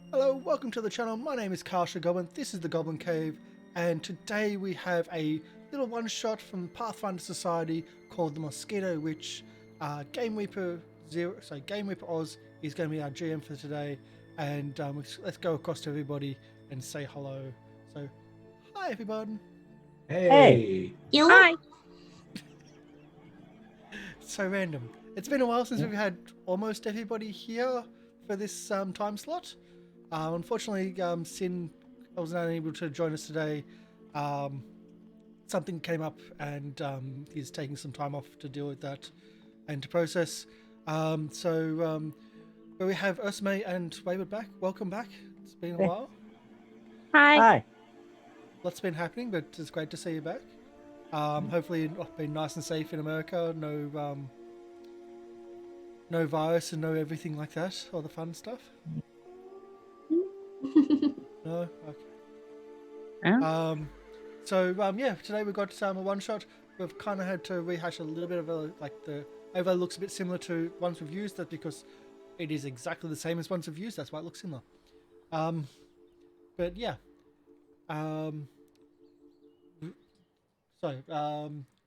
Hello, welcome to the channel. My name is Karsha Goblin. This is the Goblin Cave, and today we have a little one-shot from Pathfinder Society called the Mosquito Witch. Game Reaper Oz is going to be our GM for today, and let's go across to everybody and say hello. So, hi everybody. Hey. Hi. So random. It's been a while since we've had almost everybody here for this time slot. Unfortunately, Sin wasn't able to join us today. Something came up, and he's taking some time off to deal with that and to process. But we have Ursme and Wayward back. Welcome back. It's been a while. Hi. Lots been happening, but it's great to see you back. Hopefully, you've been nice and safe in America. No virus and no everything like that. All the fun stuff. No? Okay. Yeah. Today we've got a one-shot. We've kind of had to rehash a little bit of the overlay looks a bit similar to ones we've used. That's because it is exactly the same as ones we've used. That's why it looks similar.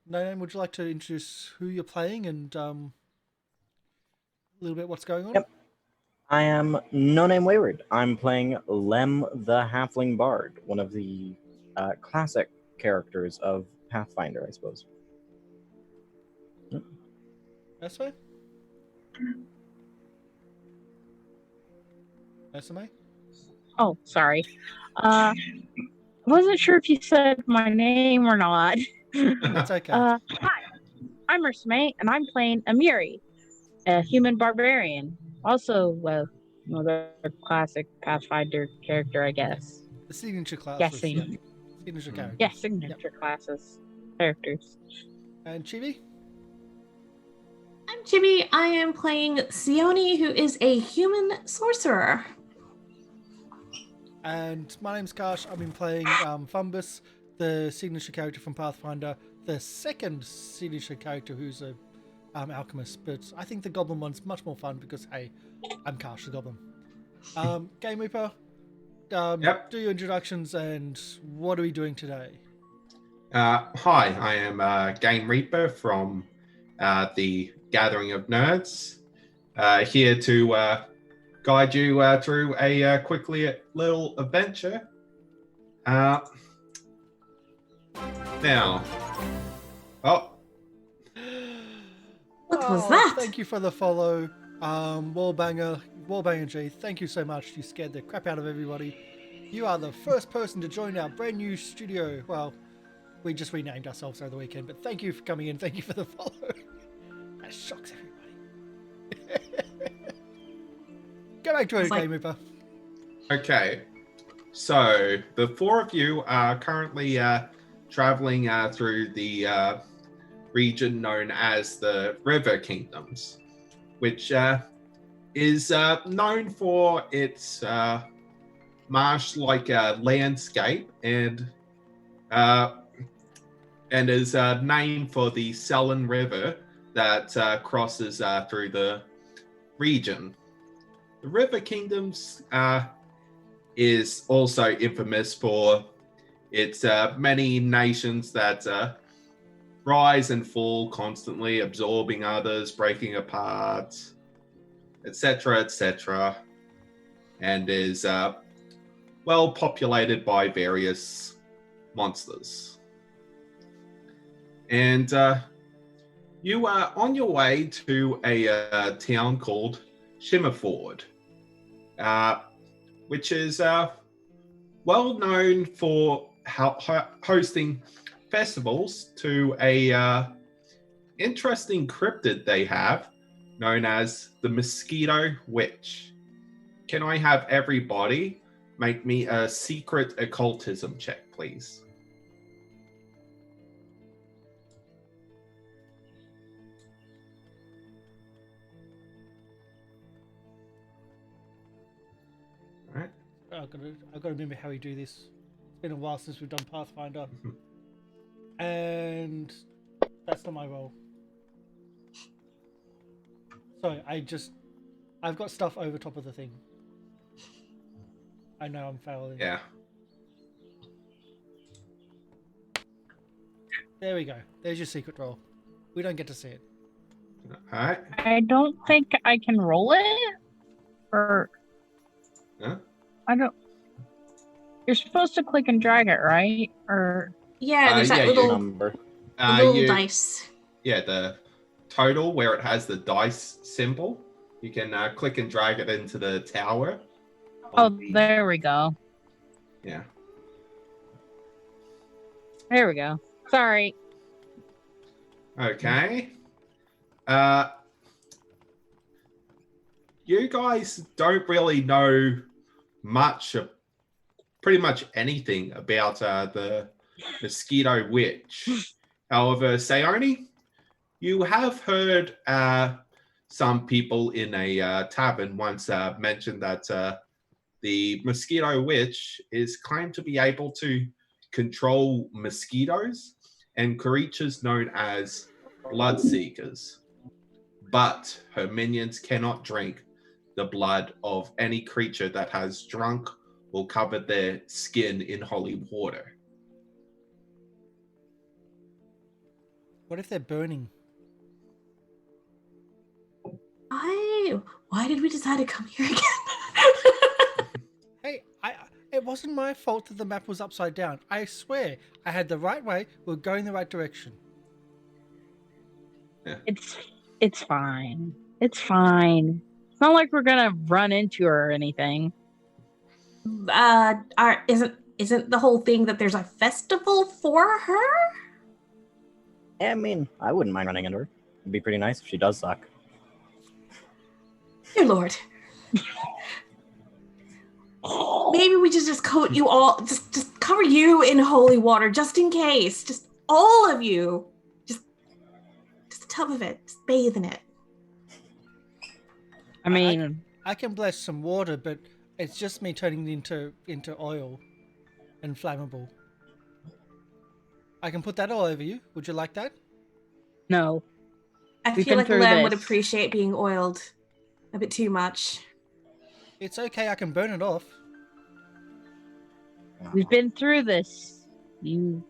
Name, would you like to introduce who you're playing and a little bit what's going on? Yep. I am No Name Wayward. I'm playing Lem the Halfling Bard, one of the classic characters of Pathfinder, I suppose. That's fine. SMA? Oh, sorry. I wasn't sure if you said my name or not. That's okay. Hi. I'm Ursme, and I'm playing Amiri, a human barbarian. Also, another classic Pathfinder character, I guess. The signature class. Guessing. Yeah. Signature character. Yeah, signature classes. Characters. And Chibi? I'm Chibi. I am playing Sione, who is a human sorcerer. And my name's Karsh. I've been playing Fumbus, the signature character from Pathfinder, the second signature character who's a alchemist. But I think the Goblin one's much more fun because, hey, I'm Karsh the Goblin. Game Reaper, do your introductions and what are we doing today? Hi, I am Game Reaper from the Gathering of Nerds, here to guide you through a quickly little adventure. Now, What was that? Thank you for the follow, Wallbanger G. Thank you so much. You scared the crap out of everybody. You are the first person to join our brand new studio. Well, we just renamed ourselves over the weekend, but thank you for coming in. Thank you for the follow. That shocks everybody. Go back to it, Game Reaper. okay. So, the four of you are currently traveling through the region known as the River Kingdoms, which is known for its marsh-like landscape and is named for the Selin River that crosses through the region. The River Kingdoms is also infamous for its many nations that rise and fall constantly, absorbing others, breaking apart, etc., and is well populated by various monsters. And you are on your way to a town called Shimmerford, which is well known for hosting festivals to a interesting cryptid they have known as the Mosquito Witch. Can I have everybody make me a secret occultism check, please? All right. I've got to remember how we do this. It's been a while since we've done Pathfinder. And that's not my role. Sorry, I've got stuff over top of the thing. I know I'm failing. Yeah. There we go. There's your secret roll. We don't get to see it. All right. I don't think I can roll it. Or Huh? I don't. You're supposed to click and drag it, right? Or Yeah, there's that yeah, little, Number. little dice. Yeah, the total where it has the dice symbol. You can click and drag it into the tower. oh, there we go. Yeah. There we go. Sorry. Okay. You guys don't really know much, pretty much anything about the Mosquito Witch. However, Sayoni, you have heard some people in a tavern once mention that the Mosquito Witch is claimed to be able to control mosquitoes and creatures known as bloodseekers. But her minions cannot drink the blood of any creature that has drunk or covered their skin in holy water. What if they're burning? Why did we decide to come here again? Hey, it wasn't my fault that the map was upside down. I swear, I had the right way. We're going the right direction. It's fine. It's fine. It's not like we're gonna run into her or anything. Isn't the whole thing that there's a festival for her? I mean, I wouldn't mind running into her. It'd be pretty nice if she does suck. Dear Lord. Maybe we just coat you all, just cover you in holy water, just in case. Just all of you. Just a tub of it. Just bathe in it. I mean, I can bless some water, but it's just me turning it into oil and flammable. I can put that all over you. Would you like that? no. I We've feel been like through Lem would this. appreciate being oiled a bit too much. It's okay. I can burn it off. We've been through this. You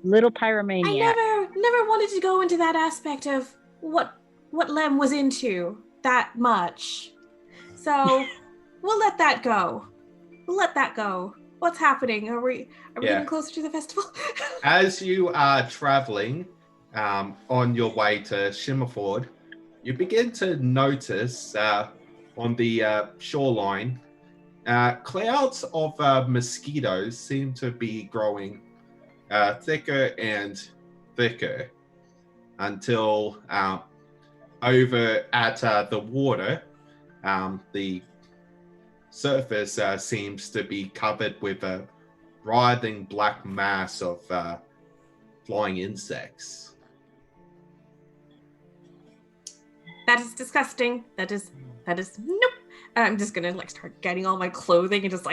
little pyromaniac. I never wanted to go into that aspect of what Lem was into that much. So we'll let that go. What's happening? Are we getting closer to the festival? As you are traveling on your way to Shimmerford, you begin to notice on the shoreline, clouds of mosquitoes seem to be growing thicker and thicker until over at the water, the surface seems to be covered with a writhing black mass of flying insects. That is disgusting. That is nope. And I'm just gonna start getting all my clothing and just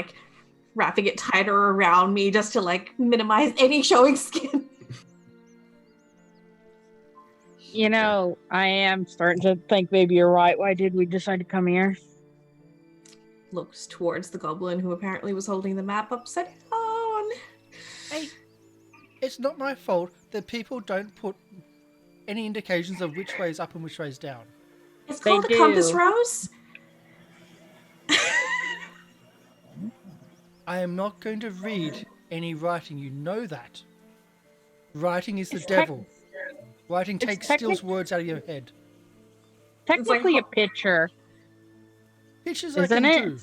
wrapping it tighter around me just to minimize any showing skin. You know, I am starting to think maybe you're right. Why did we decide to come here? Looks towards the goblin who apparently was holding the map upside down. Hey, it's not my fault that people don't put any indications of which way is up and which way is down. It's called a compass rose. I am not going to read any writing. You know that. Writing is the devil. Writing steals words out of your head. Technically a picture. Pictures Isn't I it? can do.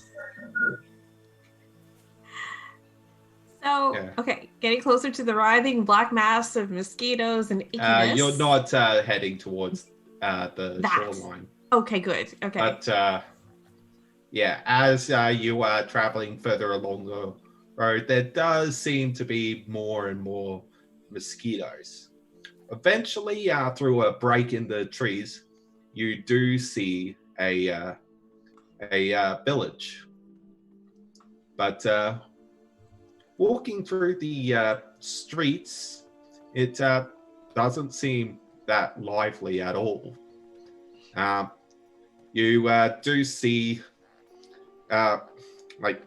So, okay, getting closer to the writhing black mass of mosquitoes and ickiness. You're not heading towards the shoreline. Okay, good. Okay. But as you are traveling further along the road, there does seem to be more and more mosquitoes. Eventually, through a break in the trees, you do see a village. But walking through the streets, it doesn't seem that lively at all. You do see like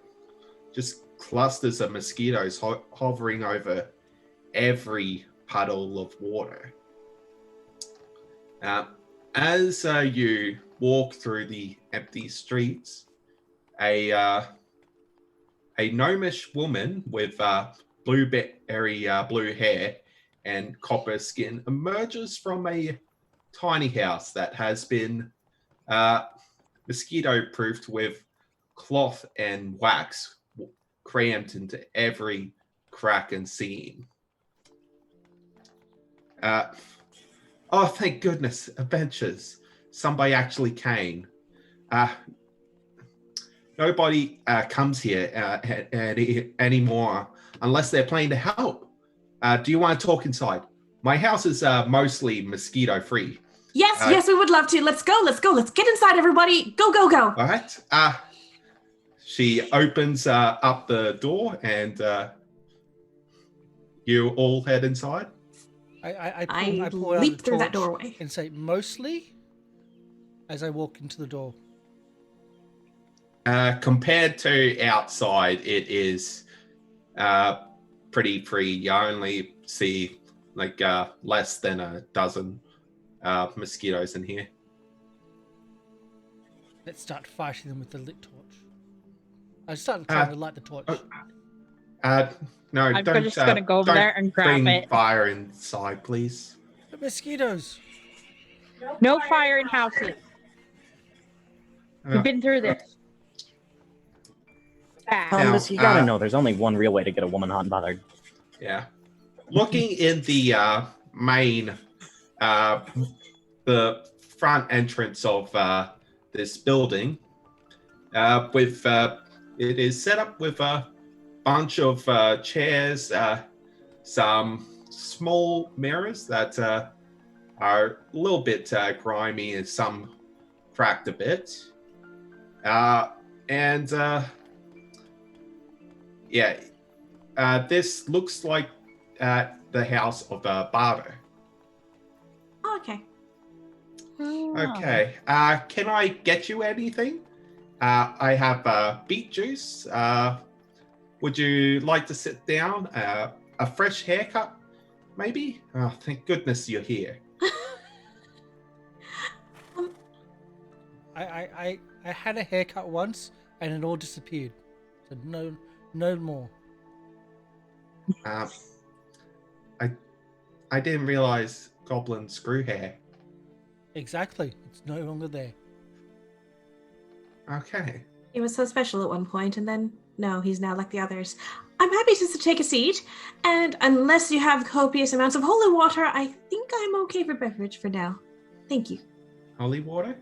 just clusters of mosquitoes hovering over every puddle of water. As you walk through the empty streets, a gnomish woman with blueberry blue hair and copper skin emerges from a tiny house that has been mosquito-proofed with cloth and wax crammed into every crack and seam. Oh, thank goodness, adventures. Somebody actually came. Nobody comes here anymore unless they're planning to help. Do you want to talk inside? My house is mostly mosquito-free. Yes, we would love to. Let's go. Let's get inside, everybody. Go. All right. She opens up the door and you all head inside. I pull out leap the through that torch doorway and say mostly as I walk into the door. Compared to outside, it is pretty free. You only see like less than a dozen mosquitoes in here. Let's start fighting them with the lit torch. I started trying to light the torch. No, I'm don't. just gonna go over there and grab bring it. fire inside, please. The mosquitoes. No fire in houses. We've been through this. Thomas, you gotta know there's only one real way to get a woman hot and bothered. Yeah. Looking in the main, the front entrance of this building, with it is set up with a bunch of chairs, some small mirrors that are a little bit grimy and some cracked a bit. This looks like the house of a barber. Oh, okay. Okay. Can I get you anything? I have beet juice. Would you like to sit down? A fresh haircut, maybe? Oh, thank goodness you're here. I had a haircut once and it all disappeared. So no more. I didn't realize goblins grew hair. Exactly. It's no longer there. Okay. He was so special at one point, and then, no, he's now like the others. I'm happy just to take a seat, and unless you have copious amounts of holy water, I think I'm okay for beverage for now. Thank you. Holy water?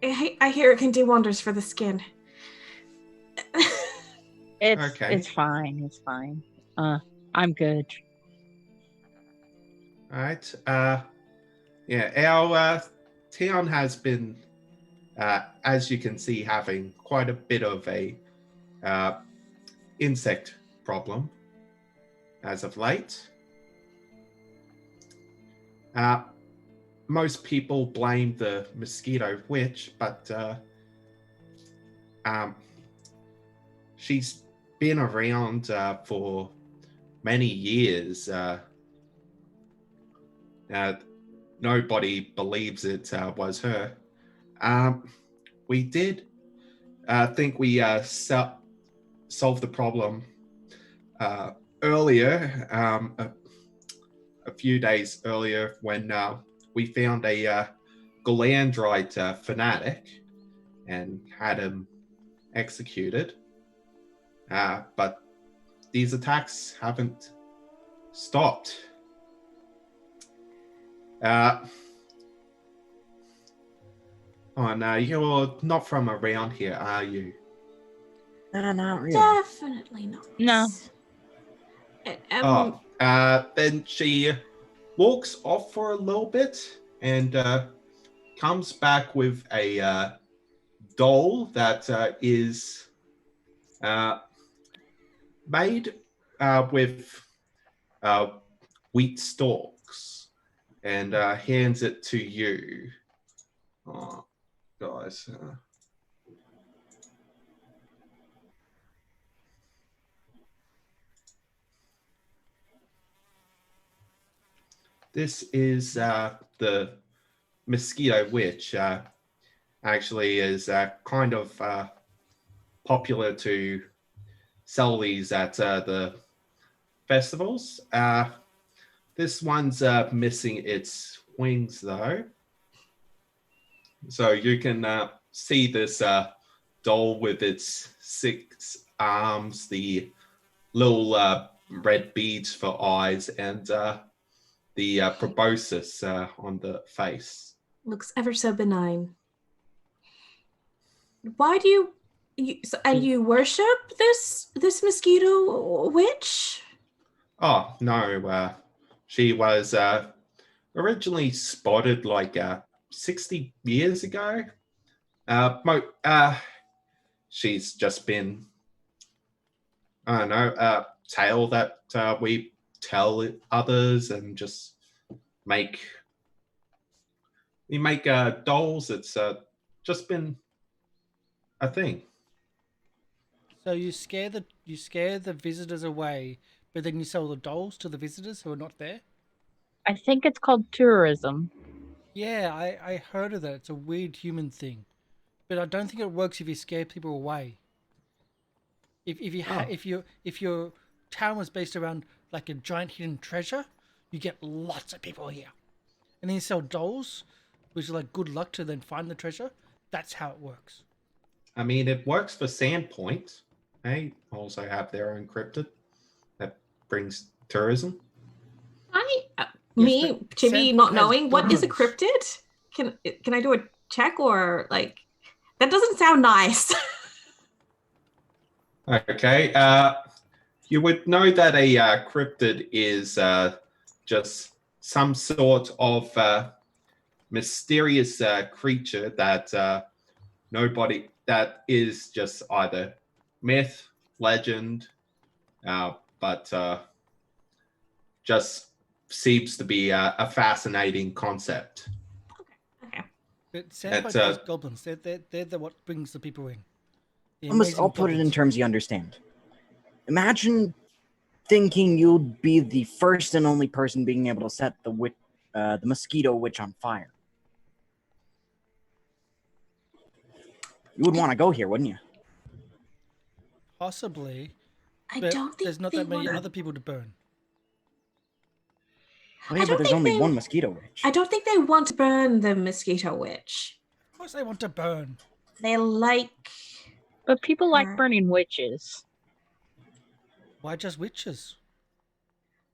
I hear it can do wonders for the skin. It's fine. It's fine. I'm good. All right. Our town has been, as you can see, having quite a bit of a insect problem as of late. Most people blame the Mosquito Witch, but she's been around for many years. Nobody believes it was her. We did think we solved the problem earlier, a few days earlier, when we found a Galandrite fanatic and had him executed. But these attacks haven't stopped. You're not from around here, are you? Not really. Definitely not. No. Then she walks off for a little bit and comes back with a doll that is made with wheat stalks and hands it to you. Oh, guys. this is the Mosquito Witch. Actually, is kind of popular to sell these at the festivals. This one's missing its wings, though. So you can see this doll with its 6 arms, the little red beads for eyes, and the proboscis on the face. Looks ever so benign. Why do you worship this mosquito witch? Oh, no. She was originally spotted like 60 years ago. She's just been, I don't know, a tale that we tell others and just make dolls. It's just been a thing. So you scare the visitors away, but then you sell the dolls to the visitors who are not there? I think it's called tourism. Yeah, I heard of that. It's a weird human thing. But I don't think it works if you scare people away. If your town was based around like a giant hidden treasure, you get lots of people here. And then you sell dolls, which is like good luck to then find the treasure. That's how it works. I mean, it works for Sandpoint. They also have their own cryptid that brings tourism. Chibi, not knowing what is a goblins. cryptid? Can I do a check or like that doesn't sound nice. Okay. You would know that a cryptid is just some sort of mysterious creature that that is just either myth, legend, but just seems to be a fascinating concept. Okay. But Sandpoint has goblins. They're what brings the people in. I'll put it in terms you understand. Imagine thinking you'd be the first and only person being able to set the Mosquito Witch on fire. You would want to go here, wouldn't you? Possibly. I But don't think there's not that many other people to burn. Oh, yeah, but there's only one Mosquito Witch. I don't think they want to burn the Mosquito Witch. Of course they want to burn. They like... But people like burning witches. Why just witches?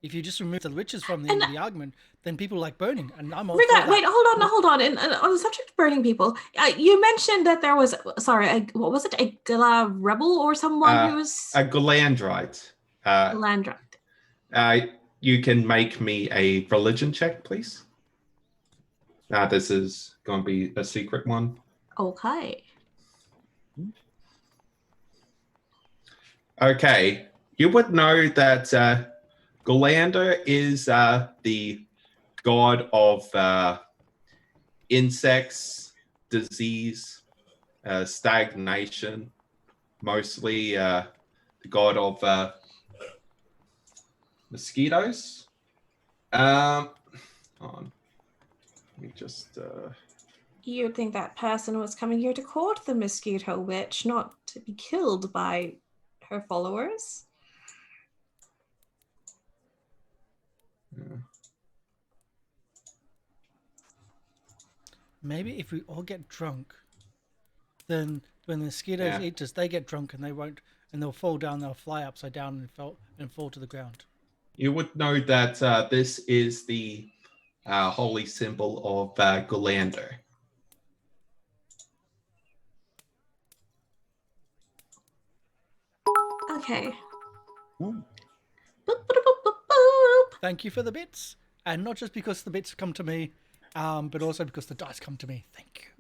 If you just remove the witches from the argument, then people like burning, and I'm all for that. Wait, hold on. And on the subject of burning people, you mentioned that there was, what was it? A Gala rebel or someone who was... A Galandrite. Galandrite. You can make me a religion check, please. This is going to be a secret one. Okay. Okay. You would know that Galander is the god of insects, disease, stagnation, mostly the god of mosquitoes. Hold on. Let me just... You'd think that person was coming here to court the Mosquito Witch, not to be killed by her followers. Yeah. Maybe if we all get drunk, then when the mosquitoes eat us, they get drunk and they'll fall down, they'll fly upside down and fall to the ground. You would know that this is the holy symbol of Galander. Okay. Hmm. Boop, boop, boop, boop, boop. Thank you for the bits, and not just because the bits come to me, but also because the dice come to me. Thank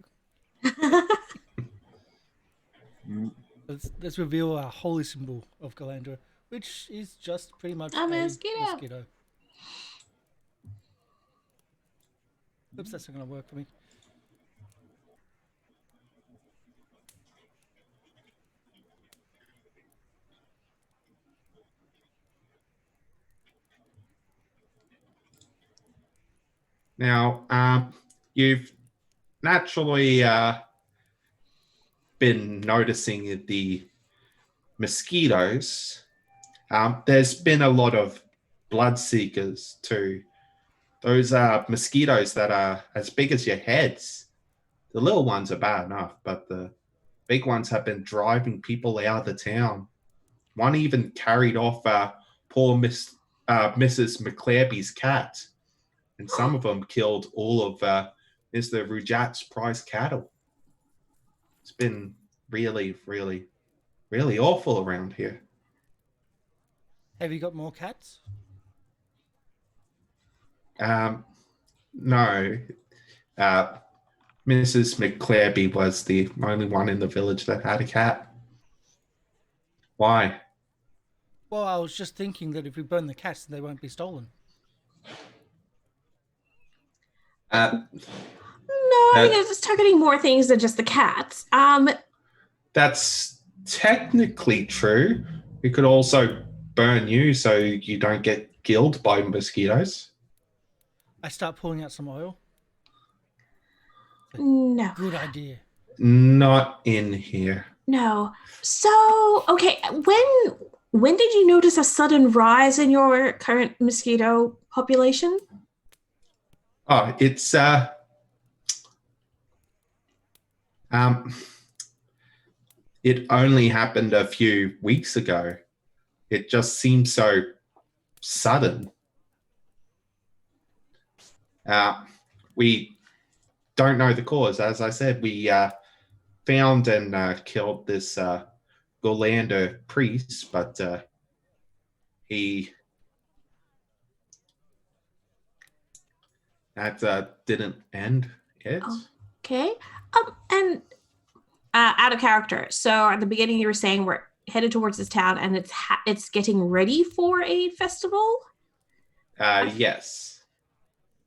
you. Let's reveal our holy symbol of Galandra, which is just pretty much a mosquito. Oops, that's not going to work for me. Now, you've naturally been noticing the mosquitoes. There's been a lot of blood seekers too. Those are mosquitoes that are as big as your heads. The little ones are bad enough, but the big ones have been driving people out of the town. One even carried off poor Mrs. McClary's cat, and some of them killed all of Mr. Rujat's prize cattle. It's been really, really, really awful around here. Have you got more cats? No. Mrs. McClary was the only one in the village that had a cat. Why? Well, I was just thinking that if we burn the cats, they won't be stolen. No, I think it's targeting more things than just the cats. That's technically true. We could also burn you so you don't get killed by mosquitoes. I start pulling out some oil. No. Good idea. Not in here. No. So, okay, when did you notice a sudden rise in your current mosquito population? Oh, it's it only happened a few weeks ago. It just seems so sudden. We don't know the cause. As I said, we found and killed this Golander priest, but that didn't end it. Okay. And out of character. So at the beginning, you were saying we're headed towards this town, and it's getting ready for a festival. Yes.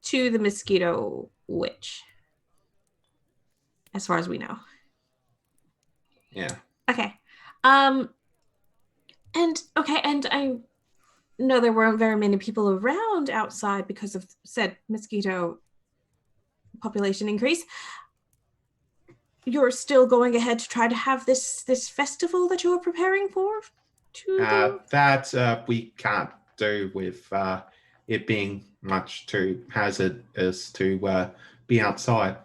To the Mosquito Witch, as far as we know. Yeah. Okay. And I know there weren't very many people around outside because of said mosquito population increase. You're still going ahead to try to have this festival that you're preparing for? That we can't do with it being much too hazardous to be outside.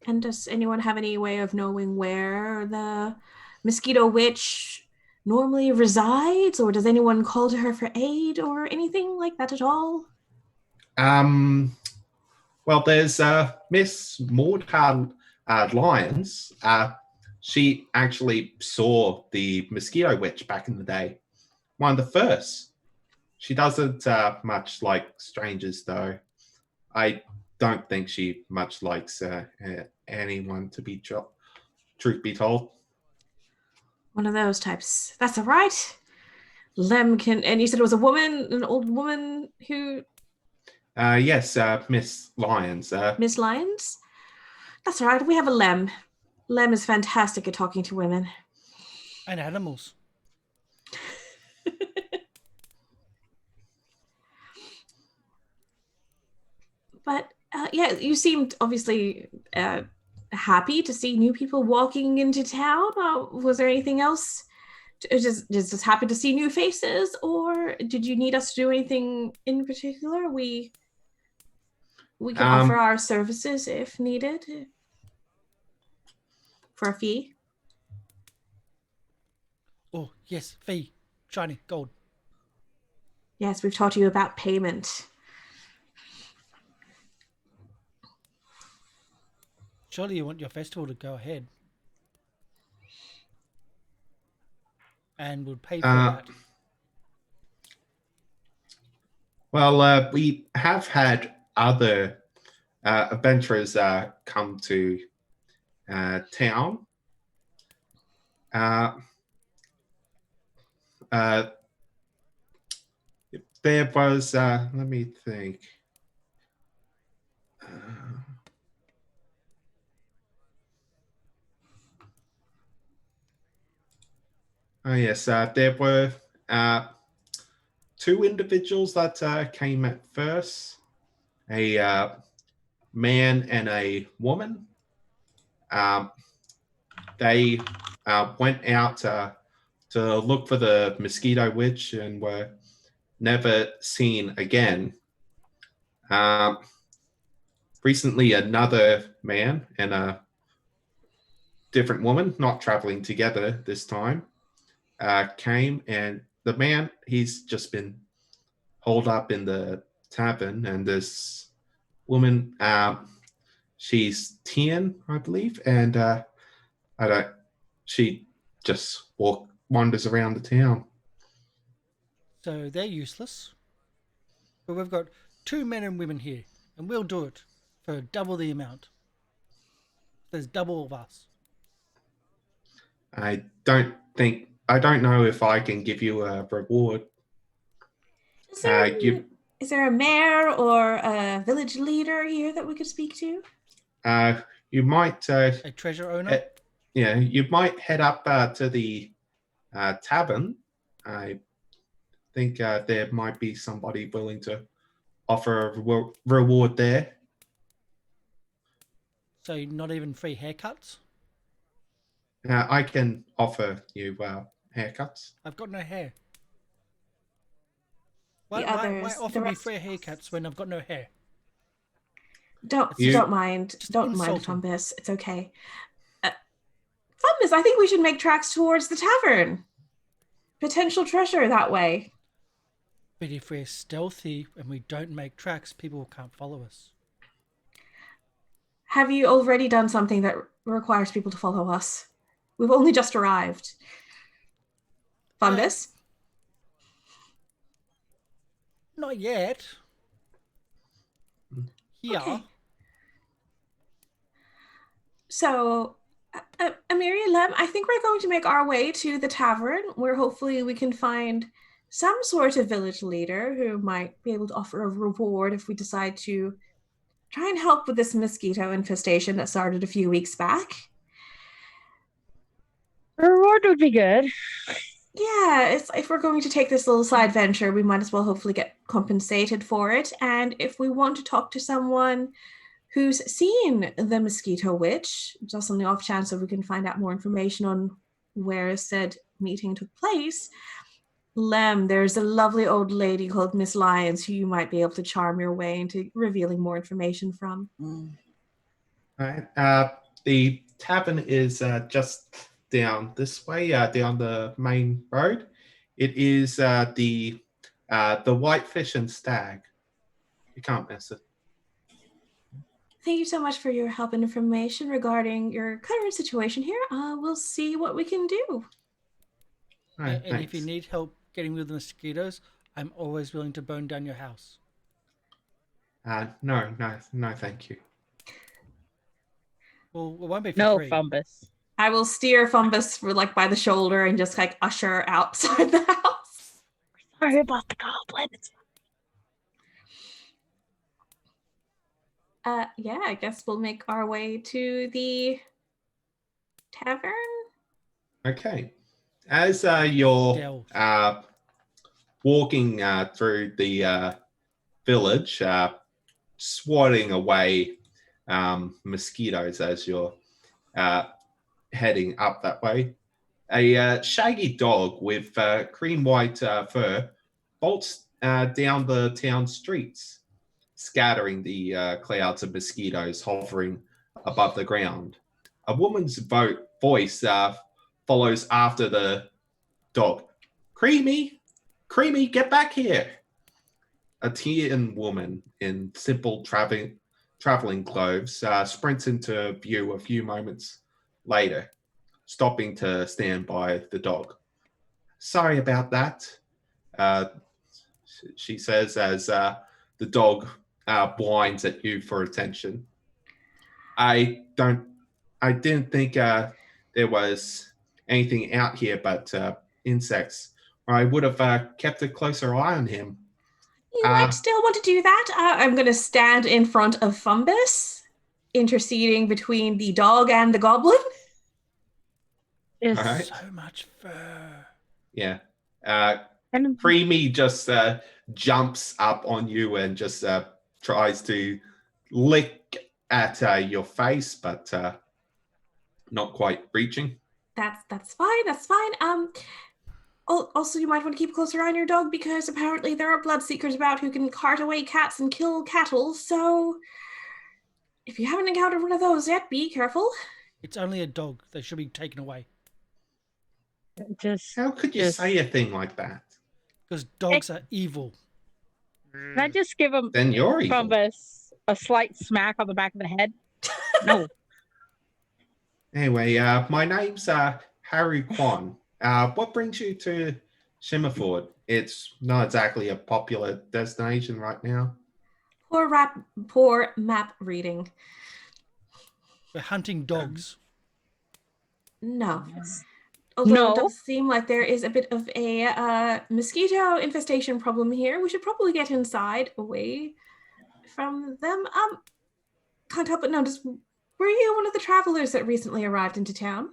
And does anyone have any way of knowing where the Mosquito Witch normally resides, or does anyone call to her for aid or anything like that at all? Well, there's Miss Maud Lyons. She actually saw the Mosquito Witch back in the day. One of the first. She doesn't much like strangers, though. I don't think she much likes anyone, to be truth be told. One of those types. That's all right. Lem can, and you said it was a woman, an old woman who... Yes, Miss Lyons. Miss Lyons? That's all right. We have a Lem. Lem is fantastic at talking to women. And animals. But yeah, you seemed obviously happy to see new people walking into town. Was there anything else? Just happy to see new faces, or did you need us to do anything in particular? We can offer our services if needed for a fee. Oh, yes, fee. Shiny, gold. Yes, we've taught you about payment. Surely you want your festival to go ahead. And we'll pay for that. Well, we have had other adventurers come to town. There was, let me think. Oh, yes, there were two individuals that came at first, a man and a woman. They went out to look for the Mosquito Witch and were never seen again. Recently, another man and a different woman, not traveling together this time, came, and the man, he's just been holed up in the tavern, and this woman, she's 10, I believe, and she just wanders around the town. So they're useless. But we've got 2 men and women here, and we'll do it for double the amount. There's double of us. I don't know if I can give you a reward. Is there a mayor or a village leader here that we could speak to? You might A treasure owner? You might head up to the tavern. I think there might be somebody willing to offer a reward there. So not even free haircuts? I can offer you haircuts. I've got no hair. Why offer me free haircuts when I've got no hair? Don't mind. Don't mind, Fumbus. It's okay. Fumbus, I think we should make tracks towards the tavern. Potential treasure that way. But if we're stealthy and we don't make tracks, people can't follow us. Have you already done something that requires people to follow us? We've only just arrived. Fumbus? Not yet. Yeah. Okay. So, Amiri, Lem, I think we're going to make our way to the tavern, where hopefully we can find some sort of village leader who might be able to offer a reward if we decide to try and help with this mosquito infestation that started a few weeks back. A reward would be good. Yeah, if we're going to take this little side venture, we might as well hopefully get compensated for it. And if we want to talk to someone who's seen the Mosquito Witch, just on the off chance that we can find out more information on where said meeting took place, Lem, there's a lovely old lady called Miss Lyons who you might be able to charm your way into revealing more information from. Mm. All right. The tavern is just down this way, down the main road. It is the Whitefish and Stag. You can't miss it. Thank you so much for your help and information regarding your current situation here. We'll see what we can do. Right, and if you need help getting rid of the mosquitoes, I'm always willing to burn down your house. No, thank you. Well, it won't be for No, free. Fumbus. I will steer Fumbus by the shoulder and just usher outside the house. Sorry about the goblin. Yeah, I guess we'll make our way to the tavern. Okay. As you're walking through the village, swatting away mosquitoes as you're heading up that way, a shaggy dog with cream white fur bolts down the town streets, scattering the clouds of mosquitoes hovering above the ground. A woman's voice follows after the dog. Creamy, get back here. A teen woman in simple traveling clothes sprints into view a few moments later, stopping to stand by the dog. Sorry about that, she says as the dog whines at you for attention. I didn't think there was anything out here but insects. I would have kept a closer eye on him. You might still want to do that. I'm going to stand in front of Fumbus, interceding between the dog and the goblin. It's right. So much fur. Yeah. and Creamy just jumps up on you and just tries to lick at your face, but not quite reaching. That's fine. That's fine. Also, you might want to keep a closer eye on your dog because apparently there are blood seekers about who can cart away cats and kill cattle. So, if you haven't encountered one of those yet, be careful. It's only a dog. They should be taken away. How could you say a thing like that? Because dogs are evil. Can I just give him Then you're evil. Fumbus a slight smack on the back of the head? No. Anyway, my name's Harry Kwan. What brings you to Shimmerford? It's not exactly a popular destination right now. Poor map reading. We're hunting dogs. No. Although No. it does seem like there is a bit of a mosquito infestation problem here. We should probably get inside, away from them. Can't help but notice, were you one of the travelers that recently arrived into town?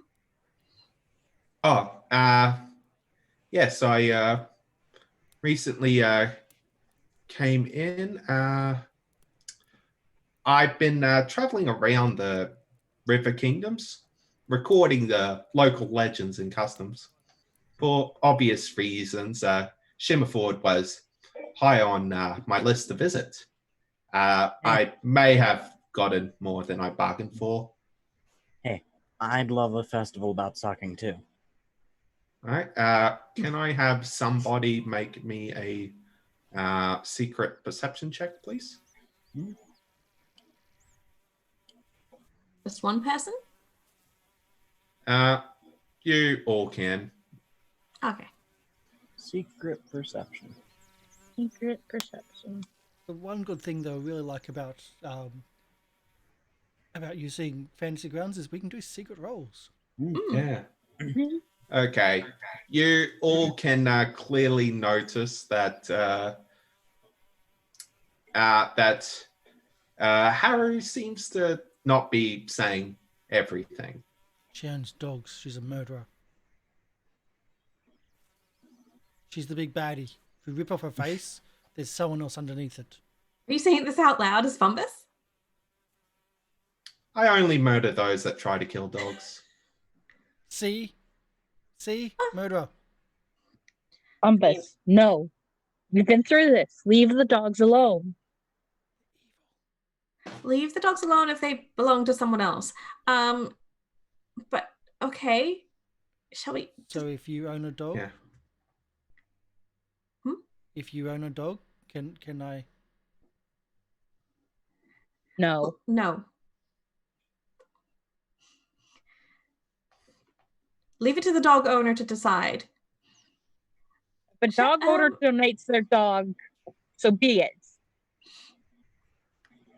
Oh, yes, I recently came in. I've been traveling around the River Kingdoms, recording the local legends and customs. For obvious reasons, Shimmerford was high on my list to visit. I may have gotten more than I bargained for. Hey, I'd love a festival about sucking too. All right. Can I have somebody make me a secret perception check, please? Just one person? You all can. Okay. Secret perception. Secret perception. The one good thing though I really like about using Fantasy Grounds is we can do secret rolls. Yeah. Okay. You all can clearly notice that Haru seems to not be saying everything. She owns dogs. She's a murderer. She's the big baddie. If we rip off her face, there's someone else underneath it. Are you saying this out loud as Fumbus? I only murder those that try to kill dogs. See? Murderer. Fumbus, no. We've been through this. Leave the dogs alone. Leave the dogs alone if they belong to someone else. But okay. Shall we? So if you own a dog, Yeah. if you own a dog, can I? No. No. Leave it to the dog owner to decide. If a dog owner donates their dog, so be it.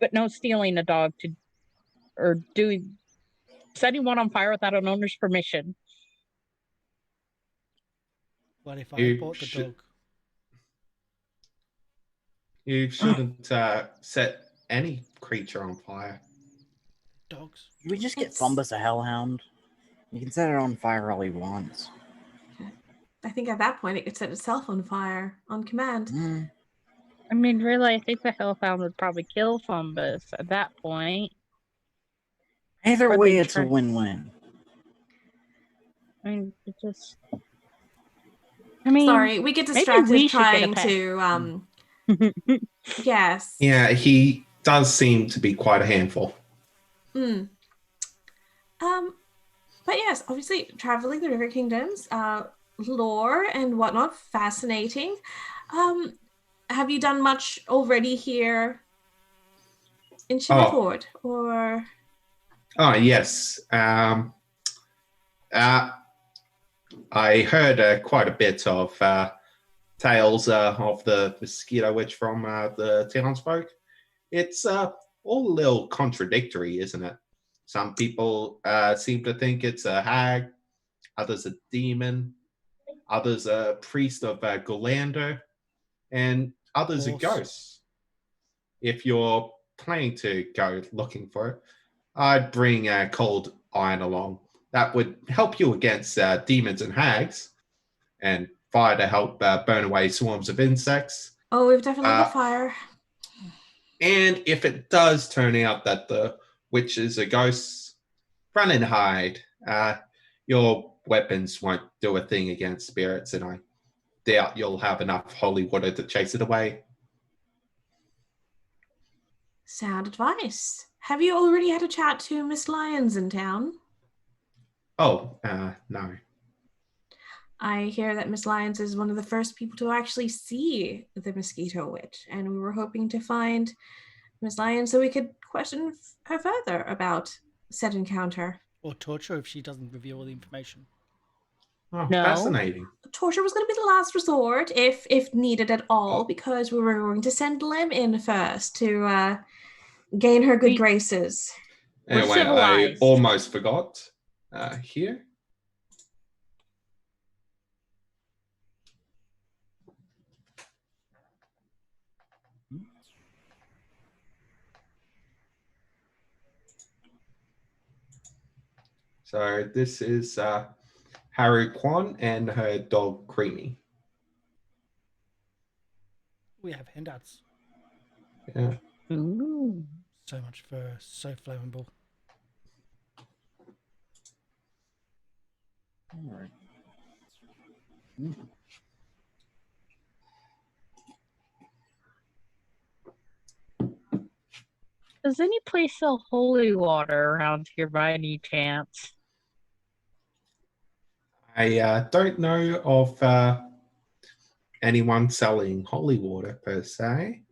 But no stealing a dog or setting one on fire without an owner's permission. What if I You bought the dog? You shouldn't set any creature on fire. Dogs. Can we just get Fumbus a hellhound? You can set it on fire all he wants. I think at that point it could set itself on fire on command. I mean, really, I think the hellhound would probably kill Fumbus at that point. Either Or way, they it's a try- win-win. I mean, it just. Sorry, we get maybe distracted we should get a trying pet. to yes. Yeah, he does seem to be quite a handful. But yes, obviously traveling the River Kingdoms, lore and whatnot, fascinating. Have you done much already here in Shimmerford, or? Oh yes. I heard quite a bit of tales of the Mosquito Witch from the townsfolk. It's all a little contradictory, isn't it? Some people seem to think it's a hag, others a demon, others a priest of Golander, and others a ghost. If you're planning to go looking for it, I'd bring cold iron along. That would help you against demons and hags, and fire to help burn away swarms of insects. Oh, we've definitely got fire. And if it does turn out that the witch is a ghost, run and hide. Your weapons won't do a thing against spirits, and I doubt you'll have enough holy water to chase it away. Sound advice. Have you already had a chat to Miss Lyons in town? Oh, no. I hear that Miss Lyons is one of the first people to actually see the Mosquito Witch, and we were hoping to find Miss Lyons so we could question her further about said encounter. Or torture if she doesn't reveal the information. Oh, No. fascinating. Torture was going to be the last resort, if needed at all, because we were going to send Lem in first to gain her good graces. We're Anyway, I civilized. almost forgot. Here. So this is Harry Kwan and her dog Creamy. We have handouts. Yeah. Ooh. So much fur, so flammable. All right. Does any place sell holy water around here by any chance? I don't know of anyone selling holy water per se.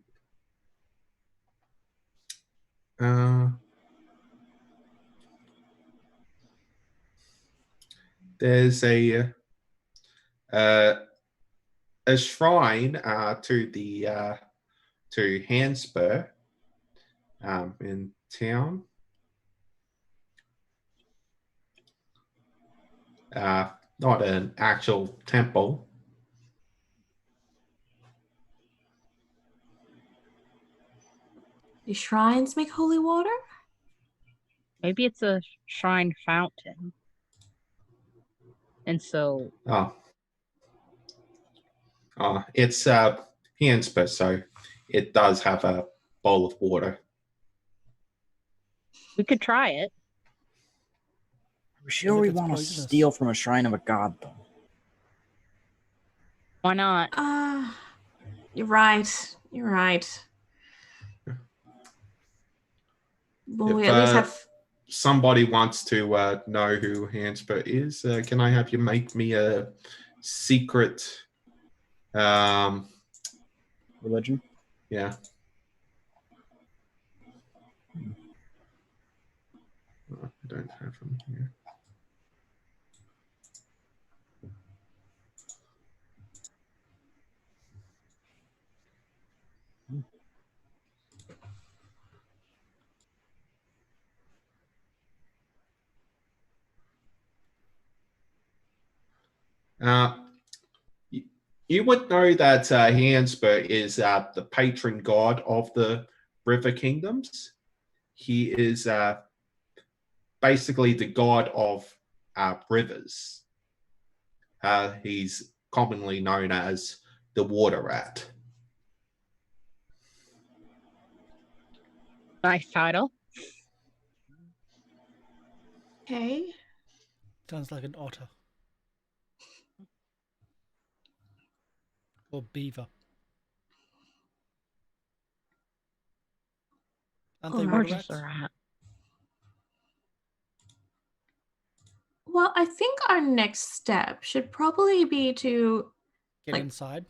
There's a shrine to the to Handspur in town. Not an actual temple. Do shrines make holy water? Maybe it's a shrine fountain. And so It's Handspur, so it does have a bowl of water. we could try it. I'm sure if we it's want to poisonous? steal from a shrine of a god, though. Why not? You're right. You're right. Well, we If at least have... somebody wants to know who Handspur is, can I have you make me a secret? Religion? Yeah. Oh, I don't have them here. You would know that Handspur is the patron god of the River Kingdoms. He is basically the god of rivers. He's commonly known as the water rat. Nice title. Okay. Sounds like an otter. Or beaver. Aren't they Or Or water just rats? a rat. Well, I think our next step should probably be to Get inside.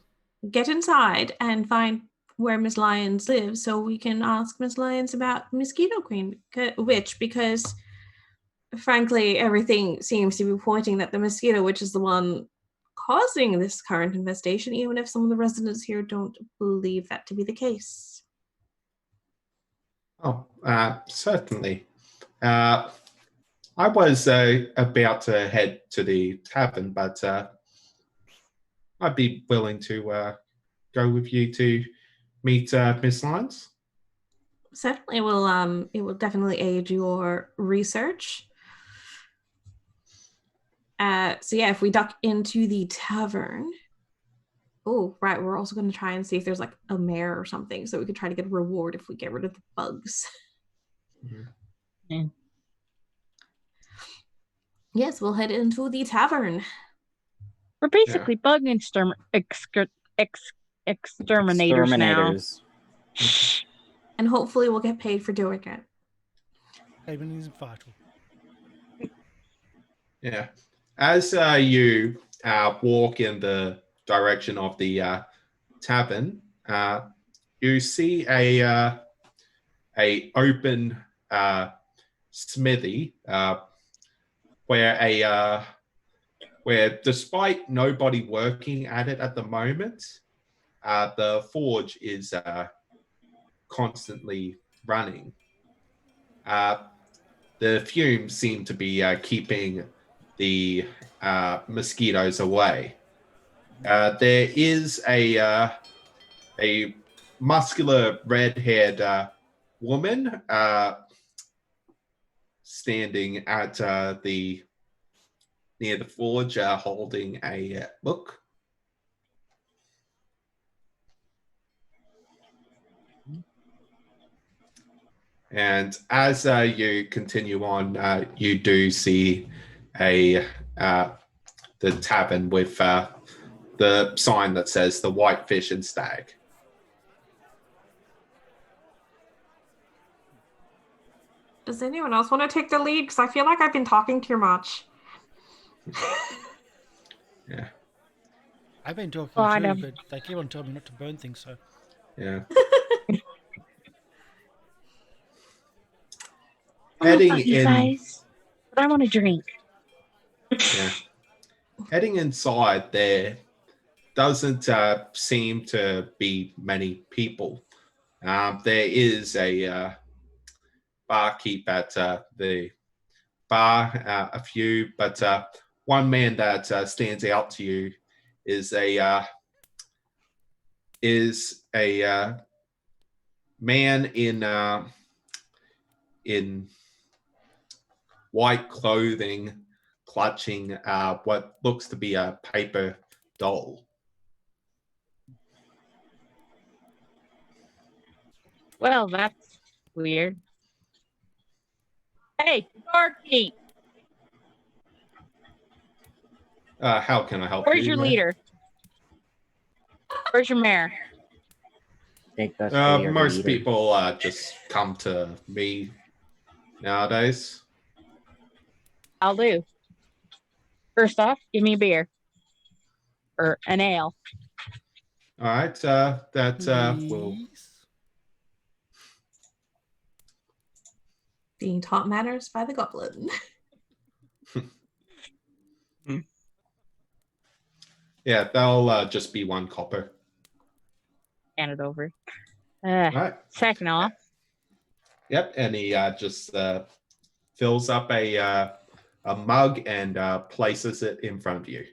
get inside and find where Miss Lyons lives so we can ask Miss Lyons about Mosquito Witch, because frankly, everything seems to be pointing that the Mosquito Witch is the one causing this current infestation, even if some of the residents here don't believe that to be the case. Oh, certainly. I was about to head to the tavern, but I'd be willing to go with you to meet Miss Lyons. Certainly it will definitely aid your research. So yeah, if we duck into the tavern, Oh, right. We're also going to try and see if there's like a mare or something, so we could try to get a reward if we get rid of the bugs. Yeah. Yes, we'll head into the tavern. We're basically bug exterminators now. And hopefully we'll get paid for doing it. Haven is vital. Yeah. As you walk in the direction of the tavern, you see a open smithy where despite nobody working at it at the moment, the forge is constantly running. The fumes seem to be keeping the mosquitoes away. There is a muscular, red-haired woman standing at near the forge, holding a book. And as you continue on, you do see the tavern with the sign that says the Whitefish and Stag. Does anyone else want to take the lead? Because I feel like I've been talking too much. Yeah. I've been talking too, but they keep on telling me not to burn things, so. Yeah. I don't know about you guys, but I want a drink. Yeah. Heading inside, there doesn't seem to be many people. There is a barkeep at the bar, a few, but one man that stands out to you is a man in white clothing, clutching what looks to be a paper doll. Well, that's weird. Hey, barkeep! How can I help Where's you? your leader? Where's your mayor? Most people just come to me nowadays. I'll do. First off, give me a beer. Or an ale. All right, that will... Being taught manners by the goblin. Yeah, they'll just be one copper. Hand it over. Right. Second off. Yep, and he just fills up a mug and places it in front of you.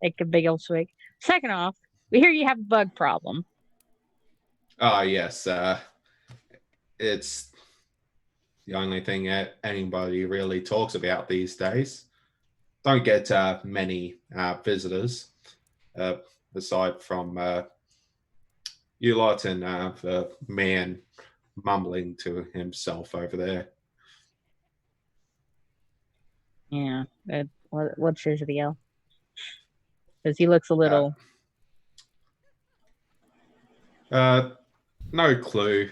Take a big old swig. Second off, we hear you have a bug problem. Oh, yes. It's the only thing that anybody really talks about these days. Don't get many visitors, aside from you lot and the man mumbling to himself over there. Yeah. What's his deal? Because he looks a little... no clue.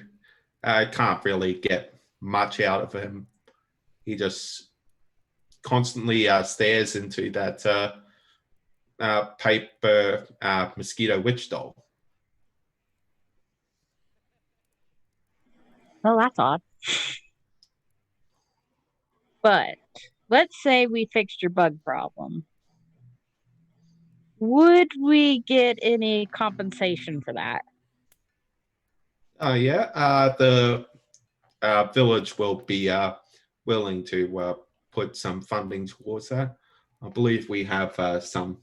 I can't really get much out of him. He just constantly stares into that paper Mosquito Witch doll. Well, that's odd. But let's say we fixed your bug problem. Would we get any compensation for that? Yeah. The village will be willing to put some funding towards that. I believe we have some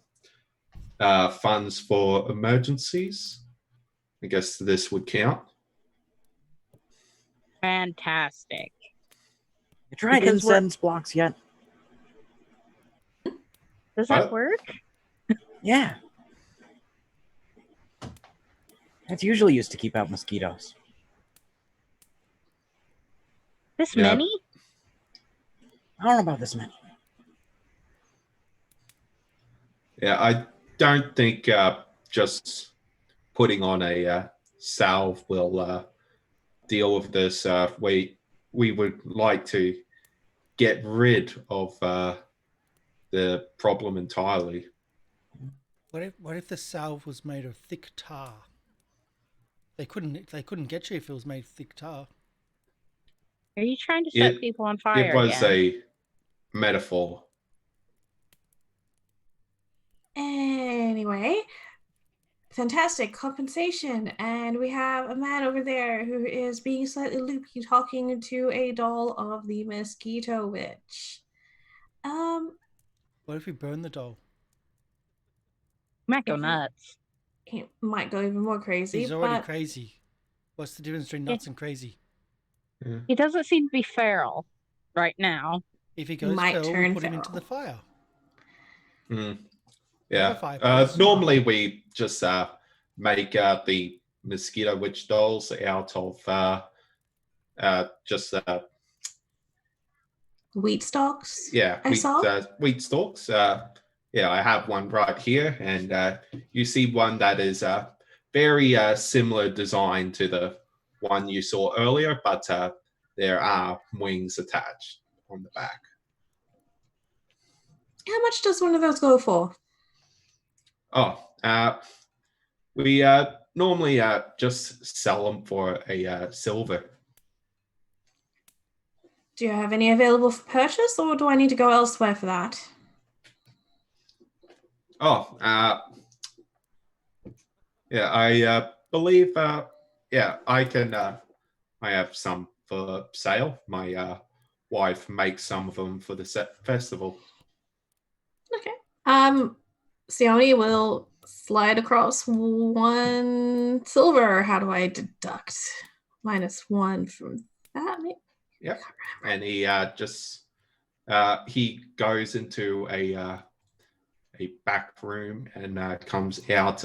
funds for emergencies. I guess this would count. Fantastic. You tried incense blocks yet? Does that work? Yeah. That's usually used to keep out mosquitoes. This Yeah. many? I don't know about this many. Yeah, I don't think just putting on a salve will deal with this. We would like to get rid of the problem entirely. What if the salve was made of thick tar? They couldn't get you if it was made of thick tar. Are you trying to set It people on it fire was again? a metaphor. Anyway, fantastic compensation. And we have a man over there who is being slightly loopy talking to a doll of the Mosquito Witch. What if we burn the doll? Might go Okay. nuts. He might go even more crazy. He's already but crazy. What's the difference between nuts and crazy? Yeah. He doesn't seem to be feral right now. If he goes Might feral, turn we put him into feral. the fire. Mm. We have a Yeah. fireplace. Normally we just make the mosquito witch dolls out of just Wheat stalks. yeah I saw. wheat stalks. Yeah, I have one right here, and you see one that is very similar design to the one you saw earlier, but there are wings attached on the back. How much does one of those go for? Oh, we normally just sell them for a silver. Do you have any available for purchase, or do I need to go elsewhere for that? Oh, yeah, I believe, yeah, I can, I have some for sale. My wife makes some of them for the festival. Okay. Sione will slide across 1 silver. How do I deduct -1 from that? Yep. And he just, he goes into a back room and comes out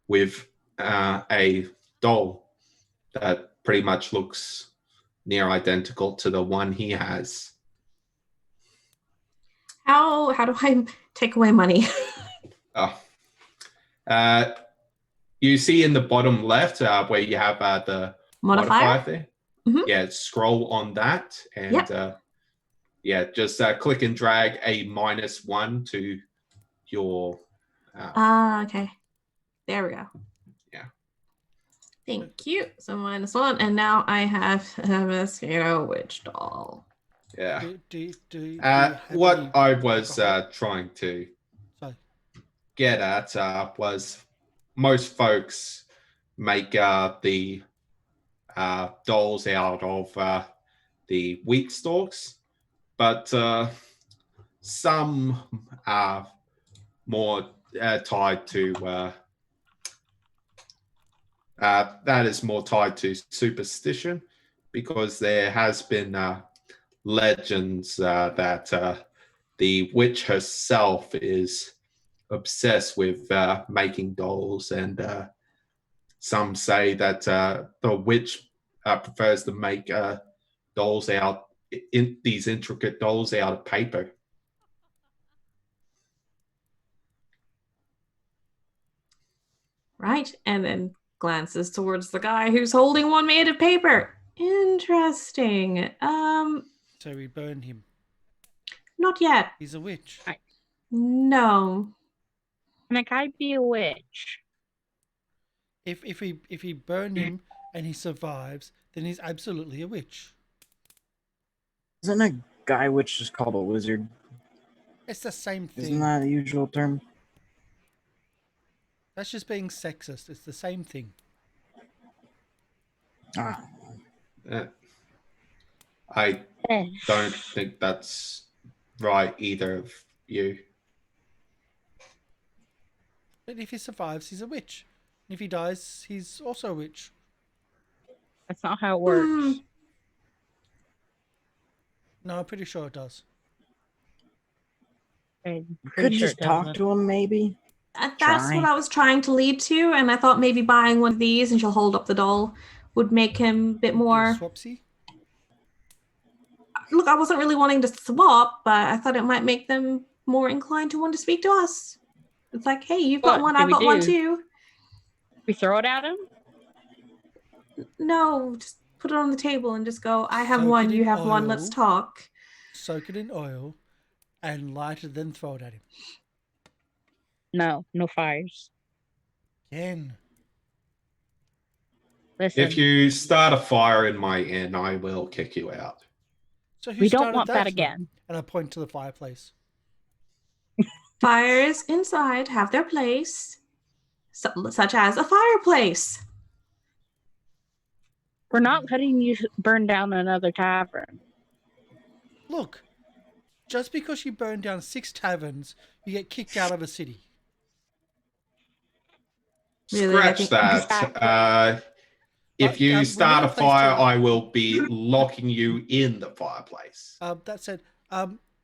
with a doll that pretty much looks near identical to the one he has. How do I take away money? Oh. You see in the bottom left where you have the modifier there. Mhm. Yeah, scroll on that and yeah, just click and drag a -1 to your. Okay. There we go. Yeah. Thank you. So -1, and now I have a Mosquito Witch doll. Yeah. Do you have What any I was alcohol? trying to Sorry. get at was most folks make the dolls out of the wheat stalks, but some are more tied to that is more tied to superstition, because there has been legends that the witch herself is obsessed with making dolls, and some say that the witch prefers to make dolls out in these intricate dolls out of paper. Right, and then glances towards the guy who's holding one made of paper. Interesting. So we burn him. Not yet. He's a witch. No. Can a guy be a witch? If we burn him and he survives, then he's absolutely a witch. Isn't a guy witch just called a wizard? It's the same thing. Isn't that the usual term? That's just being sexist. It's the same thing. Ah, I don't think that's right, either of you. But if he survives, he's a witch. And if he dies, he's also a witch. That's not how it works. No, I'm pretty sure it does. I'm we pretty could sure just it talk doesn't. to him, maybe. That's Try. what I was trying to lead to, and I thought maybe buying one of these and she'll hold up the doll would make him a bit Do a more. swapsy. Look, I wasn't really wanting to swap, but I thought it might make them more inclined to want to speak to us. It's like, hey, you've got What one, do I've we got one do? too. We throw it at him? No, just put it on the table and just go, I have Soak one, it you in have one, let's oil. talk. Soak it in oil and light it, then throw it at him. No fires. Again. Listen, If you start a fire in my inn, I will kick you out. So who we don't started want that tonight? again. And I point to the fireplace. Fires inside have their place, such as a fireplace. We're not letting you burn down another tavern. Look, just because you burn down 6 taverns, you get kicked out of a city. Really, I Scratch think- that. Exactly. If you we start need a a place fire, to- I will be locking you in the fireplace. That said,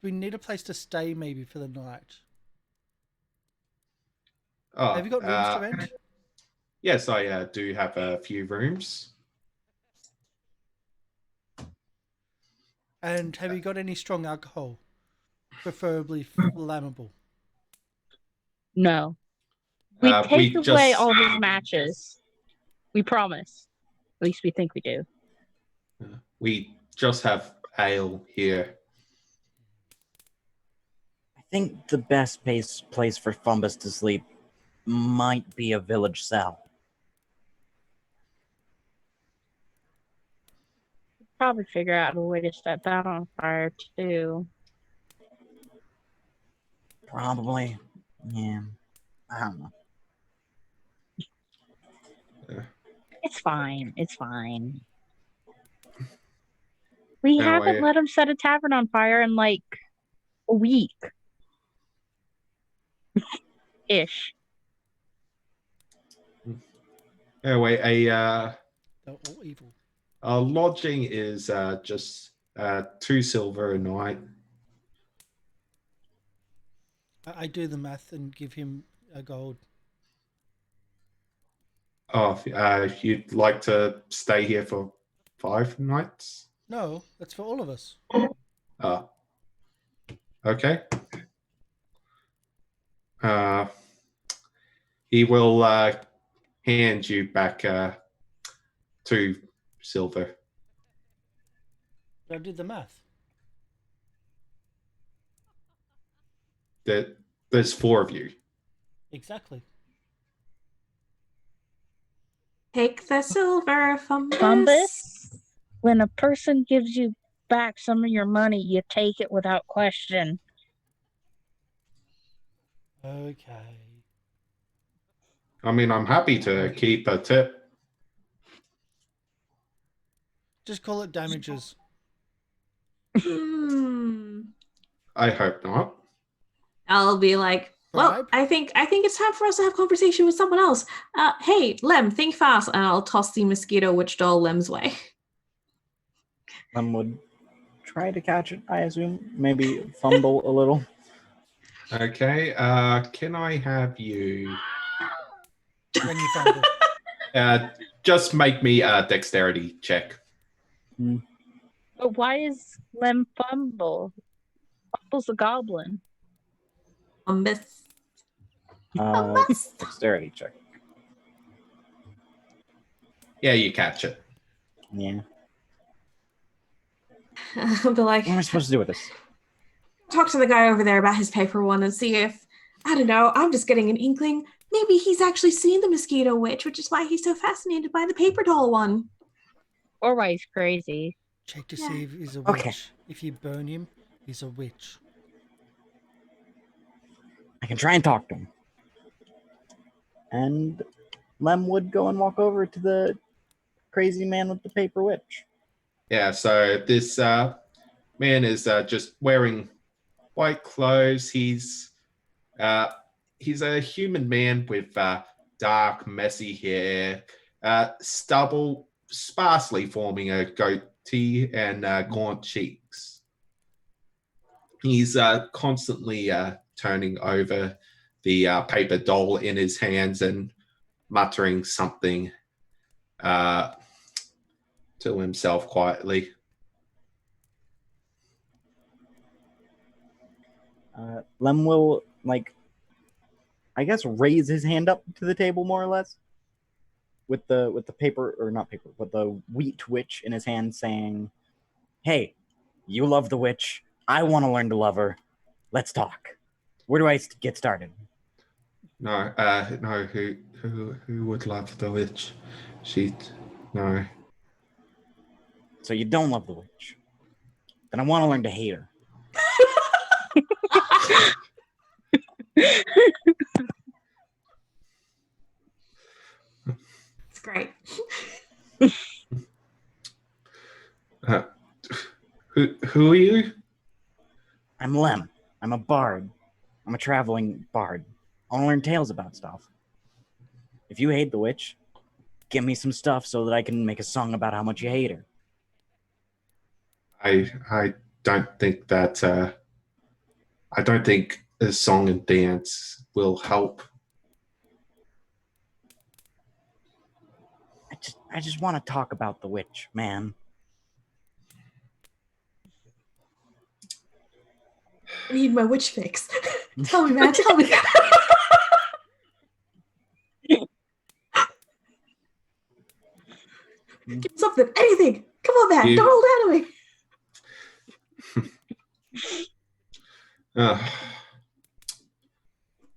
we need a place to stay maybe for the night. Oh, Have you got rooms to rent? Yes, I do have a few rooms. And have you got any strong alcohol? Preferably flammable. No. We We take away just- all his matches. We promise. At least we think we do. We just have ale here. I think the best place for Fumbus to sleep might be a village cell. Probably figure out a way to set that on fire too. Probably. Yeah. I don't know. It's fine. It's fine. We No haven't way. let him set a tavern on fire in like a week. Ish. Anyway, They're all evil. a lodging is just 2 silver a night. I do the math and give him a gold. Oh, you'd like to stay here for 5 nights? No, that's for all of us. Okay. He will hand you back 2 silver. I did the math. There's 4 of you. Exactly. Take the silver, Fumbus. Fumbus, when a person gives you back some of your money, you take it without question. Okay. I mean, I'm happy to keep a tip. Just call it damages. I hope not. I'll be like, well, Bribe? I think it's time for us to have conversation with someone else. Hey, Lem, think fast, and I'll toss the Mosquito Witch doll Lem's way. Lem would try to catch it, I assume. Maybe fumble a little. Okay. Can I have you When you find it. just make me a dexterity check? But why is Lem Fumble? Fumble's a goblin. Fumbus. Dexterity check. Yeah, you catch it. Yeah. I'll be like, What am I supposed to do with this? talk to the guy over there about his paper one and see if, I don't know, I'm just getting an inkling. Maybe he's actually seen the Mosquito Witch, which is why he's so fascinated by the paper doll one. Or why he's crazy. Check to Yeah. see if he's a witch. Okay. If you burn him, he's a witch. I can try and talk to him. And Lem would go and walk over to the crazy man with the paper witch. Yeah, so this man is just wearing white clothes. He's a human man with dark, messy hair, stubble sparsely forming a goatee, and gaunt cheeks. He's constantly turning over the paper doll in his hands and muttering something to himself quietly. Lem will, like, I guess, raise his hand up to the table more or less, with the paper, or not paper, with the wheat witch in his hand, saying, "Hey, you love the witch. I want to learn to love her. Let's talk. Where do I get started?" No, no. Who would love the witch? No. So you don't love the witch. Then I want to learn to hate her. It's great. Who are you? I'm Lem. I'm a bard. I'm a traveling bard. I want to learn tales about stuff. If you hate the witch, give me some stuff so that I can make a song about how much you hate her. I don't think that I don't think a song and dance will help. I just want to talk about the witch, man. I need my witch fix. Tell me, man. Tell me. Give me something. Anything. Come on, man. Don't hold on to me.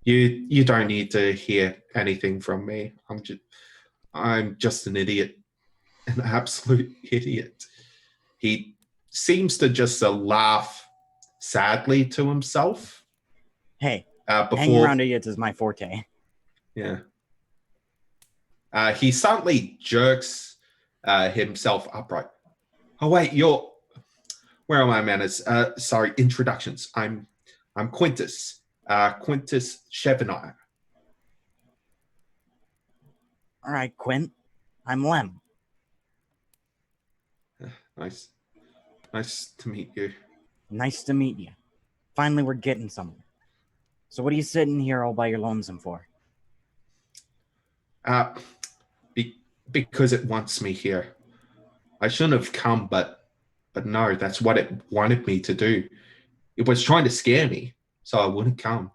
You don't need to hear anything from me. I'm just an idiot, an absolute idiot. He seems to just laugh sadly to himself. Hey, before, hanging around idiots is my forte. Yeah. He suddenly jerks himself upright. Oh wait, where are my manners? Sorry, introductions. I'm Quintus. Quintus Chevenire. All right, Quint. I'm Lem. Nice to meet you. Nice to meet you. Finally, we're getting somewhere. So what are you sitting here all by your lonesome for? Because it wants me here. I shouldn't have come, but no, that's what it wanted me to do. It was trying to scare me, so I wouldn't come.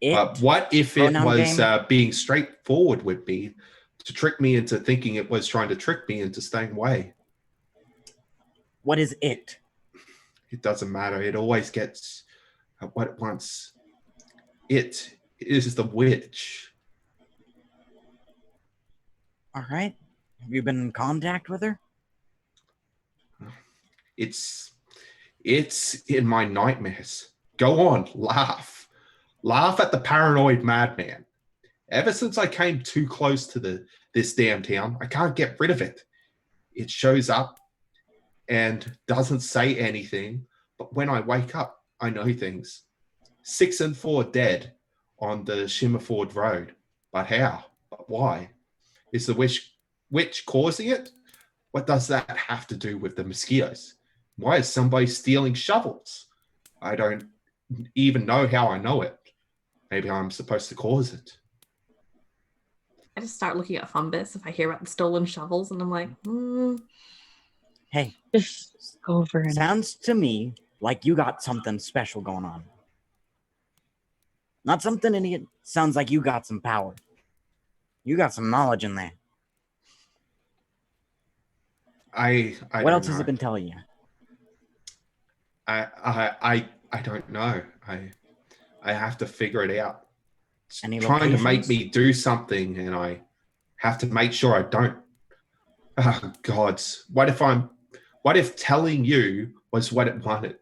But what if it was being straightforward with me to trick me into thinking it was trying to trick me into staying away? What is it? It doesn't matter. It always gets what it wants. It is the witch. All right. Have you been in contact with her? It's in my nightmares. Go on, laugh. Laugh at the paranoid madman. Ever since I came too close to this damn town, I can't get rid of it. It shows up and doesn't say anything, but when I wake up, I know things. 6 and 4 dead on the Shimmerford road. But how? But why? Is the witch causing it? What does that have to do with the mosquitoes? Why is somebody stealing shovels? I don't even know how I know it. Maybe I'm supposed to cause it. I just start looking at Fumbus if I hear about the stolen shovels, and I'm like, Hey, just go over and sounds to me like you got something special going on. Not something idiot. Sounds like you got some power. You got some knowledge in there. What else has it been telling you? I don't know. I have to figure it out. It's Any trying to make locations? me do something, and I have to make sure I don't. Oh God! What if telling you was what it wanted?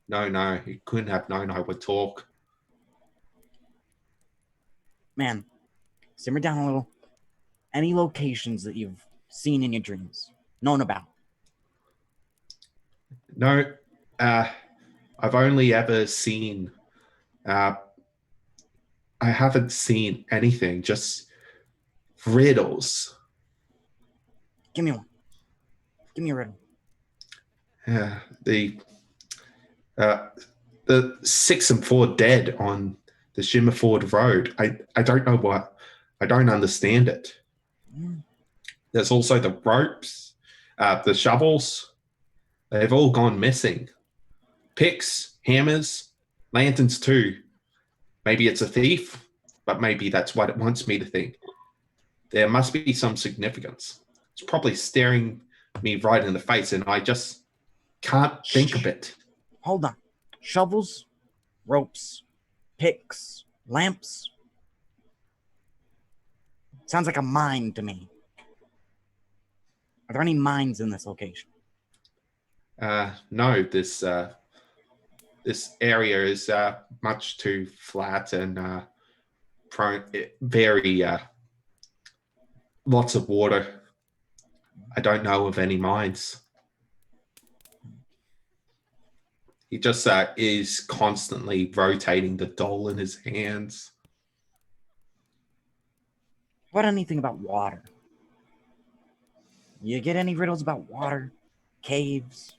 No, it couldn't have known I would talk. Man, simmer down a little. Any locations that you've seen in your dreams, known about? No, I've only ever seen. I haven't seen anything. Just riddles. Give me one. Give me a riddle. The 6 and 4 dead on the Shimmerford Road. I don't know what. I don't understand it. There's also the ropes, the shovels. They've all gone missing. Picks, hammers, lanterns too. Maybe it's a thief, but maybe that's what it wants me to think. There must be some significance. It's probably staring me right in the face, and I just can't think of it. Hold on. Shovels, ropes, picks, lamps. Sounds like a mine to me. Are there any mines in this location? No, this area is much too flat and prone, very lots of water. I don't know of any mines. He just is constantly rotating the doll in his hands. What anything about water? You get any riddles about water? Caves?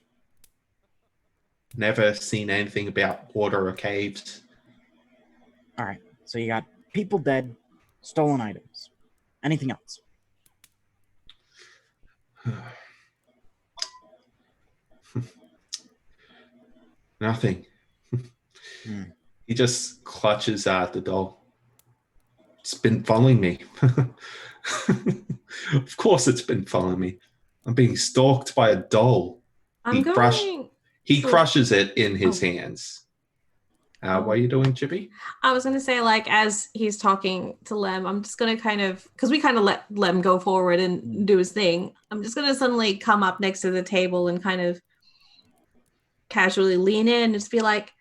Never seen anything about water or caves. All right, so you got people dead, stolen items. Anything else? Nothing. He just clutches at the doll. It's been following me. Of course it's been following me. I'm being stalked by a doll. He crushes it in his hands. What are you doing, Chippy? I was going to say, like, as he's talking to Lem, I'm just going to kind of, because we kind of let Lem go forward and do his thing. I'm just going to suddenly come up next to the table and kind of casually lean in and just be like,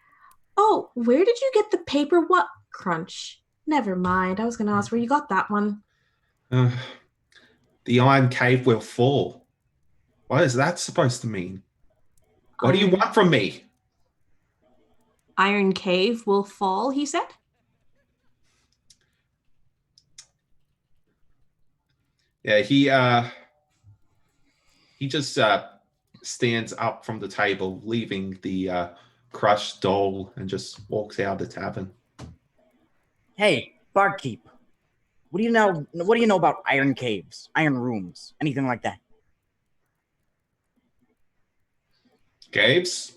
oh, where did you get the paper what crunch? Never mind. I was going to ask where you got that one. The iron cave will fall. What is that supposed to mean? What do you want from me? Iron cave will fall, he said? Yeah, he just stands up from the table, leaving the crushed doll, and just walks out of the tavern. Hey, barkeep. What do you know? What do you know about iron caves, iron rooms, anything like that? Caves?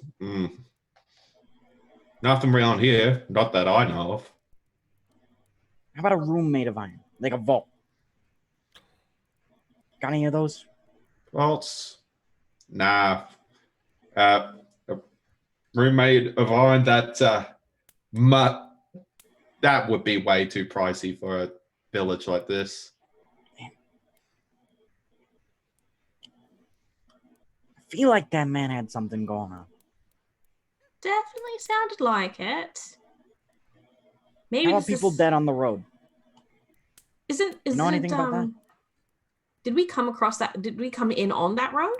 Nothing around here, not that I know of. How about a room made of iron, like a vault? Got any of those? Vaults? Nah. A room made of iron, that would be way too pricey for a village like this. I feel like that man had something going on. Definitely sounded like it. Maybe How about people dead on the road? Isn't you know anything about that? Did we come across that? Did we come in on that road?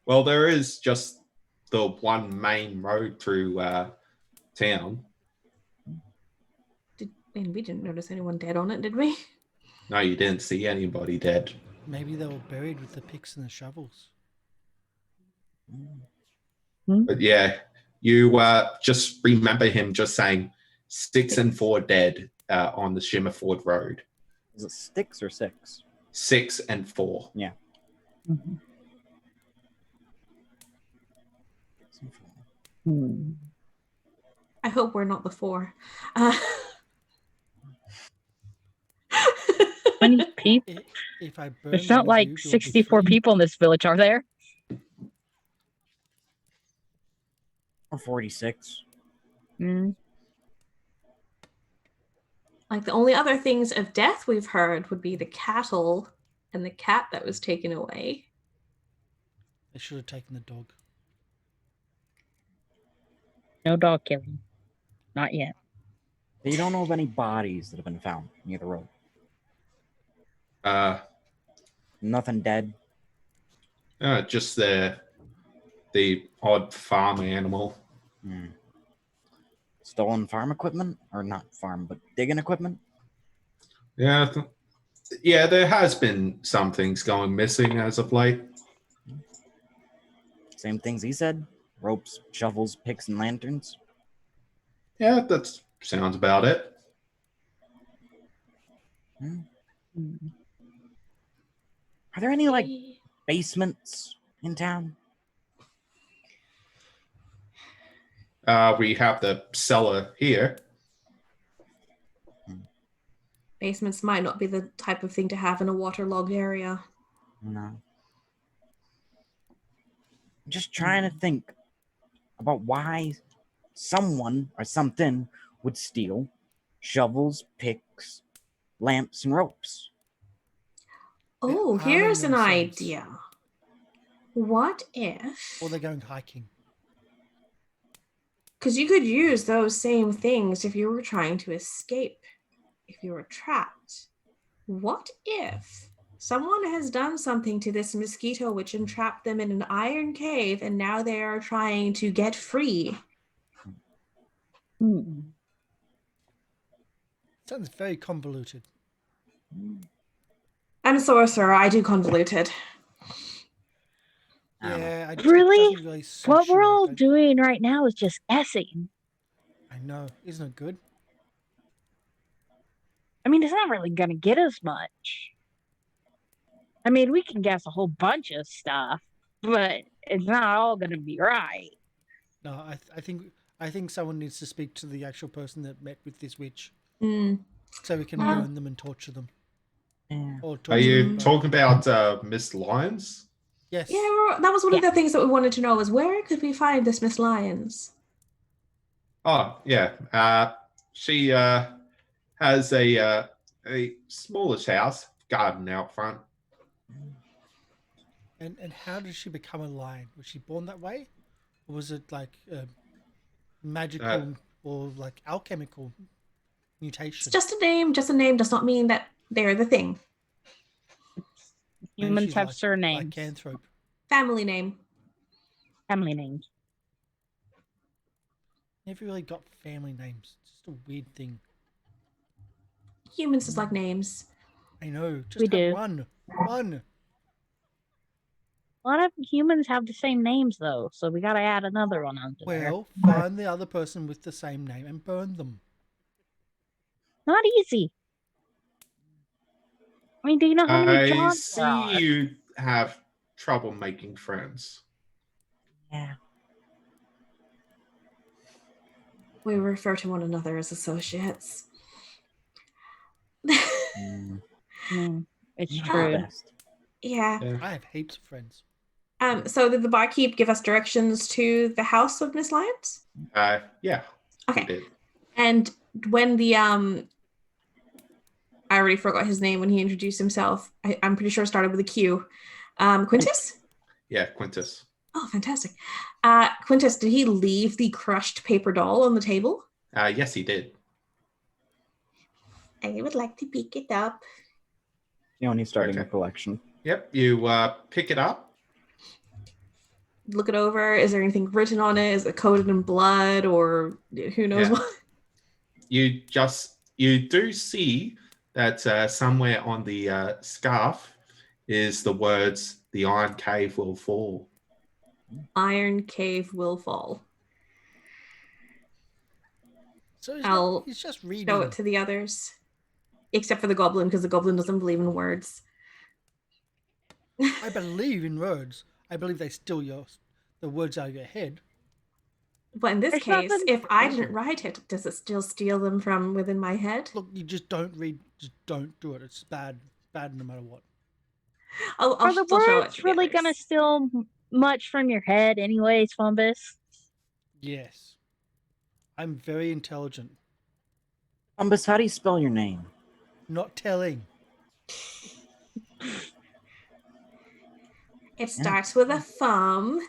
Well, there is just the one main road through town. We didn't notice anyone dead on it, did we? No, you didn't see anybody dead. Maybe they were buried with the picks and the shovels. But yeah, you just remember him just saying 6 and 4 dead on the Shimmerford Road. Is it 6 or 6? 6 and 4. Yeah. I hope we're not the 4. Many people. If I burn There's not one of like you, you'll be 64 free. people in this village, are there? Or 46. Like the only other things of death we've heard would be the cattle and the cat that was taken away. They should have taken the dog. No dog killing. Not yet. But you don't know of any bodies that have been found near the road? Nothing dead? Just the odd farm animal. Stolen farm equipment? Or not farm, but digging equipment? Yeah, yeah, there has been some things going missing as of late. Same things he said? ropes, shovels, picks, and lanterns. Yeah, that sounds about it. Hmm. Hmm. Are there any like basements in town? We have the cellar here. Basements might not be the type of thing to have in a waterlogged area. No. I'm just trying to think about why someone or something would steal shovels, picks, lamps, and ropes. Oh, arming here's an themselves. idea. What if... Or they're going hiking. Because you could use those same things if you were trying to escape, if you were trapped. What if someone has done something to this Mosquito Witch and trapped them in an iron cave, and now they are trying to get free? Hmm. Sounds very convoluted. I'm a sorcerer. I do convoluted. I don't know. Yeah, it Really? doesn't really suit What we're you, I all don't- doing right now is just guessing. I know, isn't it good? I mean, it's not really going to get us much. I mean, we can guess a whole bunch of stuff, but it's not all going to be right. No, I think someone needs to speak to the actual person that met with this witch, Mm. so we can Well- burn them and torture them. Yeah. Or Are torture you them both. talking about Miss Lyons? Yes. Yeah, that was one of the things that we wanted to know, was where could we find this Miss Lyons? Oh, yeah. She has a smallish house, garden out front. And how did she become a lion? Was she born that way, or was it like a magical or like alchemical mutation? It's just a name. Just a name does not mean that they're the thing. Maybe Humans she's have like surnames, lycanthrope. Family name. family names. Never really got family names. It's just a weird thing. Humans just like names. I know. Just We have do. one. One. A lot of humans have the same names, though, so we got to add another one onto there. Well, find the other person with the same name and burn them. Not easy. I mean, do you know how many I Johns there are? see you have trouble making friends. Yeah. We refer to one another as associates. Mm, It's not the true. best. Yeah. Yeah. I have heaps of friends. So did the barkeep give us directions to the house of Miss Lyons? Yeah, Okay. he did. And when the I already forgot his name when he introduced himself. I'm pretty sure it started with a Q. Quintus? Yeah, Quintus. Oh, fantastic. Quintus, did he leave the crushed paper doll on the table? Yes, he did. I would like to pick it up. You know, when he's starting a Okay. collection. Yep, you pick it up. Look it over. Is there anything written on it? Is it coated in blood or who knows Yeah. what? You do see that somewhere on the scarf is the words, "The Iron Cave will fall." Iron Cave will fall. So I'll he's just Show reading. it to the others. Except for the goblin, because the goblin doesn't believe in words. I believe in words. I believe they steal the words out of your head. But in this There's case, nothing- if I didn't write it, does it still steal them from within my head? Look, you just don't read. Just don't do it. It's bad. Bad no matter what. I'll Are the still show it words to the really others. going to steal much from your head anyways, Fumbus? Yes. I'm very intelligent. Umbus, how do you spell your name? Not telling. It starts with a thumb.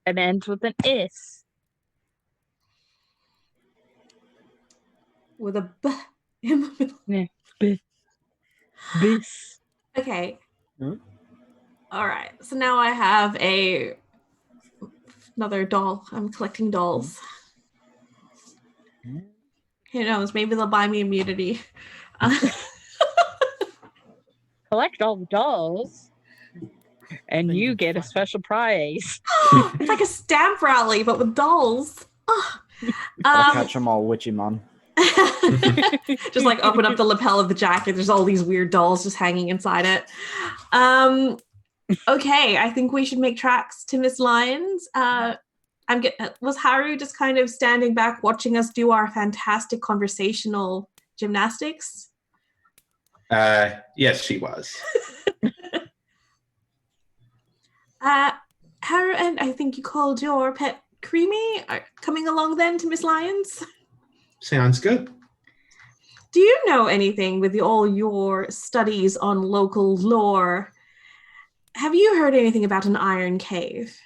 It ends with an is. with a B in the middle. Bis. Okay. Hmm? All right. So now I have another doll. I'm collecting dolls. Hmm? Who knows? Maybe they'll buy me immunity. Collect all the dolls. And Then you you get a fight. special prize. It's like a stamp rally, but with dolls. Oh. Gotta catch them all, Witchymon. Just like open up the lapel of the jacket. There's all these weird dolls just hanging inside it. Okay, I think we should make tracks to Miss Lyons. Was Haru just kind of standing back watching us do our fantastic conversational gymnastics? Yes, she was. Haru and I think you called your pet Creamy are coming along then to Miss Lyons. Sounds good. Do you know anything with all your studies on local lore? Have you heard anything about an iron cave?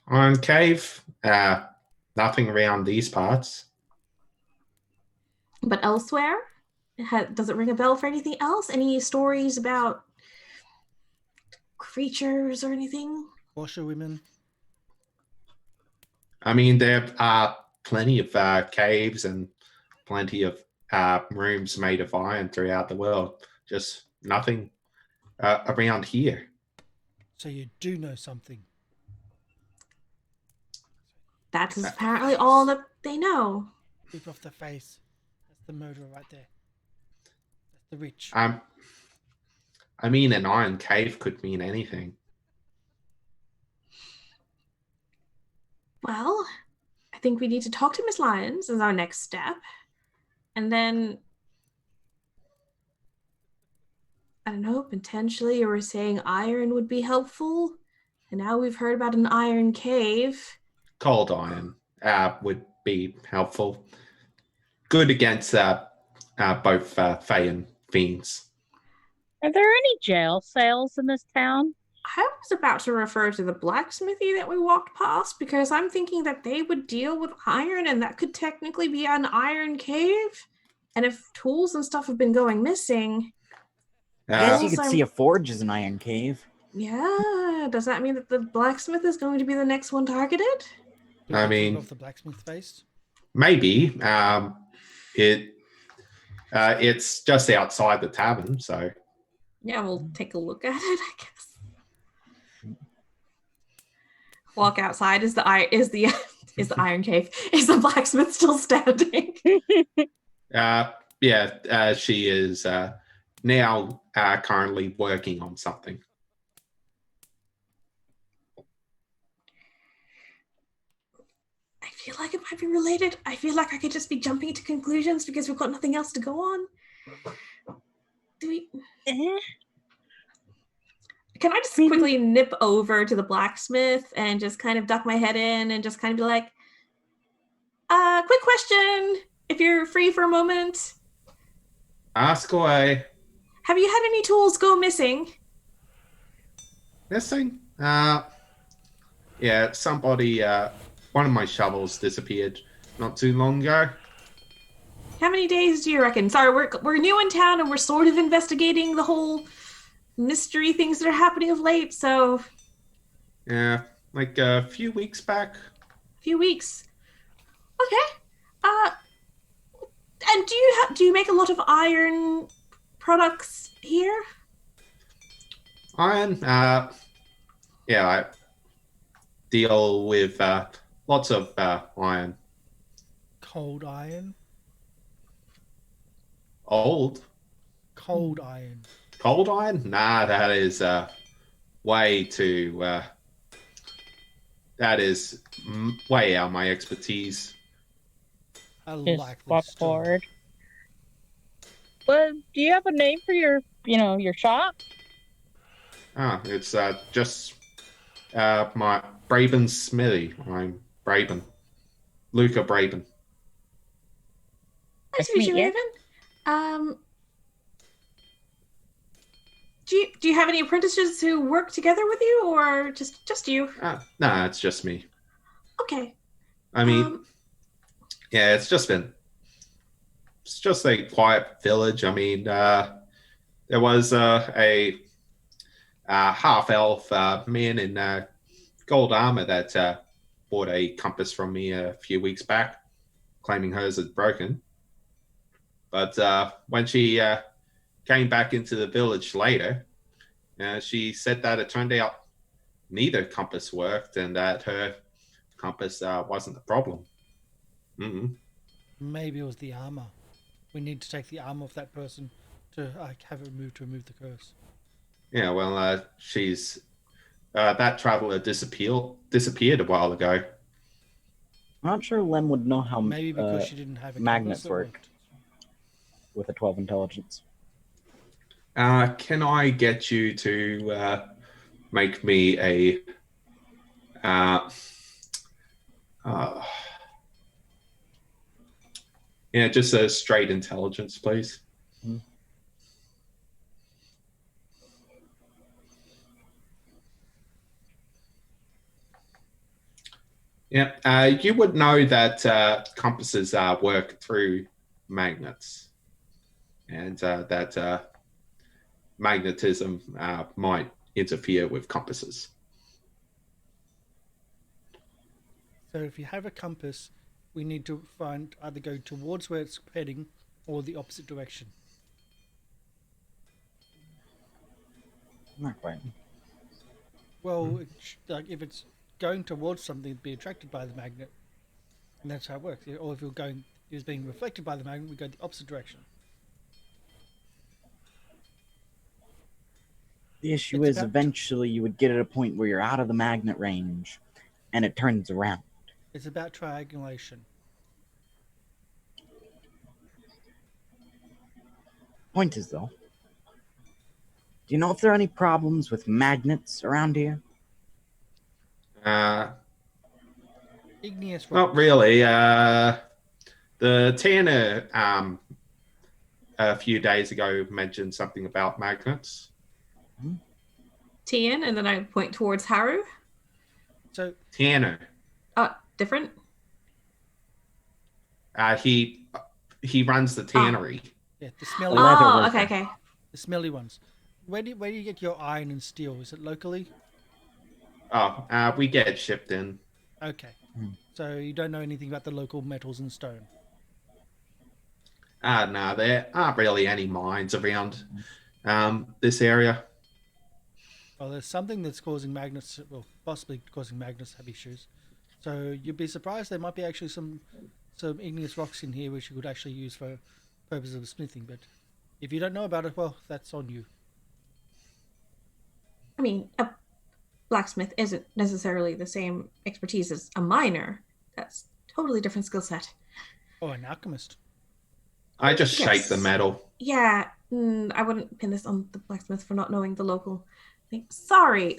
Iron Cave? Nothing around these parts. But elsewhere? Does it ring a bell for anything else? Any stories about creatures or anything? Washerwomen. I mean, there are plenty of caves and plenty of rooms made of iron throughout the world. Just nothing around here. So you do know something. That is apparently all that they know. Rip off the face. That's the murderer right there. That's the witch. I mean, an iron cave could mean anything. Well, I think we need to talk to Miss Lyons as our next step. And then, I don't know, potentially you were saying iron would be helpful. And now we've heard about an iron cave. Cold iron would be helpful. Good against both Fae and Fiends. Are there any jail cells in this town? I was about to refer to the blacksmithy that we walked past because I'm thinking that they would deal with iron and that could technically be an iron cave. And if tools and stuff have been going missing... I guess you Also- could see a forge as an iron cave. Yeah, does that mean that the blacksmith is going to be the next one targeted? Do I we mean- rip off the blacksmith face. Maybe. It's just outside the tavern, so... Yeah, we'll take a look at it, I guess. Walk outside. Is the iron cave? Is the blacksmith still standing? She is now currently working on something. I feel like it might be related. I feel like I could just be jumping to conclusions because we've got nothing else to go on. Do we? Can I just quickly nip over to the blacksmith and just kind of duck my head in and just kind of be like, quick question, if you're free for a moment. Ask away. Have you had any tools go missing? Missing? Yeah, somebody, one of my shovels disappeared not too long ago. How many days do you reckon? Sorry, we're new in town and we're sort of investigating the whole mystery things that are happening of late, so... Yeah, like a few weeks back. A few weeks. Okay. And do you make a lot of iron products here? Iron, yeah, I deal with lots of iron. Cold iron. Old? Cold iron. Cold iron? Nah, that is way too... that is way out of my expertise. I Just like walk this story. forward. Well, do you have a name for your shop? It's just my Braben's Smithy. I'm Braben. Luca Braben. Nice to meet you, Raven. Do you have any apprentices who work together with you, or just you? Nah, it's just me. Okay. I mean, yeah, it's just a quiet village. I mean, there was a half-elf man in gold armor that bought a compass from me a few weeks back, claiming hers had broken. But when she came back into the village later, She said that it turned out neither compass worked and that her compass wasn't the problem. Mm-mm. Maybe it was the armor. We need to take the armor off that person to have it removed to remove the curse. Yeah, well, she's that traveler disappeared a while ago. I'm not sure Lem would know how Maybe because she didn't have a magnets compass that work worked. with a 12 intelligence. Can I get you to make me a yeah, just a straight intelligence, please. Hmm. Yeah, you would know that compasses work through magnets, and that magnetism might interfere with compasses. So if you have a compass, we need to find either go towards where it's heading or the opposite direction. Not quite. Well, like if it's going towards something, it'd be attracted by the magnet, and that's how it works. Or if it's being reflected by the magnet, we go the opposite direction. The issue It's is about- eventually you would get at a point where you're out of the magnet range and it turns around. It's about triangulation. Point is, though, do you know if there are any problems with magnets around here? Igneous rock. Not really. The Tanner a few days ago mentioned something about magnets. Tian, and then I point towards Haru. So Tanner. Different? He runs the tannery. yeah, the smelly, Leather Oh, worker. okay. the smelly ones. Where do you get your iron and steel? Is it locally? Oh, we get shipped in. Okay. Hmm. So you don't know anything about the local metals and stone. No, there aren't really any mines around this area. Well, there's something that's causing magnets, well, possibly causing magnets to have issues. So you'd be surprised there might be actually some igneous rocks in here which you could actually use for purposes of smithing. But if you don't know about it, well, that's on you. I mean, a blacksmith isn't necessarily the same expertise as a miner. That's totally different skill set. Or an alchemist. I just Yes. shake the metal. Yeah, I wouldn't pin this on the blacksmith for not knowing the local thing. Sorry.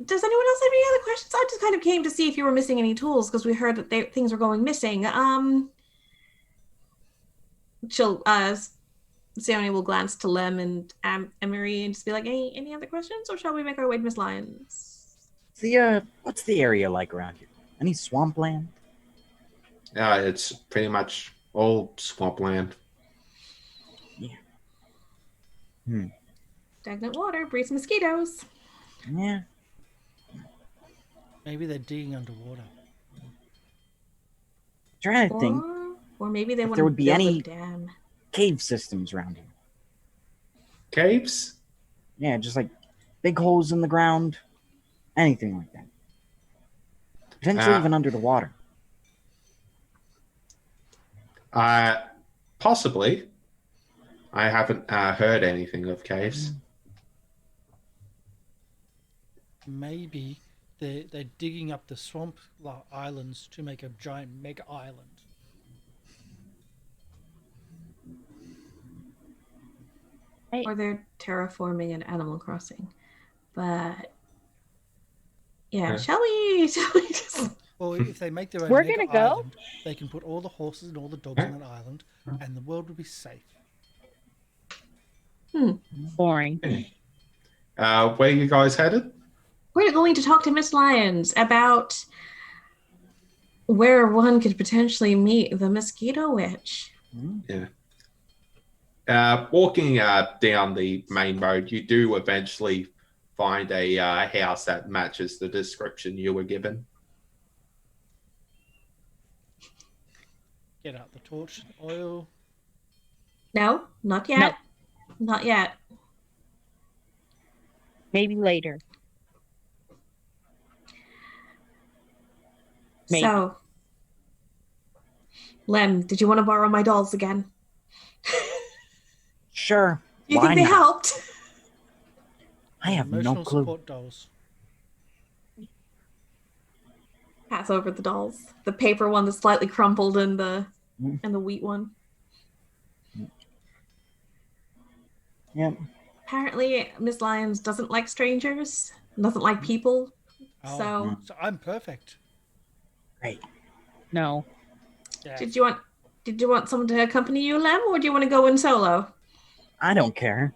Does anyone else have any other questions? I just kind of came to see if you were missing any tools because we heard that things were going missing. Sione will glance to Lem and Emery and just be like, any other questions, or shall we make our way to Miss Lyons? What's the area like around here? Any swampland? It's pretty much all swampland. Stagnant water breeds mosquitoes. Yeah. Maybe they're digging underwater. Trying to think Or maybe they if want there to would be build any- a dam. cave systems around here. Caves? Yeah, just like big holes in the ground, anything like that. Potentially even under the water. Possibly. I haven't heard anything of caves. Maybe they're digging up the swamp islands to make a giant mega island. Or they're terraforming an Animal Crossing. But yeah, Yeah. shall we just Or if they make their own We're mega gonna go? island, they can put all the horses and all the dogs on that island, and the world will be safe. Boring. Where you guys headed? We're going to talk to Miss Lyons about where one could potentially meet the Mosquito Witch. Walking down the main road, you do eventually find a house that matches the description you were given. Get out the torch, oil. No, not yet. Not yet. Maybe later. Maybe. So, Lem, did you want to borrow my dolls again? Sure. Do you Why think they not? helped? I have no Emotional clue. support dolls. Pass over the dolls. The paper one that's slightly crumpled and the wheat one. Yeah. Apparently, Miss Lyons doesn't like strangers, doesn't like people. Oh, So, so I'm perfect. Great. No. Yeah. did you want someone to accompany you, Lem, or do you want to go in solo? I don't care.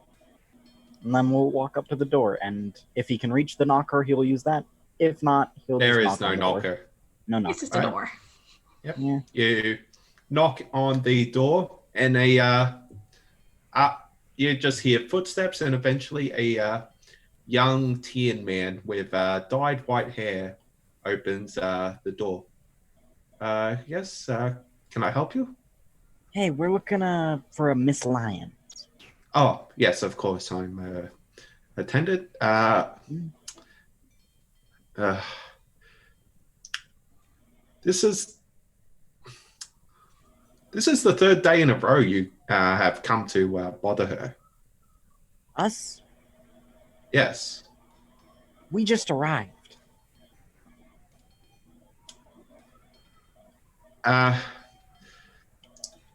And then we'll walk up to the door, and if he can reach the knocker, he'll use that. If not, he'll There just is knock no on the door. knocker. No knocker. It's just a door. Yep. Yeah. You knock on the door, and you just hear footsteps, and eventually a young Tian man with dyed white hair opens the door. Yes, can I help you? Hey, we're looking for a Miss Lion. Oh, yes, of course. I'm attended. This is the third day in a row you have come to bother her. Us? Yes. We just arrived.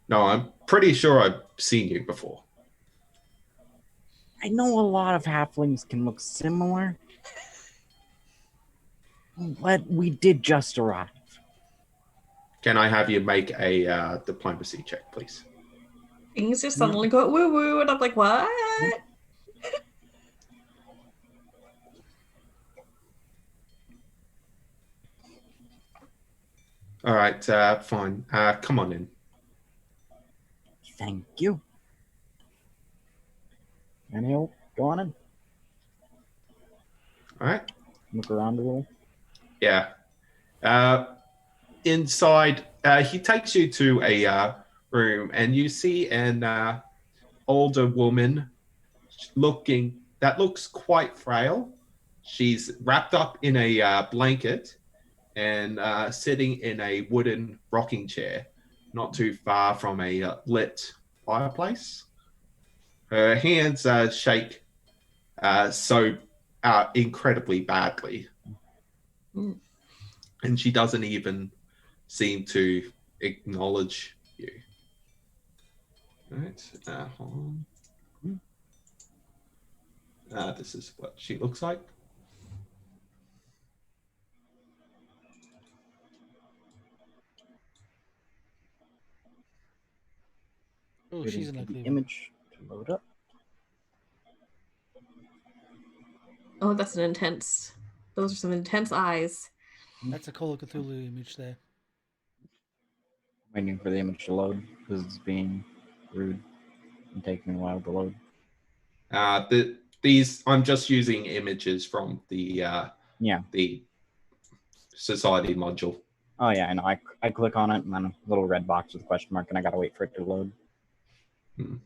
No, I'm pretty sure I've seen you before. I know a lot of halflings can look similar, but we did just arrive. Can I have you make a diplomacy check, please? Things just suddenly got woo woo, and I'm like, what? All right, fine. Come on in. Thank you. And he'll go on in. All right. Look around a little. Yeah. Inside, he takes you to a room, and you see an older woman that looks quite frail. She's wrapped up in a blanket and sitting in a wooden rocking chair, not too far from a lit fireplace. Her hands shake so incredibly badly. Mm. And she doesn't even seem to acknowledge you. All right, hold on. This is what she looks like. Oh, Waiting she's an for ugly the one. image to load up. Oh, that's an intense. Those are some intense eyes. That's a Call of Cthulhu image there. Waiting for the image to load because it's being rude and taking a while to load. These I'm just using images from the society module. Oh yeah, I know. I click on it and then a little red box with a question mark, and I gotta wait for it to load. Hmm.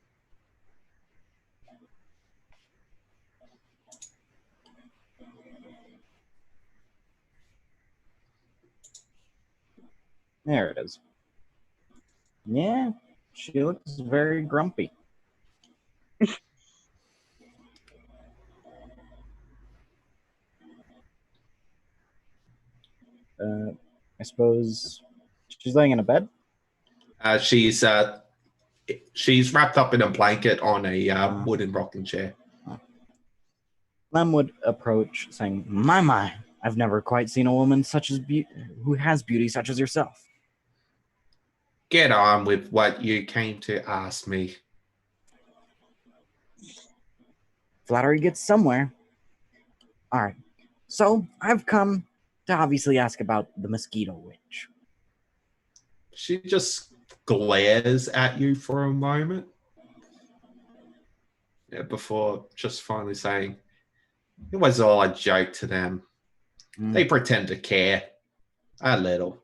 There it is. Yeah, she looks very grumpy. I suppose she's laying in a bed. She's wrapped up in a blanket on a wooden rocking chair. Lem would approach, saying, My, I've never quite seen a woman who has beauty such as yourself." Get on with what you came to ask me. Flattery gets somewhere. All right, so I've come to obviously ask about the Mosquito Witch. She just glares at you for a moment, before just finally saying, "It was all a joke to them. They pretend to care a little.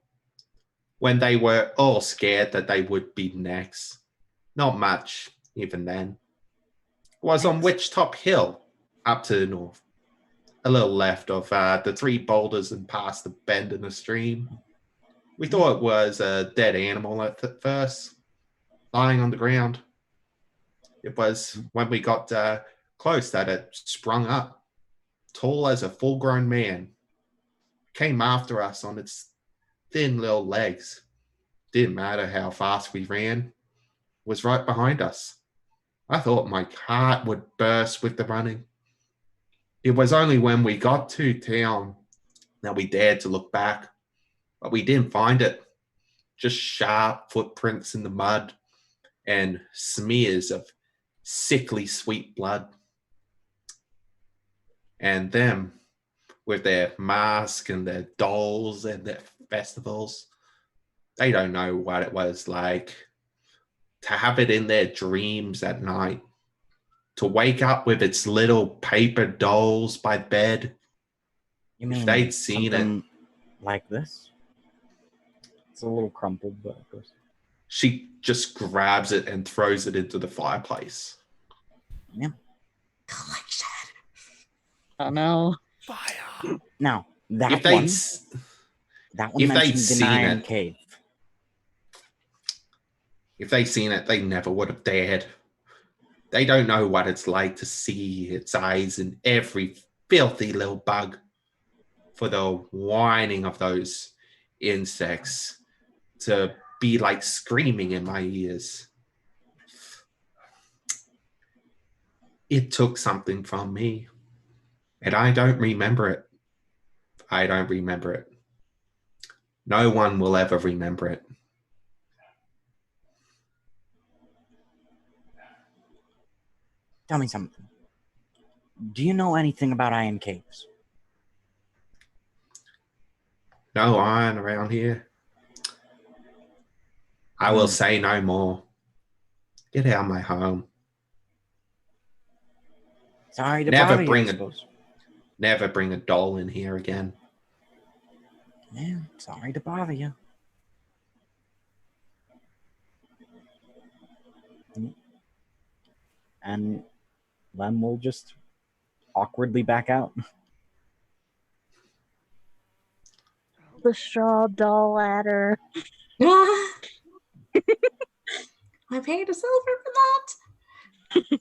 When they were all scared that they would be next. Not much, even then." was on Witch Top Hill, up to the north. A little left of the 3 boulders and past the bend in the stream. We thought it was a dead animal at first, lying on the ground. It was when we got close that it sprung up, tall as a full-grown man. Came after us on its thin little legs. Didn't matter how fast we ran. It was right behind us. I thought my heart would burst with the running. It was only when we got to town that we dared to look back, but we didn't find it. Just sharp footprints in the mud and smears of sickly sweet blood. And them, with their masks and their dolls and their festivals, they don't know what it was like to have it in their dreams at night, to wake up with its little paper dolls by bed. You mean If they'd seen something it. like this? It's a little crumpled, but of course. She just grabs it and throws it into the fireplace. Yeah. Collection. Oh no. Fire. Now, that If one if they'd mentioned an seen iron it. cave. If they'd seen it, they never would have dared. They don't know what it's like to see its eyes in every filthy little bug, for the whining of those insects to be like screaming in my ears. It took something from me, and I don't remember it. I don't remember it. No one will ever remember it. Tell me something. Do you know anything about iron caves? No iron around here. I will say no more. Get out of my home. Sorry to Never bother you, bring I it. suppose. Never bring a doll in here again. Yeah, sorry to bother you. And Lem will just awkwardly back out. The straw doll ladder. I paid a silver for that.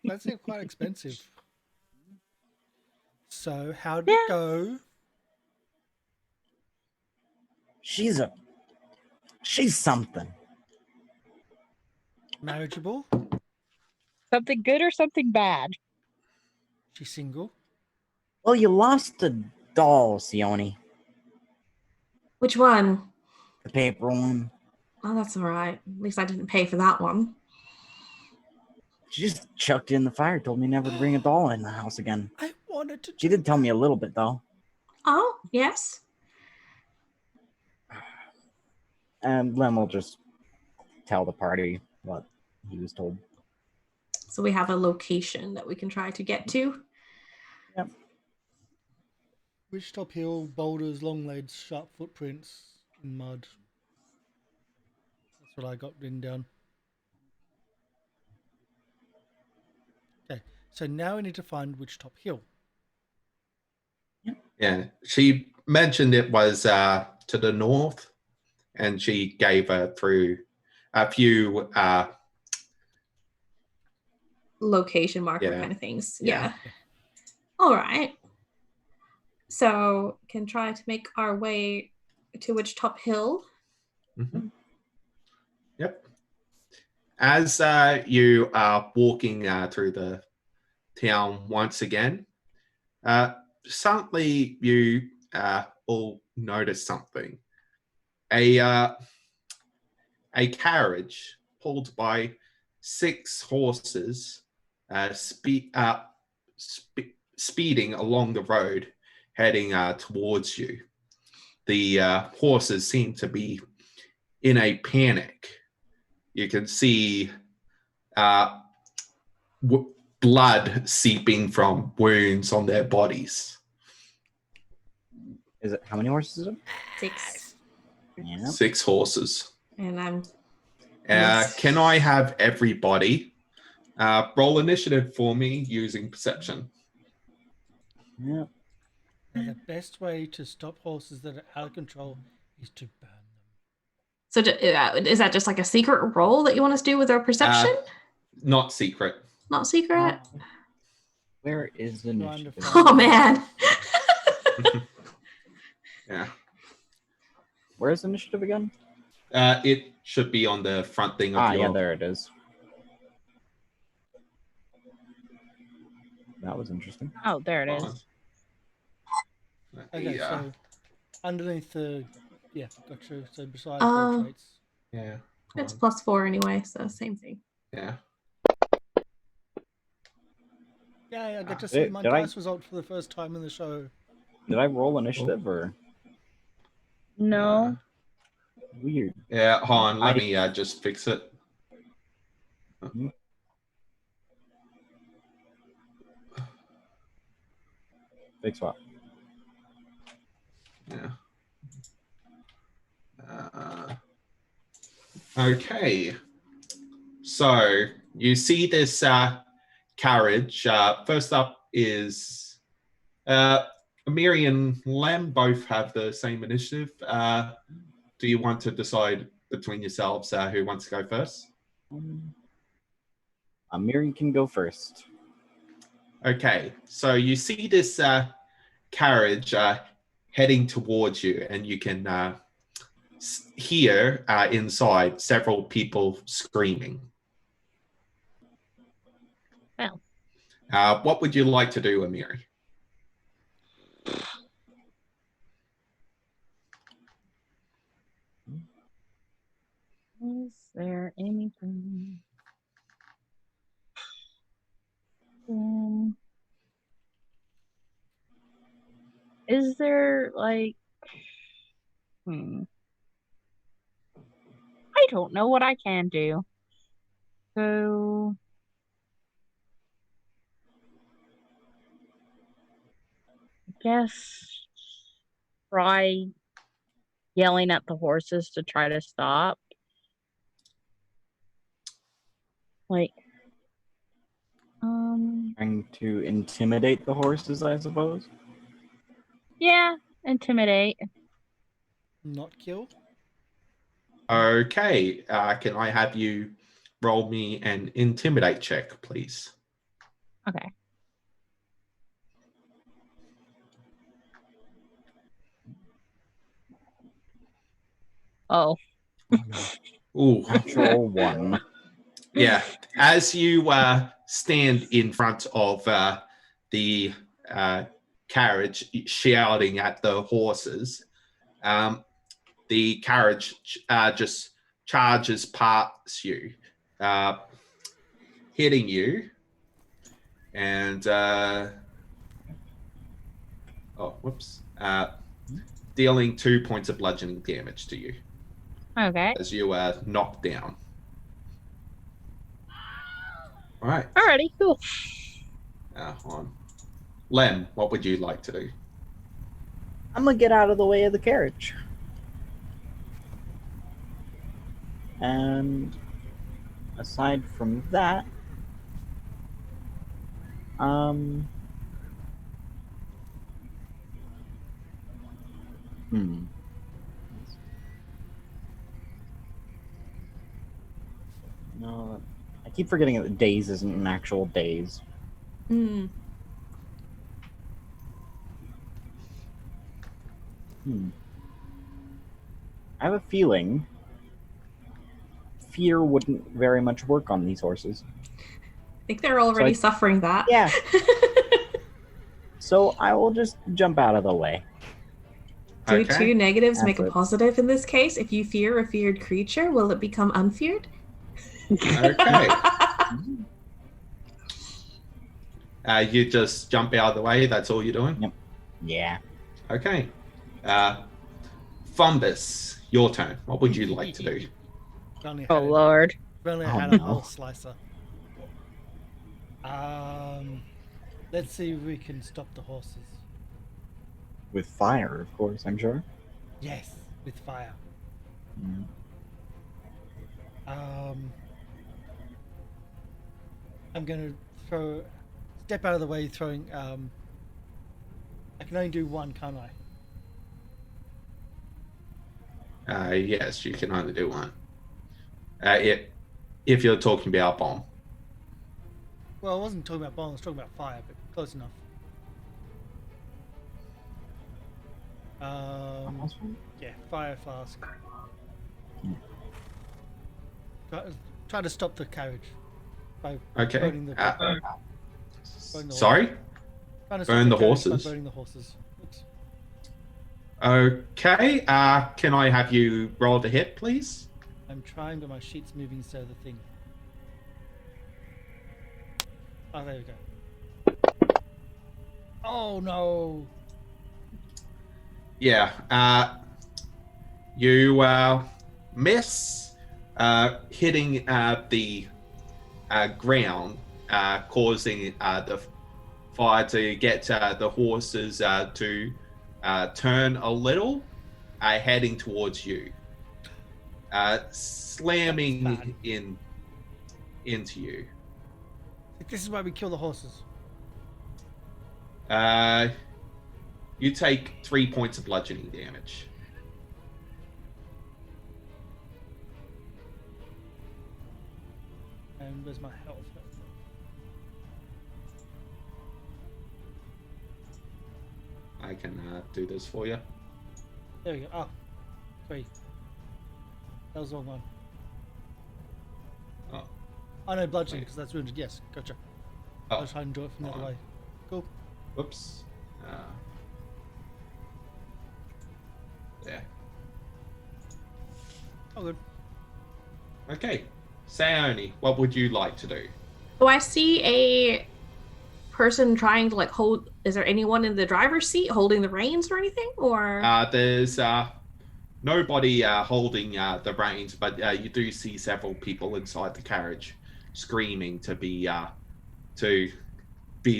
That seemed quite expensive. So, how'd it go? She's something. Marriageable? Something good or something bad? She's single? Well, you lost a doll, Sione. Which one? The paper one. Oh, that's all right. At least I didn't pay for that one. She just chucked it in the fire, told me never to bring a doll in the house again. I wanted to. She did tell me a little bit, though. Oh, yes. And Lem will just tell the party what he was told. So we have a location that we can try to get to. Yep. Witch Top Hill, boulders, long legs, sharp footprints in mud. That's what I got written down. Okay, so now we need to find Witch Top Hill. Yeah, she mentioned it was to the north, and she gave her through a few Location marker Yeah. kind of things. Yeah. Yeah. All right. So can try to make our way to Witch Top Hill. Mhm. Yep. As you are walking through the town once again, suddenly you all notice something. A carriage pulled by 6 horses speeding along the road, heading towards you. The horses seem to be in a panic. You can see blood seeping from wounds on their bodies. Is it how many horses is it? 6. Yeah. 6 horses. And I'm Yes. Can I have everybody Roll initiative for me using perception. Yeah. And the best way to stop horses that are out of control is to burn them. So is that just like a secret roll that you want us to do with our perception? Not secret. Not secret? Where is the Trying to initiative? find- Oh, man. Yeah. Where's the initiative again? It should be on the front thing of your... Yeah, there it is. That was interesting. Oh, there it is. Okay, Yeah. so underneath the... Yeah, gotcha. So besides Oh. the traits. Yeah. It's +4 anyway, so same thing. Yeah. Yeah, I get to Did- see my did I- dice result for the first time in the show. Did I roll initiative or No. weird? Yeah, hold on. Let me just fix it. Big swap. Yeah. Okay. So you see this carriage. First up is Amiri and Lem both have the same initiative. Do you want to decide between yourselves who wants to go first? Amiri can go first. Okay, so you see this carriage heading towards you, and you can hear inside several people screaming. Well. What would you like to do, Amiri? Is there anything? Is there like? I don't know what I can do. So. I guess try yelling at the horses to try to stop. Like, Trying to intimidate the horses, I suppose. yeah, intimidate. Not kill? Okay, can I have you roll me an intimidate check, please? Okay. Oh. Ooh. Natural one. Yeah, as you stand in front of the carriage shouting at the horses, the carriage just charges past you, hitting you, and dealing 2 points of bludgeoning damage to you Okay. as you are knocked down. All right. Alrighty. Cool. On Lem, what would you like to do? I'm gonna get out of the way of the carriage. And aside from that, No, I keep forgetting that days isn't an actual days. I have a feeling fear wouldn't very much work on these horses. I think they're already suffering that. Yeah. So I will just jump out of the way. Do Okay. 2 negatives make a That's it. positive in this case? If you fear a feared creature, will it become unfeared? Okay. You just jump out of the way. That's all you're doing? Yep. Yeah. Okay. Fumbus, your turn. What would you like to do? Only Oh had- Lord. Only Oh, had a no. whole slicer. Let's see if we can stop the horses. With fire, of course, I'm sure. Yes, with fire. Mm. I'm going to step out of the way, throwing. I can only do one, can't I? Yes, you can only do one. If you're talking about bomb. Well, I wasn't talking about bomb. I was talking about fire, but close enough. Yeah, fire flask. Try to stop the carriage by burning the. Burn the sorry? Burn the horses. By burning the horses. Oops. Okay. Can I have you roll the hit, please? I'm trying, but my sheet's moving instead of the thing. Oh, there we go. Oh no! Yeah. You miss hitting the ground, causing the fire to get the horses to turn a little, heading towards you, slamming into you. This is why we kill the horses. You take 3 points of bludgeoning damage. And where's my health? I can do this for you. There we go. Oh, 3. That was the wrong one. Oh no, bludgeoning, because that's wounded. Yes, gotcha. I'll try and do it from the other way. Cool. Whoops. There. Oh, good. Okay. Sayoni, what would you like to do? Oh, I see a person trying to hold. Is there anyone in the driver's seat holding the reins or anything? Or there's nobody holding the reins, but you do see several people inside the carriage screaming to be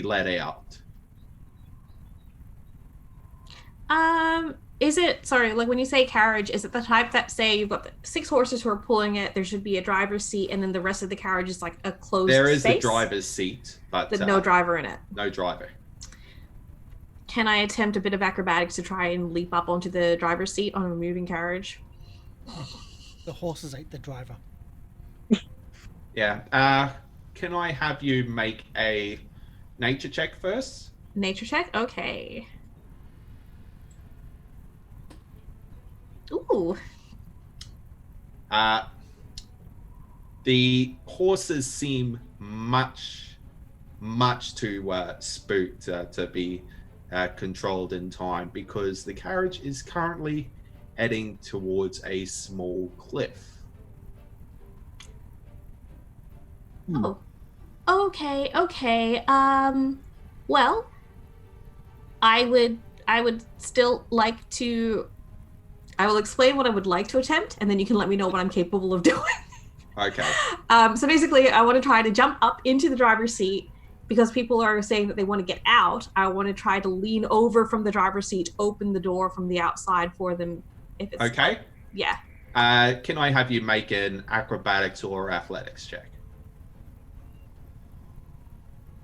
let out. Is it, sorry, when you say carriage, is it the type that, say, you've got 6 horses who are pulling it, there should be a driver's seat, and then the rest of the carriage is a closed There is space? a driver's seat, but no driver in it. No driver. Can I attempt a bit of acrobatics to try and leap up onto the driver's seat on a moving carriage? The horses ate the driver. Yeah. Can I have you make a nature check first? Nature check? Okay. Ooh. The horses seem much too spooked to be controlled in time, because the carriage is currently heading towards a small cliff. Oh. Okay. Well, I would still like to. I will explain what I would like to attempt, and then you can let me know what I'm capable of doing. Okay. So basically, I want to try to jump up into the driver's seat, because people are saying that they want to get out. I want to try to lean over from the driver's seat, open the door from the outside for them. If it's okay. Yeah. Can I have you make an acrobatics or athletics check?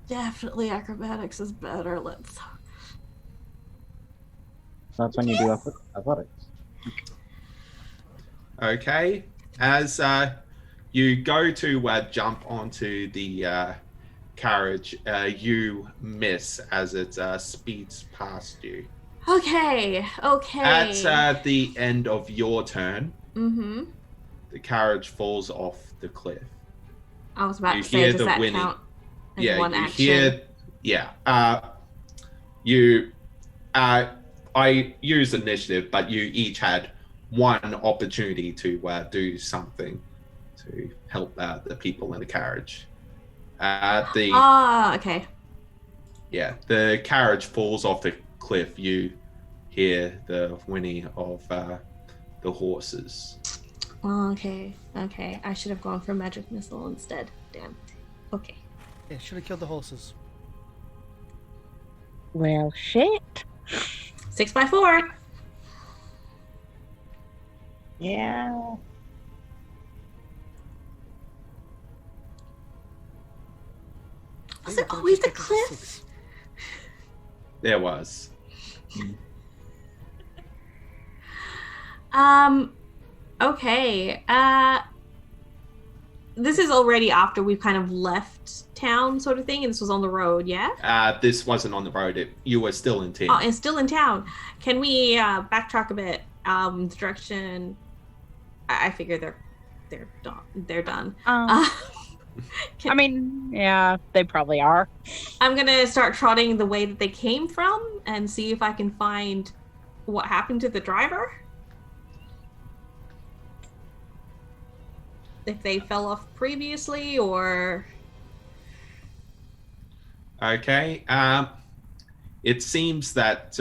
Definitely acrobatics is better. Let's. So that's when you do athletics. Okay. As you go to jump onto the carriage, you miss as it speeds past you. Okay. At the end of your turn, the carriage falls off the cliff. I was about to say, does that count as one action? I used initiative, but you each had one opportunity to do something to help the people in the carriage. Okay. Yeah, the carriage falls off the cliff. You hear the whinny of the horses. Okay. I should have gone for magic missile instead. Damn. Okay. Yeah, should have killed the horses. Well, shit. 6x4. Yeah. Was it always the cliff? There was. Okay. This is already after we've kind of left town, sort of thing, and this was on the road, yeah? This wasn't on the road. You were still in town. Oh, and still in town. Can we backtrack a bit? The direction. I figure they're done. They're done. I mean, yeah, they probably are. I'm gonna start trotting the way that they came from and see if I can find what happened to the driver. If they fell off previously, or... Okay. It seems that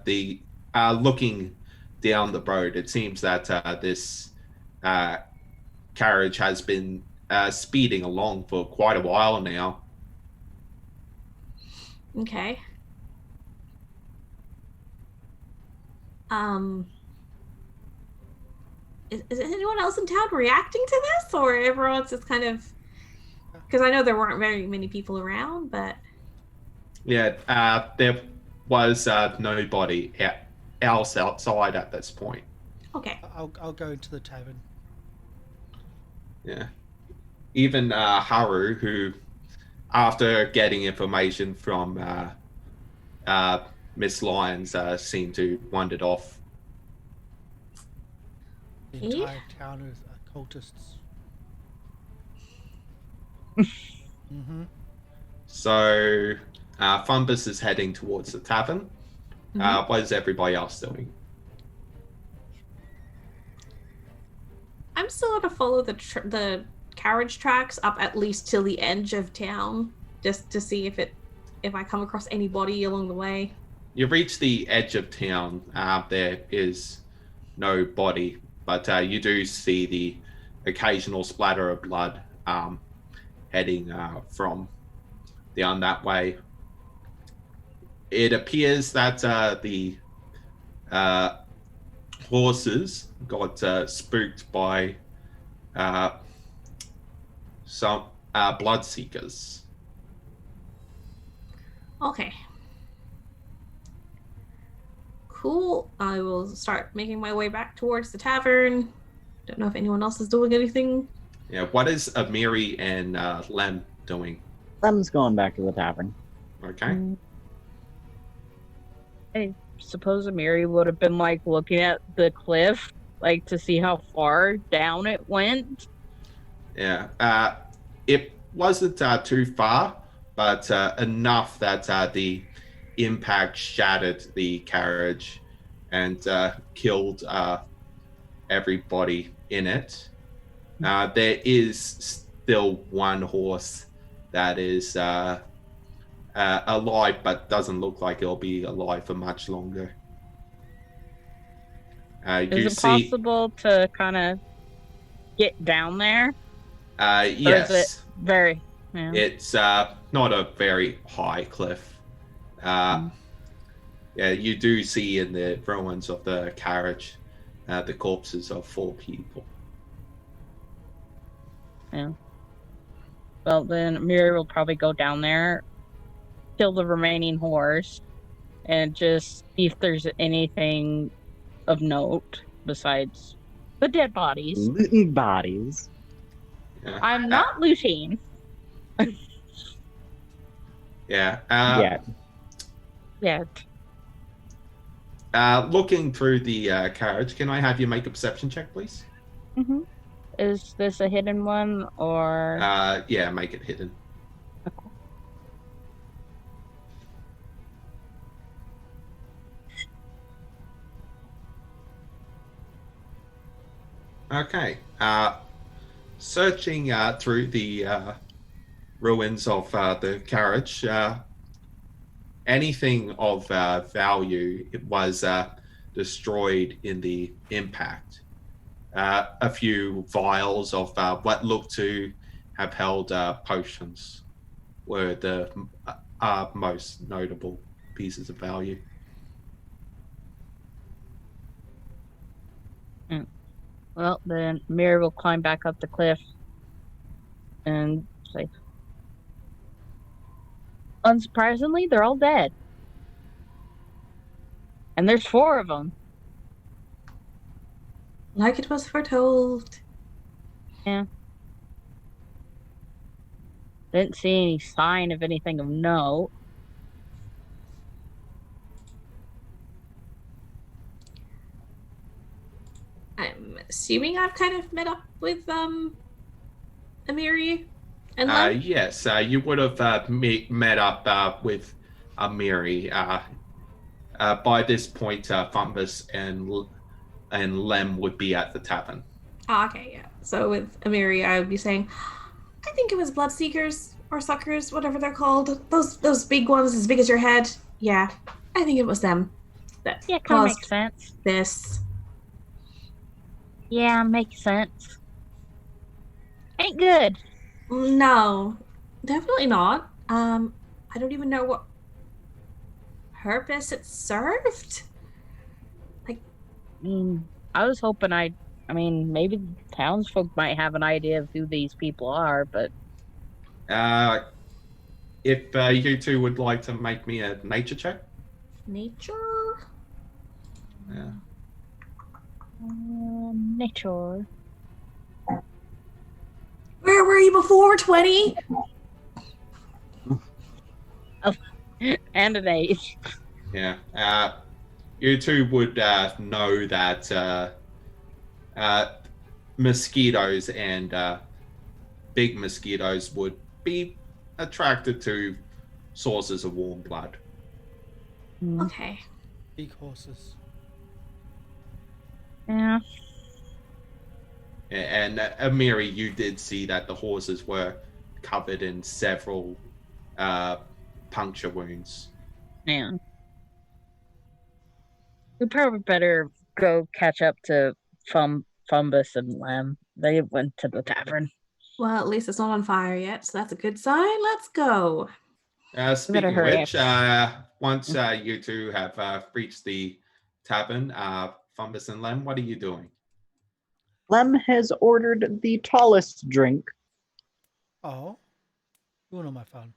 the looking down the road, it seems that this carriage has been speeding along for quite a while now. Okay. Is anyone else in town reacting to this, or everyone's just kind of... Because I know there weren't very many people around, but... Yeah, there was nobody else outside at this point. Okay. I'll go into the tavern. Yeah. Even Haru, who, after getting information from Miss Lyons, seemed to wandered off. The entire town is cultists. Mm-hmm. So, Fumbus is heading towards the tavern. Mm-hmm. What is everybody else doing? I'm still gonna follow the carriage tracks up at least till the edge of town, just to see if I come across anybody along the way. You reach the edge of town. There is no body, but you do see the occasional splatter of blood heading from down that way. It appears that the horses got spooked by some blood seekers. Okay. Cool. I will start making my way back towards the tavern. Don't know if anyone else is doing anything. Yeah, what is Amiri and Lem doing? Lem's going back to the tavern. Okay. I suppose Amiri would have been like looking at the cliff, like to see how far down it went. Yeah. It wasn't too far, but enough that the impact shattered the carriage and killed everybody in it. There is still one horse that is alive, but doesn't look like it'll be alive for much longer. Is it possible to kind of get down there? Yes. Or is it very... Yeah. It's not a very high cliff. Yeah, you do see in the ruins of the carriage the corpses of 4 people. Yeah. Well, then Amiri will probably go down there, kill the remaining horse, and just see if there's anything of note besides the dead bodies. Looting bodies. Yeah. I'm not looting. Yeah. Yet. Looking through the carriage, can I have you make a perception check, please? Mm-hmm. Is this a hidden one, or... Yeah, make it hidden. Okay. Searching through the ruins of the carriage, anything of value was destroyed in the impact. A few vials of what looked to have held potions were the most notable pieces of value. Well, then Amiri will climb back up the cliff and say, unsurprisingly, they're all dead. And there's 4 of them. Like it was foretold. Yeah. Didn't see any sign of anything of note. I'm assuming I've kind of met up with Amiri and Lem. Yes, you would have met up with Amiri. By this point, Fumbus and Lem would be at the tavern. Oh, okay, yeah. So with Amiri, I would be saying, I think it was Bloodseekers or Suckers, whatever they're called. Those big ones as big as your head. Yeah, I think it was them that Yeah, kind of caused makes sense. this. Yeah, makes sense. Ain't good. No, definitely not. I don't even know what purpose it served. I was hoping maybe the townsfolk might have an idea of who these people are, but If you two would like to make me a nature check. Nature? Yeah. Nature. Where were you before, 20? And an 8. Yeah. You two would know that mosquitoes and big mosquitoes would be attracted to sources of warm blood. Okay. Big horses. Yeah. And Amiri, you did see that the horses were covered in several puncture wounds. Yeah. We probably better go catch up to Fumbus and Lem. They went to the tavern. Well, at least it's not on fire yet, so that's a good sign. Let's go. Speaking of hurry which, once you two have reached the tavern, Fumbus and Lem, what are you doing? Lem has ordered the tallest drink. Oh, you're on my phone.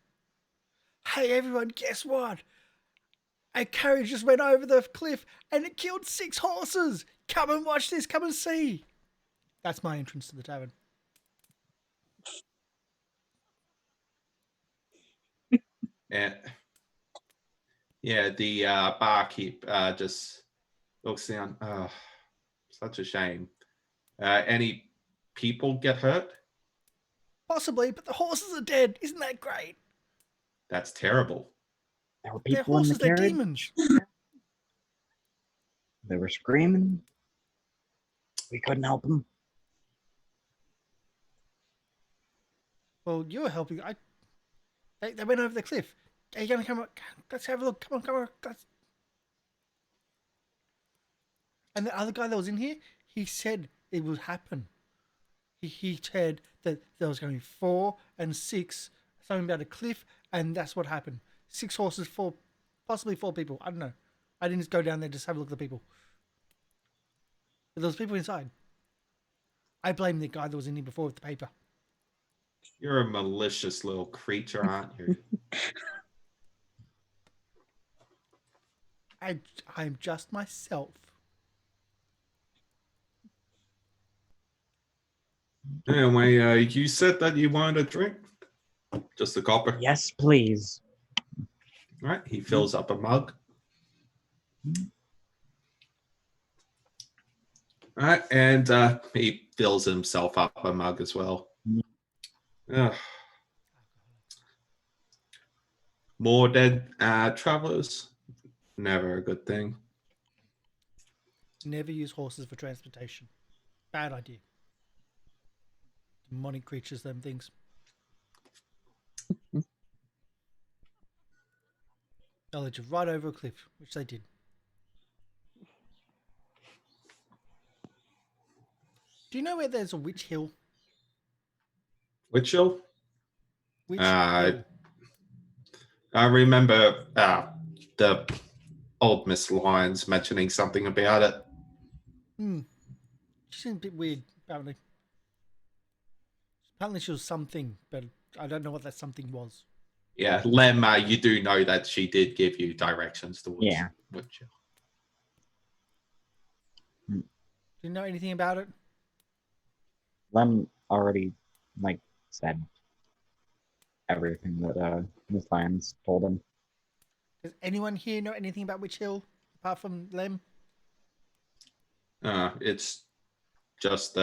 Hey everyone, guess what? A carriage just went over the cliff and it killed 6 horses. Come and watch this. Come and see. That's my entrance to the tavern. Yeah, the barkeep just looks down. Oh, such a shame. Any people get hurt? Possibly, but the horses are dead. Isn't that great? That's terrible. There were They're people in the horses, they're carriage. demons. They were screaming. We couldn't help them. Well, you were helping. They went over the cliff. Are you going to come up? Let's have a look. Come on. And the other guy that was in here, he said it would happen. He said that there was going to be 4 and 6, something about a cliff, and that's what happened. 6 horses, 4, possibly 4 people. I don't know. I didn't just go down there just have a look at the people. But there was people inside. I blame the guy that was in here before with the paper. You're a malicious little creature, aren't you? I'm just myself. Anyway, you said that you wanted a drink? Just a copper? Yes, please. All right, he fills up a mug. All right, and he fills himself up a mug as well. Ugh. More dead travelers? Never a good thing. Never use horses for transportation. Bad idea. Demonic creatures, them things. They'll let you right over a cliff, which they did. Do you know where there's a witch hill? Witch hill? Witch Uh, hill. I remember the old Miss Lyons mentioning something about it. She seemed a bit weird, apparently. Apparently she was something, but I don't know what that something was. Yeah, Lem, you do know that she did give you directions towards Yeah. Woodchill. Do you know anything about it? Lem already said everything that Miss Lyons told him. Does anyone here know anything about Witch Hill apart from Lem? It's just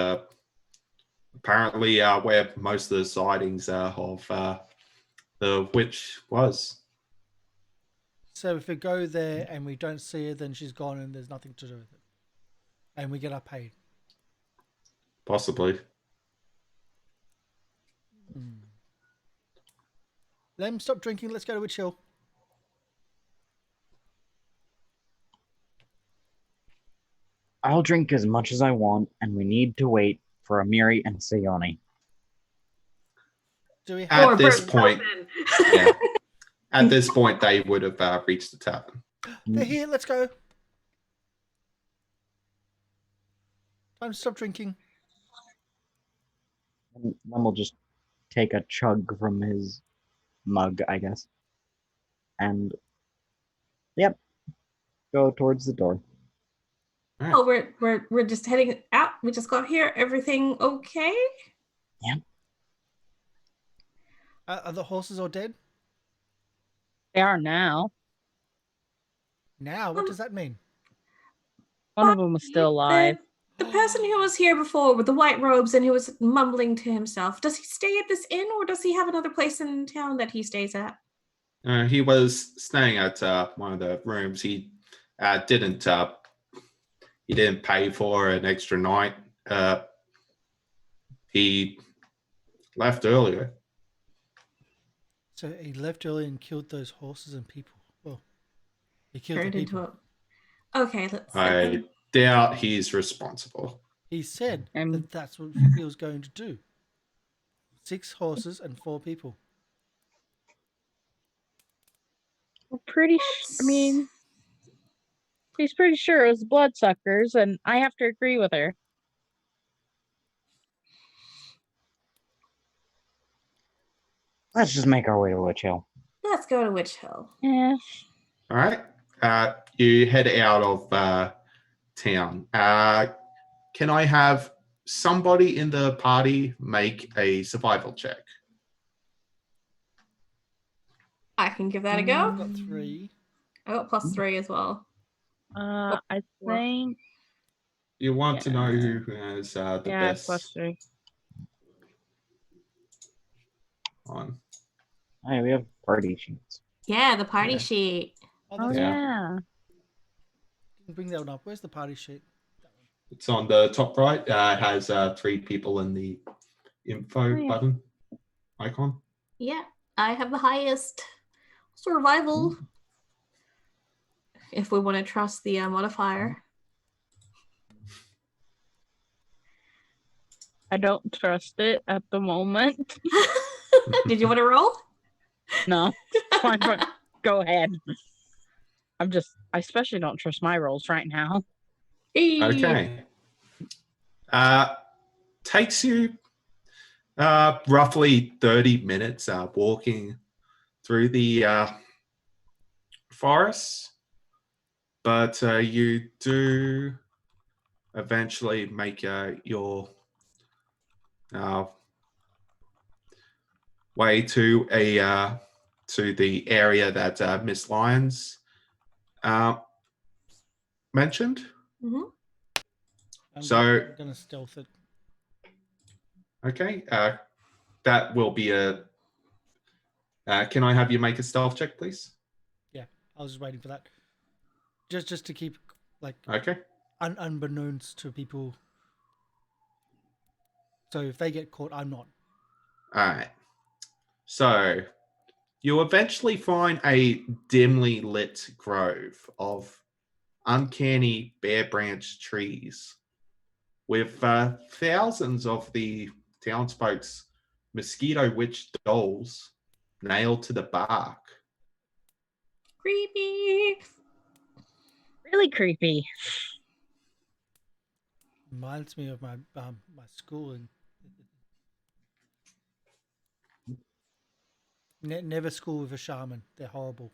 apparently where most of the sightings of the witch was. So if we go there and we don't see her, then she's gone and there's nothing to do with it. And we get our paid. Possibly. Lem, stop drinking. Let's go to Witch Hill. I'll drink as much as I want, and we need to wait for Amiri and Sayoni. Do we have... At Or this Burton point, Wilson. yeah. At this point, they would have reached the tavern. They're here. Let's go. Time to stop drinking. Lem will just take a chug from his mug, I guess. And, yep, go towards the door. Oh, we're just heading out. We just got here. Everything okay? Are the horses all dead? They are now. Now? What does that mean? One of them is still alive. The person who was here before with the white robes and who was mumbling to himself, does he stay at this inn or does he have another place in town that he stays at? He was staying at one of the rooms. He didn't pay for an extra night. He left earlier. So he left early and killed those horses and people. Well, he killed Turned the into people. a... Okay, let's... I doubt he's responsible. He said And- that that's what he was going to do. 6 horses and 4 people. We're pretty I mean, she's pretty sure it was bloodsuckers, and I have to agree with her. Let's just make our way to Witch Hill. Let's go to Witch Hill. Yeah. All right. You head out of town. Can I have somebody in the party make a survival check? I can give that a I've go. got 3. I got +3 as well. I think. You want to know who has the Yeah, best +3. on. Hey, we have party sheets. Yeah, the party Yeah. sheet. Oh, Oh that's Yeah. yeah. Bring that one up. Where's the party sheet? It's on the top right. It has 3 people in the info yeah. button icon. Yeah, I have the highest survival. If we want to trust the modifier. I don't trust it at the moment. Did you want to roll? No. Fine, but go ahead. I especially don't trust my rolls right now. Okay. Takes you roughly 30 minutes walking through the forest, but you do eventually make your way to the area that Miss Lyons mentioned. Mhm. I'm So- gonna stealth it. Okay, that will be a. Can I have you make a stealth check, please? I was just waiting for that. Just to keep Okay. unbeknownst to people. So if they get caught, I'm not. All right. So you eventually find a dimly lit grove of uncanny bare branch trees with thousands of the townsfolk's Mosquito Witch dolls nailed to the bark. Creepy. Really creepy. Reminds me of my my schooling. Never school with a shaman. They're horrible.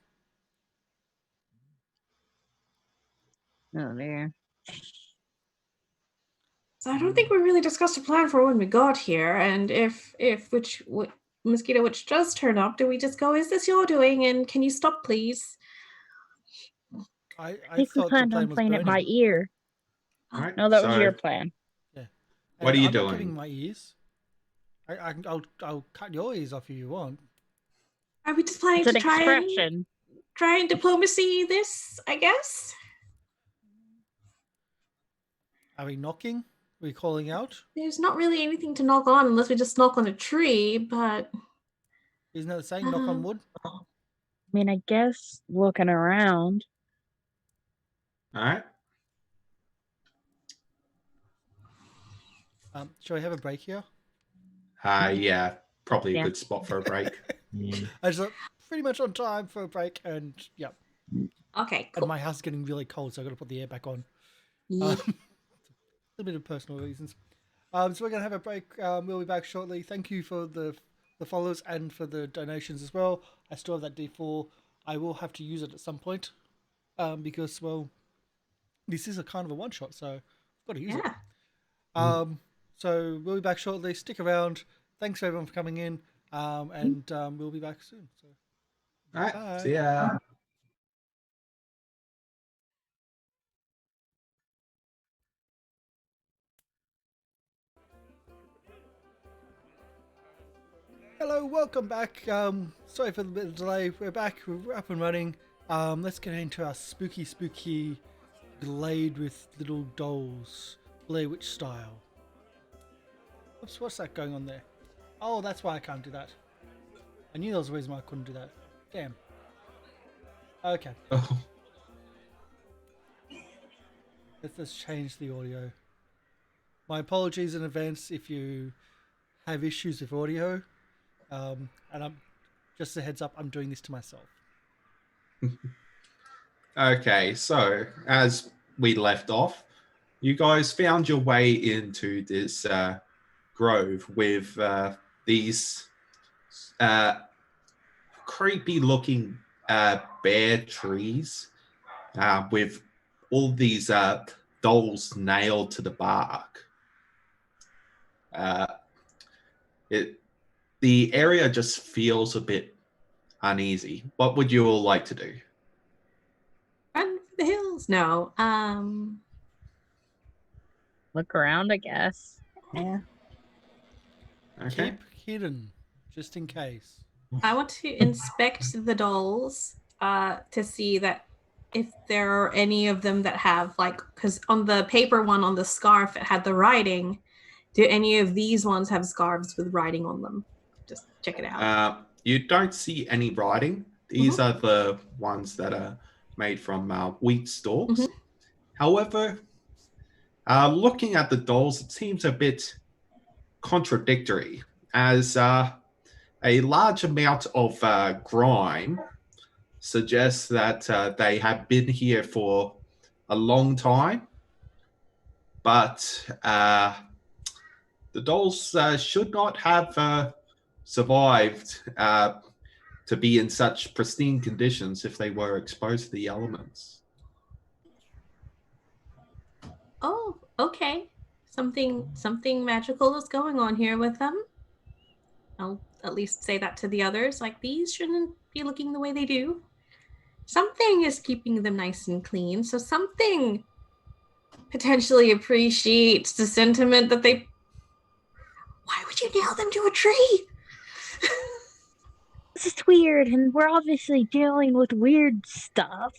Oh dear. So I don't think we really discussed a plan for when we got here, and if Mosquito Witch does turn up, do we just go, is this your doing, and can you stop, please? I think we thought the planned plan on was playing it by burning. ear. All right. No, that was so your plan. Yeah. What are you I'm not doing? giving my ears. I'll cut your ears off if you want. Are we just planning It's an to expression. try and diplomacy this, I guess? Are we knocking? Are we calling out? There's not really anything to knock on unless we just knock on a tree, but... Isn't that the saying? Knock on wood? I mean, I guess looking around. All right. Shall we have a break here? Yeah, probably a Yeah. good spot for a break. I just thought pretty much on time for a break, and yeah. Okay, And cool. my house is getting really cold, so I've got to put the air back on. Yeah. A little bit of personal reasons. So we're going to have a break. We'll be back shortly. Thank you for the followers and for the donations as well. I still have that D4. I will have to use it at some point because, well, this is a kind of a one-shot, so I've got to use it. So we'll be back shortly. Stick around. Thanks for everyone for coming in, and we'll be back soon. So. All right. Bye. See ya. Hello, welcome back. Sorry for the bit of delay. We're back. We're up and running. Let's get into our spooky glade with little dolls, Blair Witch style. Oops, what's that going on there? Oh, that's why I can't do that. I knew there was a reason why I couldn't do that. Damn. Okay, Oh, let's change the audio. My apologies in advance if you have issues with audio. And I'm just a heads up, I'm doing this to myself. okay. So as we left off, you guys found your way into this grove with these creepy-looking bare trees with all these dolls nailed to the bark. The area just feels a bit uneasy. What would you all like to do? Run for the hills. No. Look around, I guess. Yeah. Okay. Keep hidden, just in case. I want to inspect the dolls to see that if there are any of them that have, like, because on the paper one on the scarf, it had the writing. Do any of these ones have scarves with writing on them? Just check it out. You don't see any writing. These are the ones that are made from wheat stalks. However, looking at the dolls, it seems a bit contradictory, as a large amount of grime suggests that they have been here for a long time, but the dolls should not have survived to be in such pristine conditions if they were exposed to the elements. Oh, okay. Something magical is going on here with them. I'll at least say that to the others. Like, these shouldn't be looking the way they do. Something is keeping them nice and clean. So something potentially appreciates the sentiment that they... Why would you nail them to a tree? This is weird, and we're obviously dealing with weird stuff.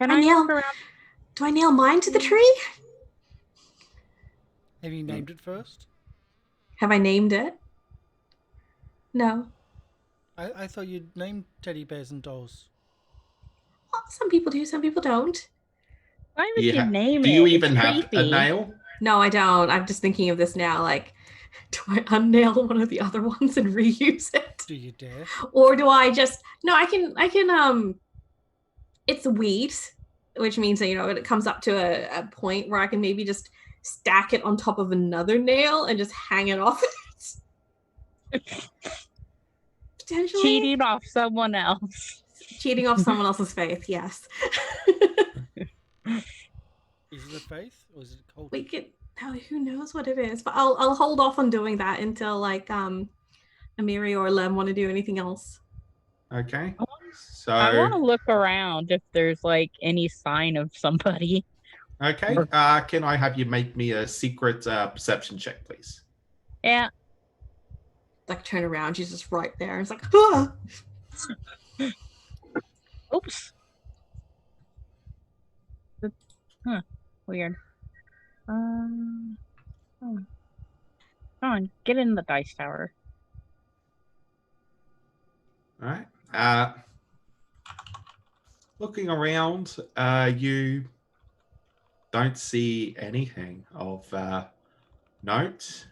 Can I look around? Do I nail mine to the tree? Have you named it first? Have I named it? No. I thought you'd named teddy bears and dolls. Well, some people do, some people don't. Why would you name it? Do you even It's have a creepy. nail? No, I don't. I'm just thinking of this now. Like, do I unnail one of the other ones and reuse it? Do you dare? Or do I just... No, I can, it's wheat, which means that, it comes up to a point where I can maybe just stack it on top of another nail and just hang it off. Potentially cheating off someone else. cheating off someone else's faith. Yes. Is it a faith or is it a cult? We could. Oh, who knows what it is? But I'll hold off on doing that until like Amiri or Lem want to do anything else. Okay. So I want to look around if there's like any sign of somebody. okay. Can I have you make me a secret perception check, please? Yeah. Like turn around, she's just right there. It's like, ah! Oops. Huh. Weird. Oh. Come on, get in the dice tower. All right. Looking around, you don't see anything of note.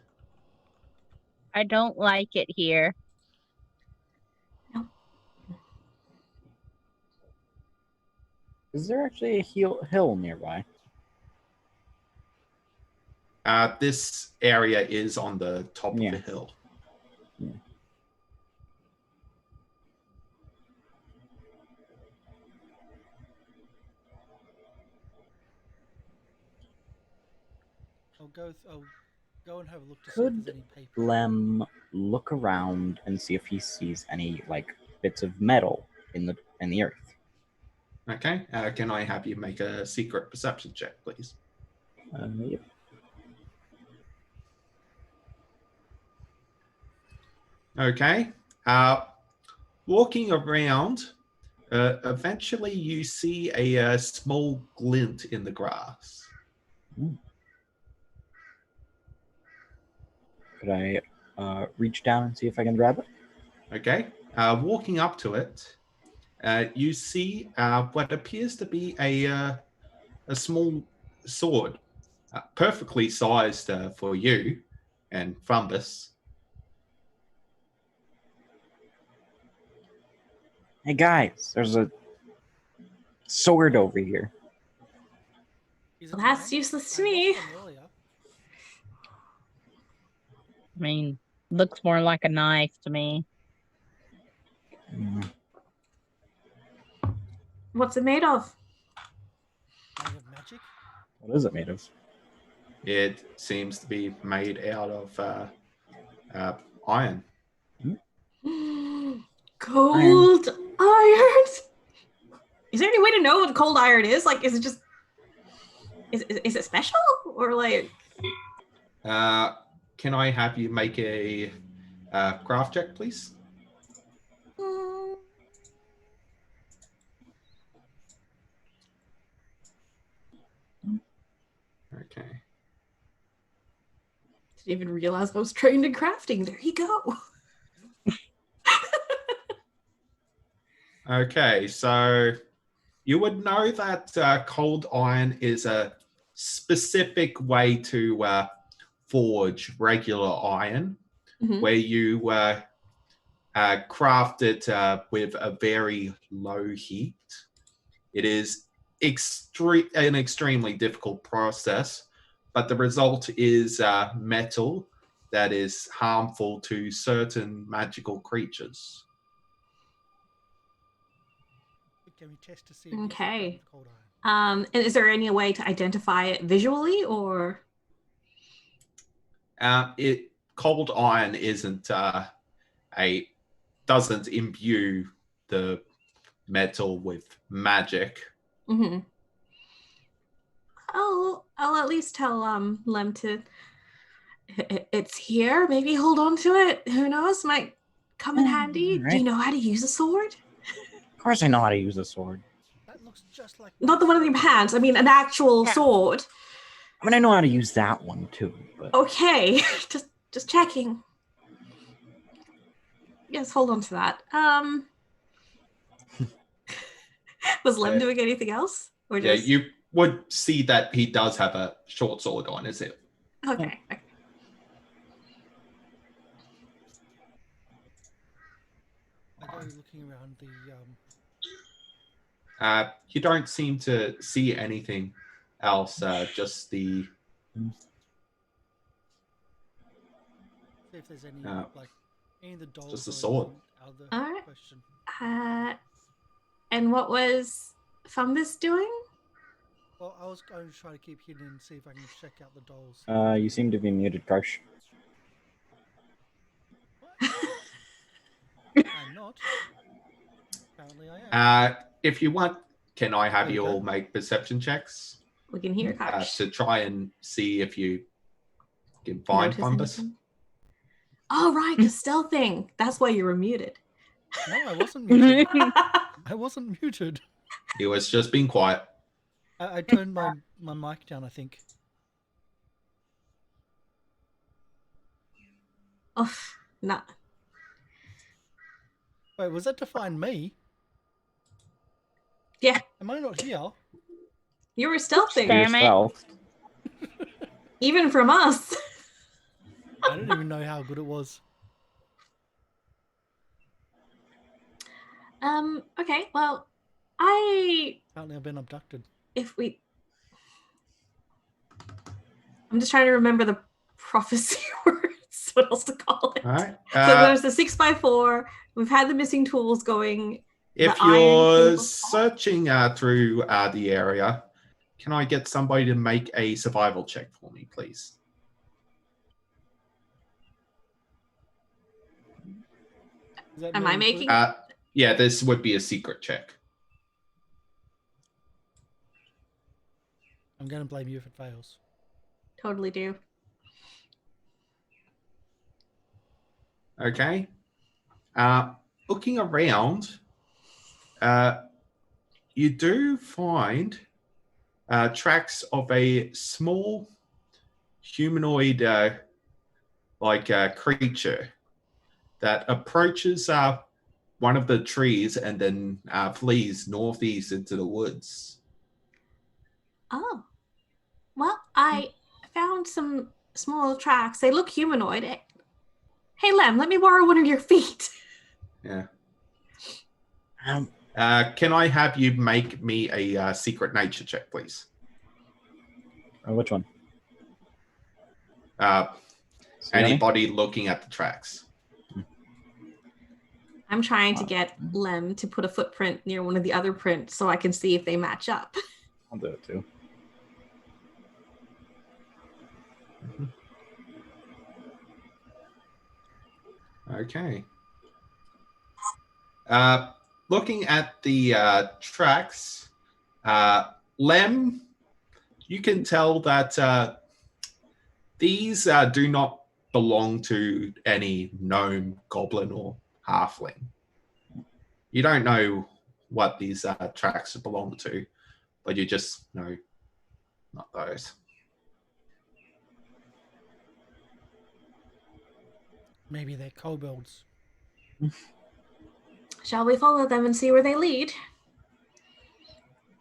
I don't like it here. Is there actually a hill nearby? This area is on the top of the hill. Yeah. I'll go and have a look to see if Could there's any paper. Lem look around and see if he sees any like bits of metal in the earth? Okay. Can I have you make a secret perception check, please? Yep. Okay. Walking around, eventually you see a small glint in the grass. Could I reach down and see if I can grab it? Okay. Walking up to it, you see what appears to be a small sword, perfectly sized for you and Frumbus. Hey guys, there's a sword over here. Is it Well, that's mine? useless I to me. lost one earlier. I mean, looks more like a knife to me. What's it made of? Made of magic? What is it made of? It seems to be made out of iron. Cold iron. Is there any way to know what cold iron is? Like, is it just is it special or like? Can I have you make a craft check, please? Okay. Didn't even realize I was trained in crafting. There you go. Okay, so you would know that cold iron is a specific way to forge regular iron, Mhm. where you craft it with a very low heat. It is an extremely difficult process, but the result is metal that is harmful to certain magical creatures. Can we test to see if it's Okay. with cold iron? And is there any way to identify it visually or? Cold iron isn't doesn't imbue the metal with magic. Mm-hmm. I'll at least tell Lem to. It's here. Maybe hold on to it. Who knows? Might come in handy. Right. Do you know how to use a sword? Of course I know how to use a sword. That looks just like Not the one in your hands. I mean, an actual sword. I mean, I know how to use that one too. But Okay, just checking. Yes, hold on to that. Was Lem doing anything else, or Yeah, just? you would see that he does have a short sword on his hip. Okay. I go looking around the You don't seem to see anything else, just the see if there's any Any of the dolls Just a or sword. anything out of the All right. question. And what was Fumbus doing? Well, I was going to try to keep hidden and see if I can check out the dolls. You seem to be muted, Karsh. I'm not. Apparently I am. If you want, can I have There you we go. all make perception checks We can hear Karsh. to try and see if you can find Notice Fumbus? anything? Oh, right, because stealthing. That's why you were muted. No, I wasn't muted. I wasn't muted. He was just being quiet. I turned my mic down, I think. Oh, no. Wait, was that to find me? Yeah, Am I not here? you were stealthing. Damn it. Yourself. Even from us. I don't even know how good it was. Okay, well, Apparently I've been abducted. I'm just trying to remember the prophecy words, what else to call it. All right. So there's the 6x4, we've had the missing tools going. If the iron you're cable. searching through the area, can I get somebody to make a survival check for me, please? Is that Am me I making- included? Yeah, this would be a secret check. I'm going to blame you if it fails. Totally do. Okay. Looking around, you do find tracks of a small humanoid creature that approaches one of the trees and then flees northeast into the woods. Oh. Well, I found some small tracks. They look humanoid. Hey, Lem, let me borrow one of your feet. Yeah. Um, Can I have you make me a secret nature check, please? which one? See Anybody looking at the tracks? I'm trying to get Lem to put a footprint near one of the other prints so I can see if they match up. I'll do it too. Okay. Looking at the tracks, Lem, you can tell that these do not belong to any gnome, goblin, or halfling. You don't know what these tracks belong to, but you just know not those. Maybe they're kobolds. Shall we follow them and see where they lead?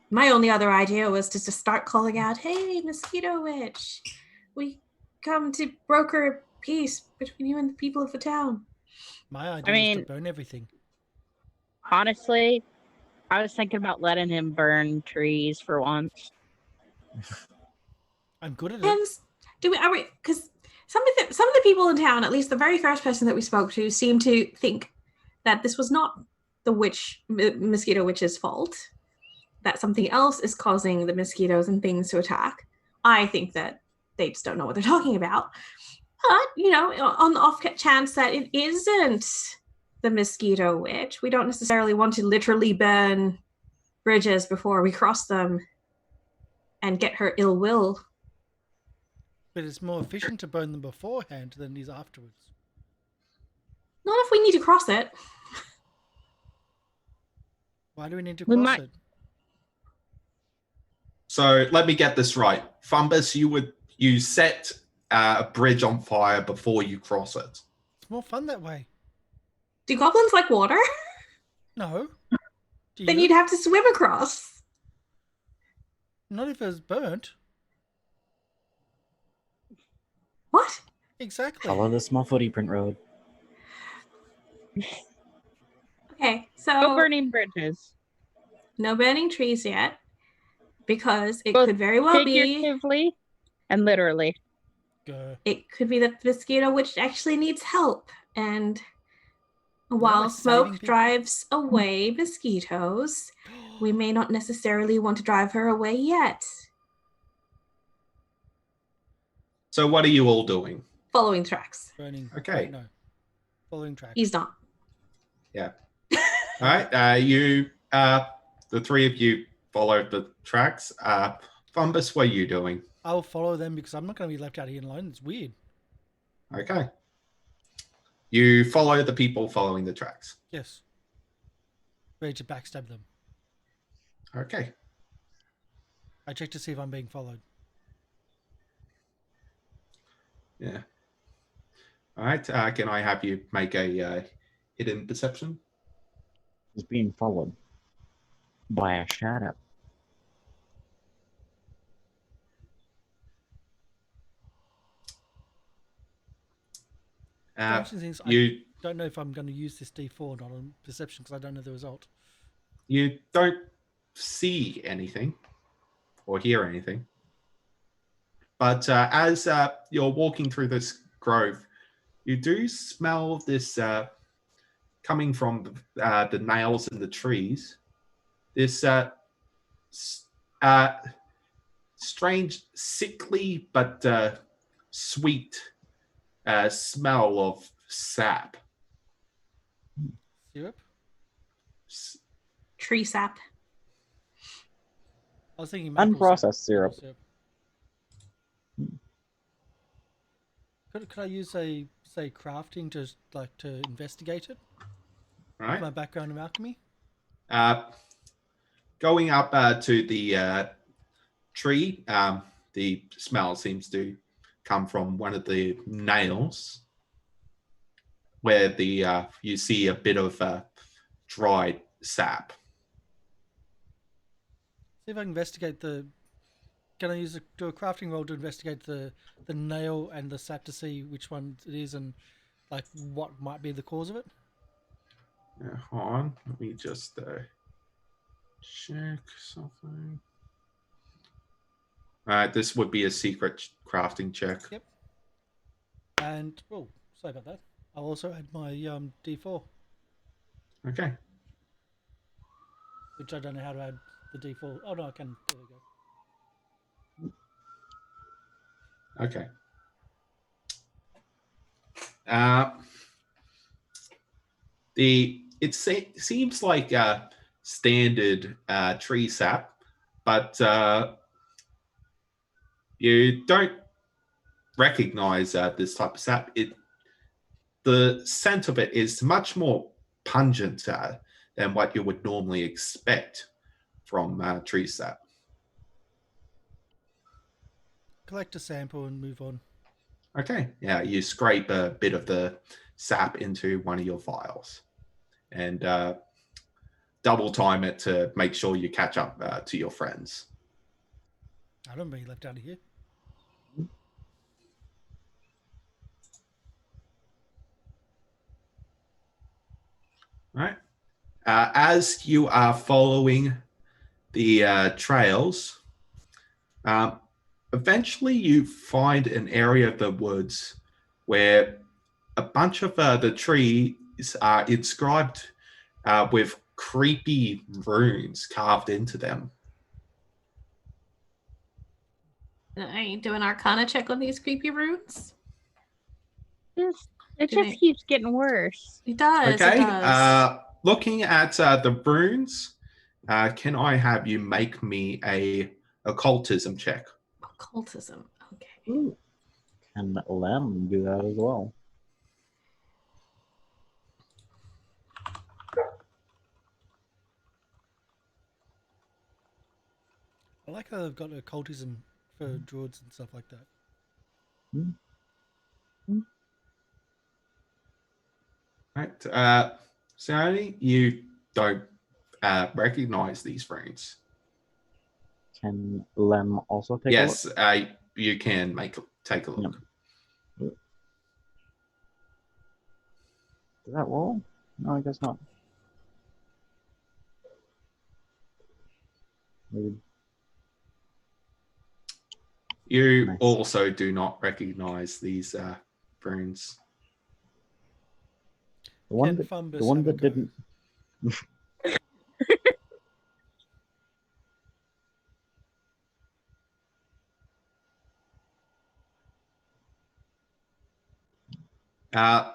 My only other idea was to just start calling out, "Hey, Mosquito Witch, we come to broker peace between you and the people of the town." My idea is to burn everything. Honestly, I was thinking about letting him burn trees for once. I'm good at it. And are we? Because some of the people in town, at least the very first person that we spoke to, seemed to think that this was not the mosquito witch's fault. That something else is causing the mosquitoes and things to attack. I think that they just don't know what they're talking about. But, on the off chance that it isn't the mosquito witch, we don't necessarily want to literally burn bridges before we cross them and get her ill will. But it's more efficient to burn them beforehand than it is afterwards. Not if we need to cross it. Why do we need to We cross might- it? So let me get this right. Fumbus, you set a bridge on fire before you cross it. It's more fun that way. Do goblins like water? No. Do Then you? you'd have to swim across. Not if it was burnt. What? Exactly. Follow the small footy print road. Okay, so No burning bridges. no burning trees yet, because it Both could very well be Figuratively and literally. Go. it could be that the mosquito witch actually needs help, and While saving Smoke people? drives away mosquitoes, we may not necessarily want to drive her away yet. So what are you all doing? Following tracks. Burning. Okay. Wait, no. Following tracks. He's not. Yeah. All right. You, the three of you followed the tracks. Fumbus, what are you doing? I'll follow them because I'm not going to be left out here alone. It's weird. Okay. You follow the people following the tracks. Yes. Ready to backstab them. Okay. I check to see if I'm being followed. Yeah. All right. Can I have you make a hidden perception? Is being followed by a shadow. Things, You I don't know if I'm going to use this D4 or not on perception because I don't know the result. you don't see anything or hear anything, but as you're walking through this grove, you do smell this coming from the nails in the trees. This strange, sickly but sweet smell of sap. Syrup? Tree sap. I was thinking maple Unprocessed syrup. Could I use say crafting to investigate it? All right. My background in alchemy. Going up to the tree, the smell seems to come from one of the nails, where the you see a bit of dried sap. See if I can investigate the. Can I do a crafting roll to investigate the nail and the sap to see which one it is and like what might be the cause of it? Hold on, let me just check something. All right, this would be a secret crafting check. Yep. And oh, sorry about that. I'll also add my D4, Okay. which I don't know how to add the D4. Oh no, I can. There we go. Okay. It seems like standard tree sap, but you don't recognize this type of sap. The scent of it is much more pungent than what you would normally expect from tree sap. Collect a sample and move on. Okay, yeah, you scrape a bit of the sap into one of your vials and double time it to make sure you catch up to your friends. I don't be left out of here. All right. As you are following the trails, eventually you find an area of the woods where a bunch of the trees are inscribed with creepy runes carved into them. Are you doing Arcana check on these creepy runes? It just keeps getting worse. It does. Okay. It does. Looking at the runes, can I have you make me a occultism check? Occultism. Okay. Ooh. Can Lem do that as well? I like how they've got occultism for druids and stuff like that. Right. Sally, you don't recognize these runes. Can Lem also take Yes, a look? you can take a look. Yep. Does that roll? No, I guess not. Maybe. You Nice. also do not recognize these runes. The one Can that, Fumbus the one have a that go? didn't.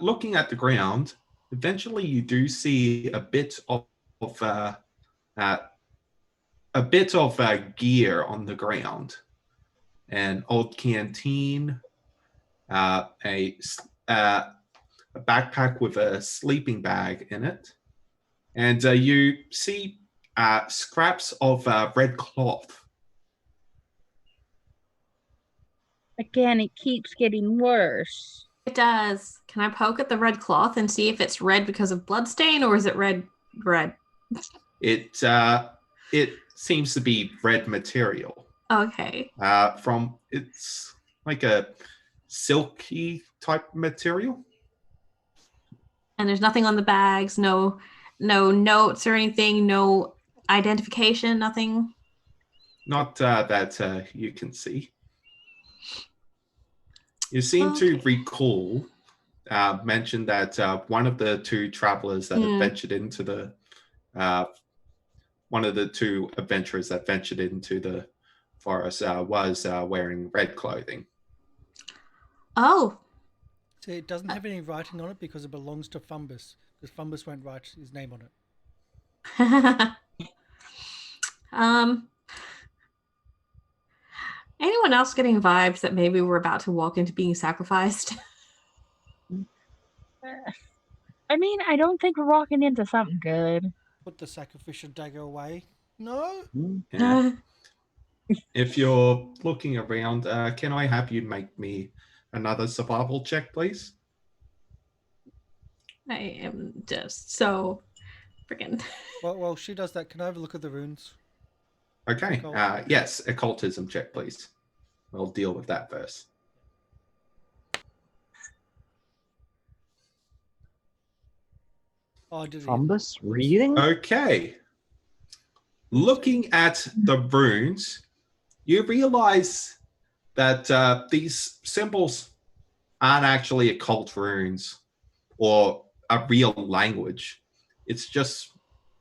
Looking at the ground, eventually you do see a bit of gear on the ground. An old canteen, a backpack with a sleeping bag in it, and you see scraps of red cloth. Again, it keeps getting worse. It does. Can I poke at the red cloth and see if it's red because of bloodstain, or is it red? It seems to be red material. Okay. It's like a silky type material. And there's nothing on the bags, no notes or anything, no identification, nothing. Not that you can see. You seem to Okay. recall mentioned that one of the two travelers that had ventured into the one of the two adventurers that ventured into the forest was wearing red clothing. Oh. See, it doesn't have any writing on it because it belongs to Fumbus. Because Fumbus won't write his name on it. Anyone else getting vibes that maybe we're about to walk into being sacrificed? I mean, I don't think we're walking into something good. Put the sacrificial dagger away. No? Yeah. If you're looking around, can I have you make me another survival check, please? I am just so freaking. Well, she does that. Can I have a look at the runes? Okay. Yes, occultism check, please. We'll deal with that first. Oh, I did it. Fumbus reading? Okay. Looking at the runes, you realize that these symbols aren't actually occult runes or a real language. It's just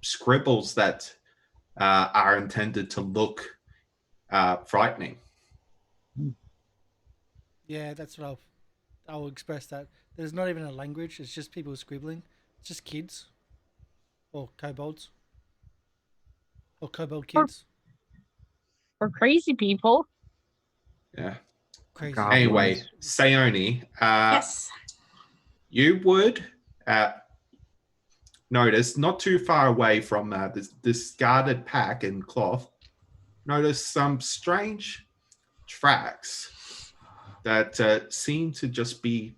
scribbles that are intended to look frightening. Yeah, that's what I'll express that. There's not even a language. It's just people scribbling. It's just kids. Or kobolds. Or kobold kids. Or crazy people. Yeah. Crazy. God. Anyway, Sayoni, Yes. you would notice not too far away from this discarded pack and cloth, notice some strange tracks that seem to just be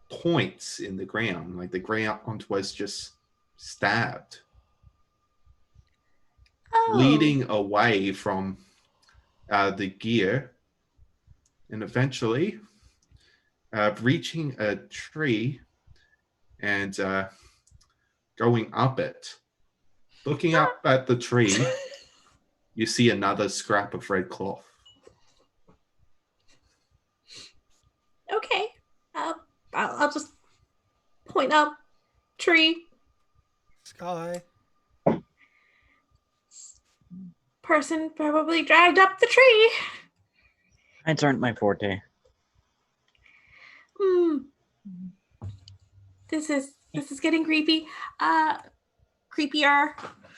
points in the ground, like the ground was just stabbed, leading away from the gear, and eventually reaching a tree and going up it. Looking up at the tree, you see another scrap of red cloth. Okay. I'll just point up. Tree. Sky. Person probably dragged up the tree. Heights aren't my forte. This is getting creepy. Creepier.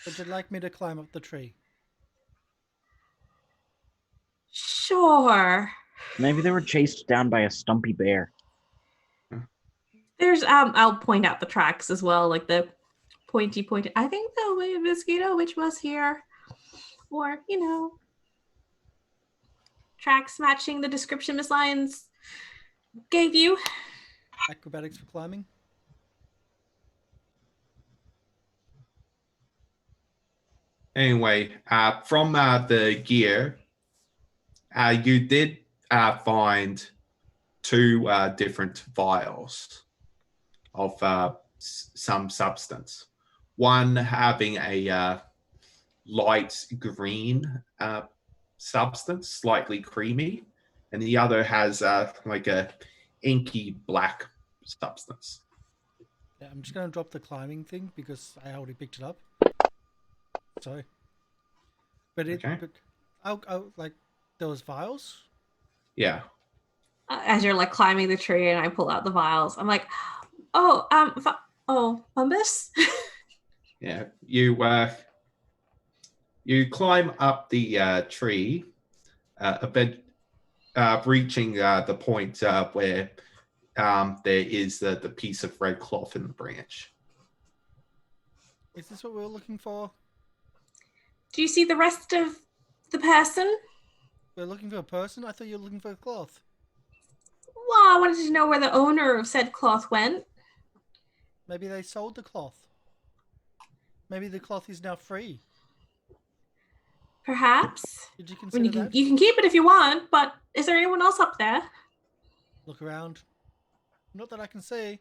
Would you like me to climb up the tree? Sure. Maybe they were chased down by a stumpy bear. There's I'll point out the tracks as well, like the pointy. I think the Mosquito Witch was here. Or, tracks matching the description Miss Lyons gave you. Acrobatics for climbing? Anyway, from the gear, you did find two different vials of some substance. One having a light green substance, slightly creamy, and the other has like a inky black substance. Yeah, I'm just going to drop the climbing thing because I already picked it up. So, but Okay. I'll like there was vials. Yeah. As you're like climbing the tree, and I pull out the vials, I'm like, Bumbus. Yeah. You climb up the tree, a bit, reaching the point where there is the piece of red cloth in the branch. Is this what we were looking for? Do you see the rest of the person? We're looking for a person. I thought you were looking for a cloth. Well, I wanted to know where the owner of said cloth went. Maybe they sold the cloth. Maybe the cloth is now free. Perhaps. Did you I mean, consider that? you can keep it if you want, but is there anyone else up there? Look around. Not that I can see.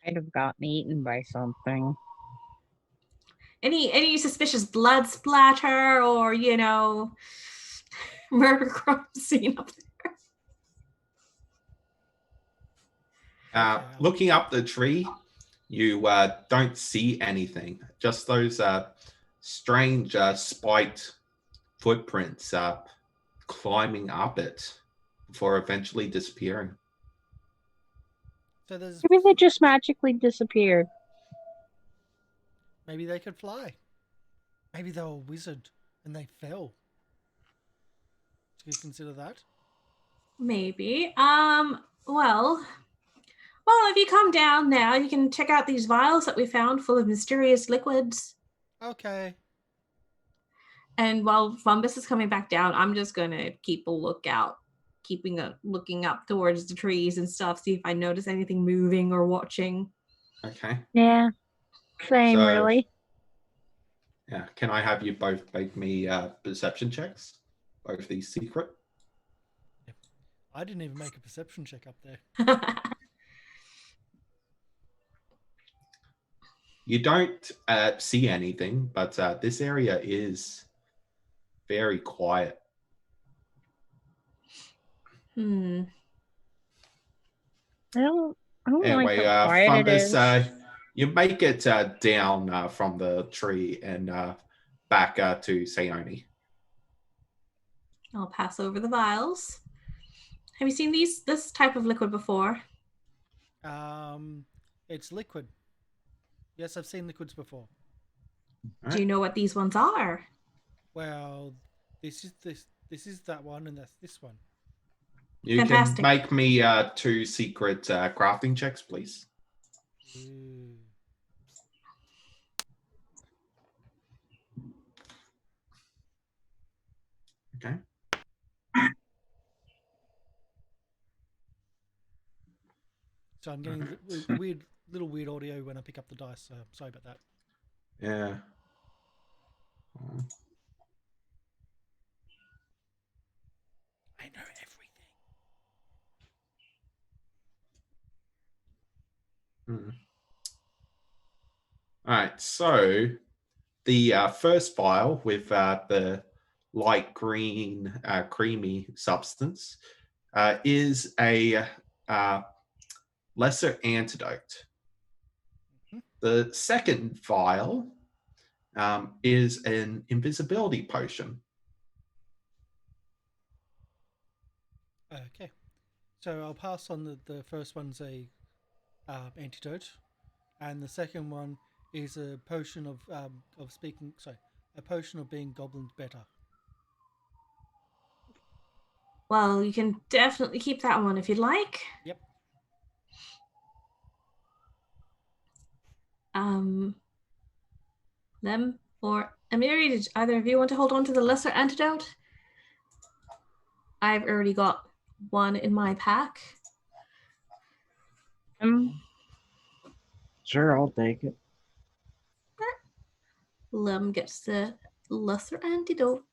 I'd have gotten eaten by something. Any suspicious blood splatter or, murder crime scene up there? Okay, Looking up the tree, you don't see anything. Just those strange spiked footprints climbing up it before eventually disappearing. So there's Maybe they just magically disappeared. maybe they could fly. Maybe they were a wizard and they fell. Do you consider that? Maybe. Well, if you come down now, you can check out these vials that we found full of mysterious liquids. Okay. And while Fumbus is coming back down, I'm just gonna keep a lookout, looking up towards the trees and stuff, see if I notice anything moving or watching. Okay. Yeah. Same, So- really. Yeah. Can I have you both make me perception checks? Both these secret. I didn't even make a perception check up there. You don't see anything, but this area is very quiet. Hmm. I don't Anyway, like how quiet it is. Fumbus, you make it down from the tree and back to Sayoni. I'll pass over the vials. Have you seen this type of liquid before? It's liquid. Yes, I've seen liquids before. Do you know what these ones are? Well, this is that one, and that's this one. You Fantastic. can make me 2 secret crafting checks, please. Ooh. Okay. So I'm getting little weird audio when I pick up the dice. So sorry about that. Yeah. I know everything. All right. So the first vial with the light green, creamy substance is a lesser antidote. Mhm. The second vial is an invisibility potion. Okay. So I'll pass on the first one's a antidote, and the second one is a potion of speaking. Sorry, a potion of being goblins better. Well, you can definitely keep that one if you'd like. Yep. Them or Amiri, did either of you want to hold on to the lesser antidote? I've already got one in my pack. Sure, I'll take it. Lem gets the lesser antidote.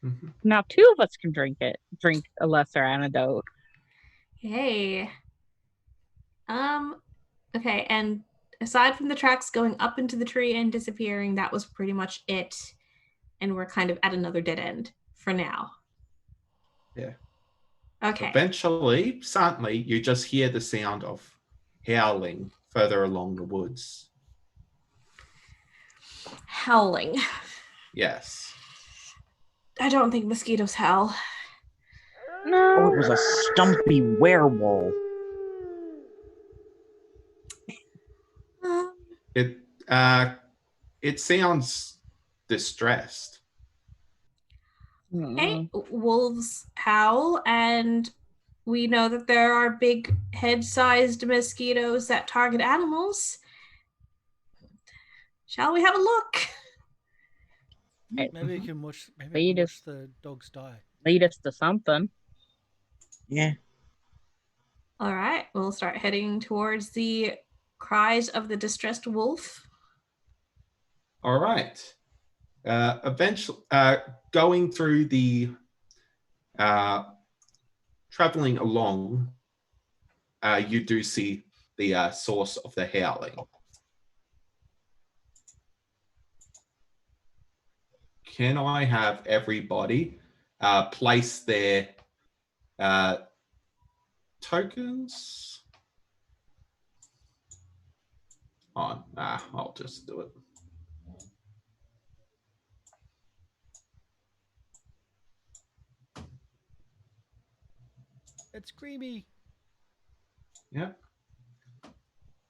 Mhm. Now 2 of us can drink it. Drink a lesser antidote. Hey. Okay, and aside from the tracks going up into the tree and disappearing, that was pretty much it. And we're kind of at another dead end for now. Yeah. Okay. Eventually, suddenly, you just hear the sound of howling further along the woods. Howling. Yes. I don't think mosquitoes howl. Oh, No. it was a stumpy werewolf. It it sounds distressed. Okay, wolves howl, and we know that there are big head-sized mosquitoes that target animals. Shall we have a look? Maybe you can watch. Maybe you Lead can us- watch the dogs die. Lead us to something. Yeah. All right, we'll start heading towards the cries of the distressed wolf. All right. Eventually, going through the traveling along, you do see the source of the howling. Can I have everybody place their tokens on? I'll just do it. It's creamy. Yeah.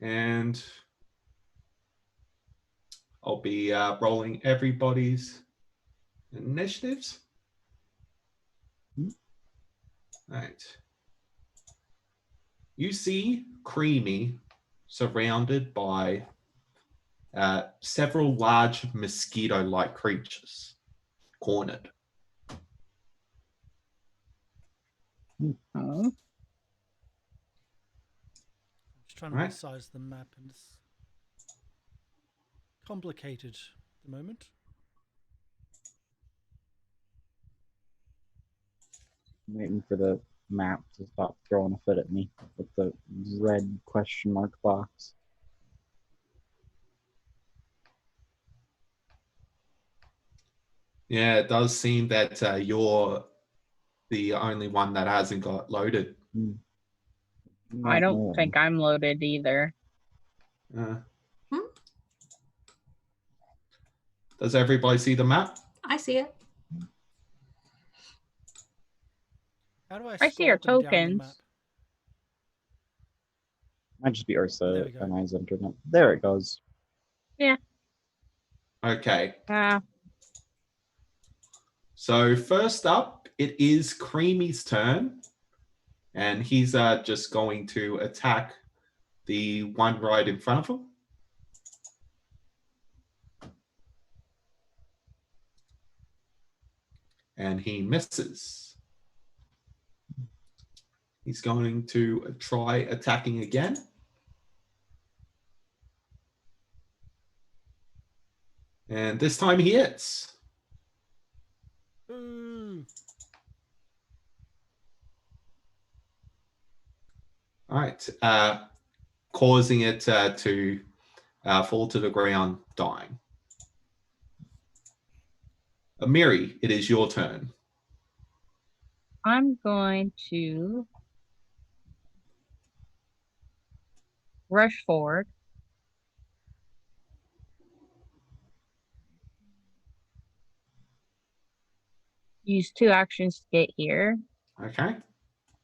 And I'll be rolling everybody's initiatives. Right. You see Creamy surrounded by several large mosquito-like creatures, cornered. Oh. Just trying to Right. resize the map, and it's complicated at the moment. I'm waiting for the map to stop throwing a fit at me with the red question mark box. Yeah, it does seem that you're the only one that hasn't got loaded. I don't think I'm loaded either. Does everybody see the map? I see it. How do I I see your scroll up and down the tokens. map? Might just be There Ursa we go. and I's internet. There it goes. Okay. Yeah. So first up, it is Creamy's turn. And he's just going to attack the one right in front of him. And he misses. He's going to try attacking again. And this time he hits. Ooh. All right. Causing it to fall to the ground, dying. Amiri, it is your turn. I'm going to rush forward. Use 2 actions to get here, Okay.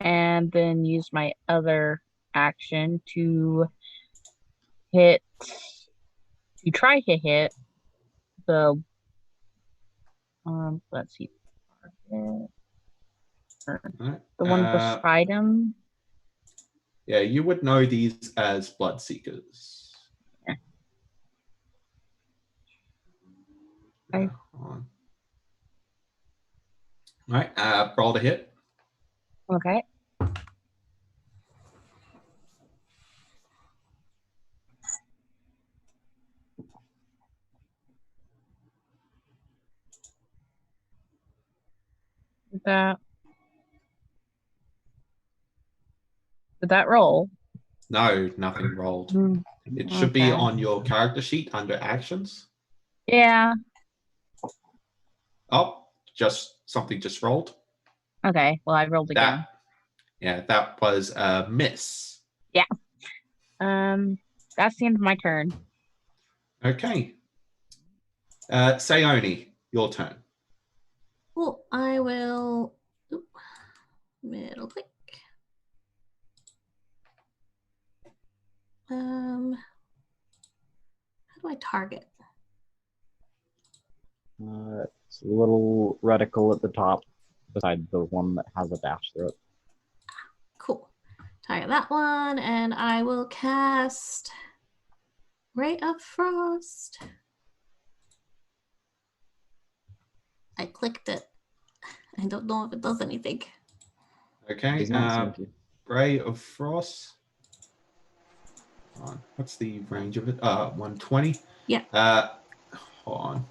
and then use my other action to hit, to try to hit the, let's see, All right. the one beside him. Yeah, you would know these as Bloodseekers. Yeah. Hold on. All right. Roll to hit. Okay. Did that roll? No, nothing rolled. It should be Okay. on your character sheet under actions. Yeah. Oh, just something just rolled. Okay. Well, I rolled again. Yeah, that was a miss. That's the end of my turn. Okay. Sayoni, your turn. Cool. I will middle click. How do I target? It's a little reticle at the top, beside the one that has a dash through it. Cool. Target that one, and I will cast Ray of Frost. I clicked it. I don't know if it does anything. Okay. Does not seem to. Ray of Frost. Hold on. What's the range of it? 120. Yeah. Hold on.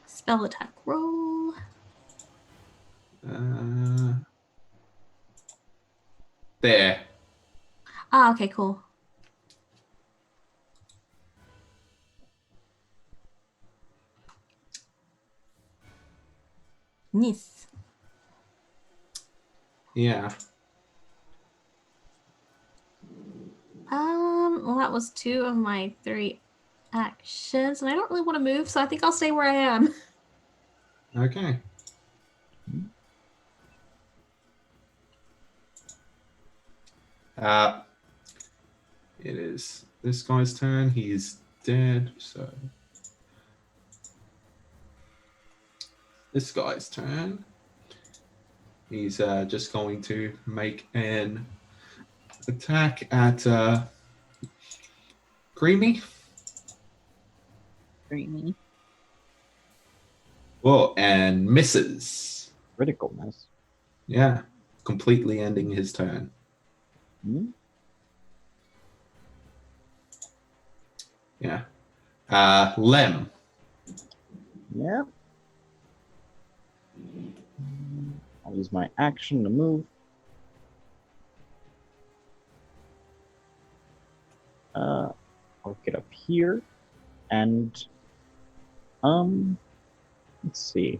Spell attack roll. There. Okay, cool. Nice. Yeah. Well, that was 2 of my 3 actions, and I don't really want to move, so I think I'll stay where I am. Okay. It is this guy's turn. He's dead, so this guy's turn. He's just going to make an attack at Creamy. Dreamy. Whoa, and misses. Critical miss. Yeah, completely ending his turn. Hmm? Yeah. Lem. Yeah. I'll use my action to move. I'll get up here and let's see.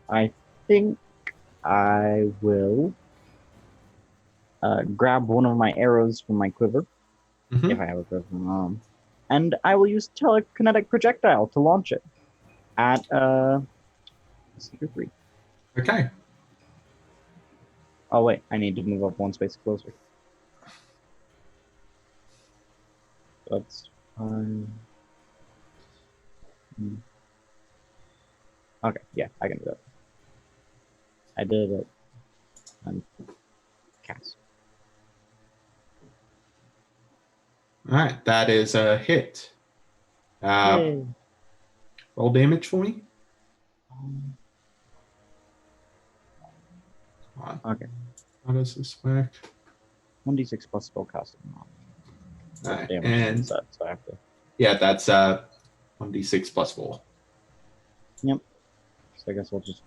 I think I will grab one of my arrows from my quiver, Mhm. if I have a quiver, and I will use telekinetic projectile to launch it at secret 3. Okay. Oh wait, I need to move up one space closer. That's fine. Okay, yeah, I can do that. I did it. And cast. All right, that is a hit. Yay. Roll damage for me. Come on. Okay. How does this work? 1d6 plus spellcasting. All right, Damage and set, so I have to. yeah, that's 1d6 plus 4. Yep. So I guess we'll just.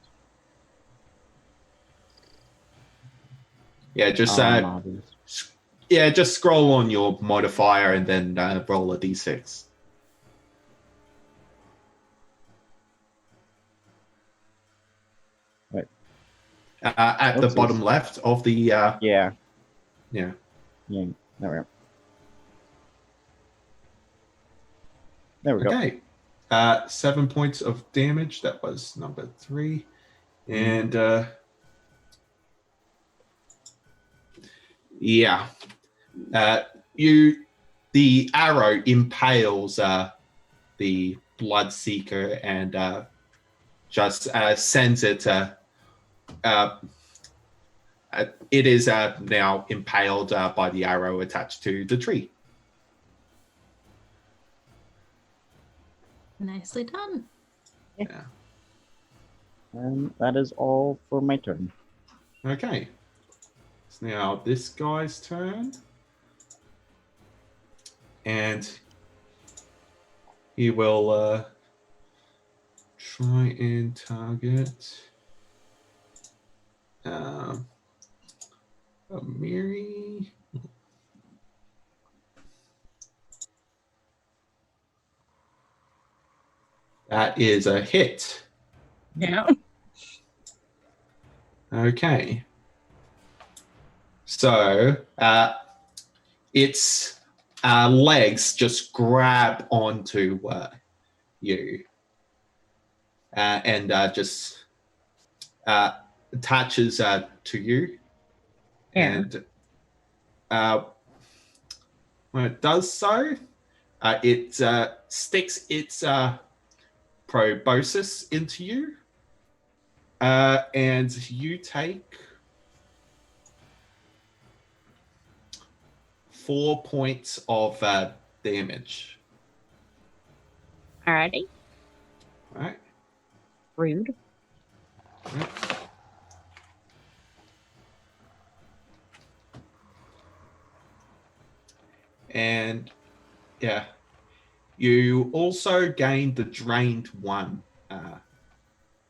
Yeah, just obvious. yeah, just scroll on your modifier and then roll a d6. Right. At the bottom left of the Yeah. yeah. Yeah. There we go. There we go. Okay. 7 points of damage. That was number 3. And yeah. The arrow impales the Bloodseeker and just sends it it is now impaled by the arrow attached to the tree. Nicely done. Yeah. And that is all for my turn. Okay. It's now this guy's turn. And he will try and target Miri. That is a hit. Yeah. Okay. So its legs just grab onto you and just attaches to you. Yeah. And when it does so, it sticks its proboscis into you. And you take 4 points of damage. Alrighty. All right. Rude. And yeah, you also gain the drained one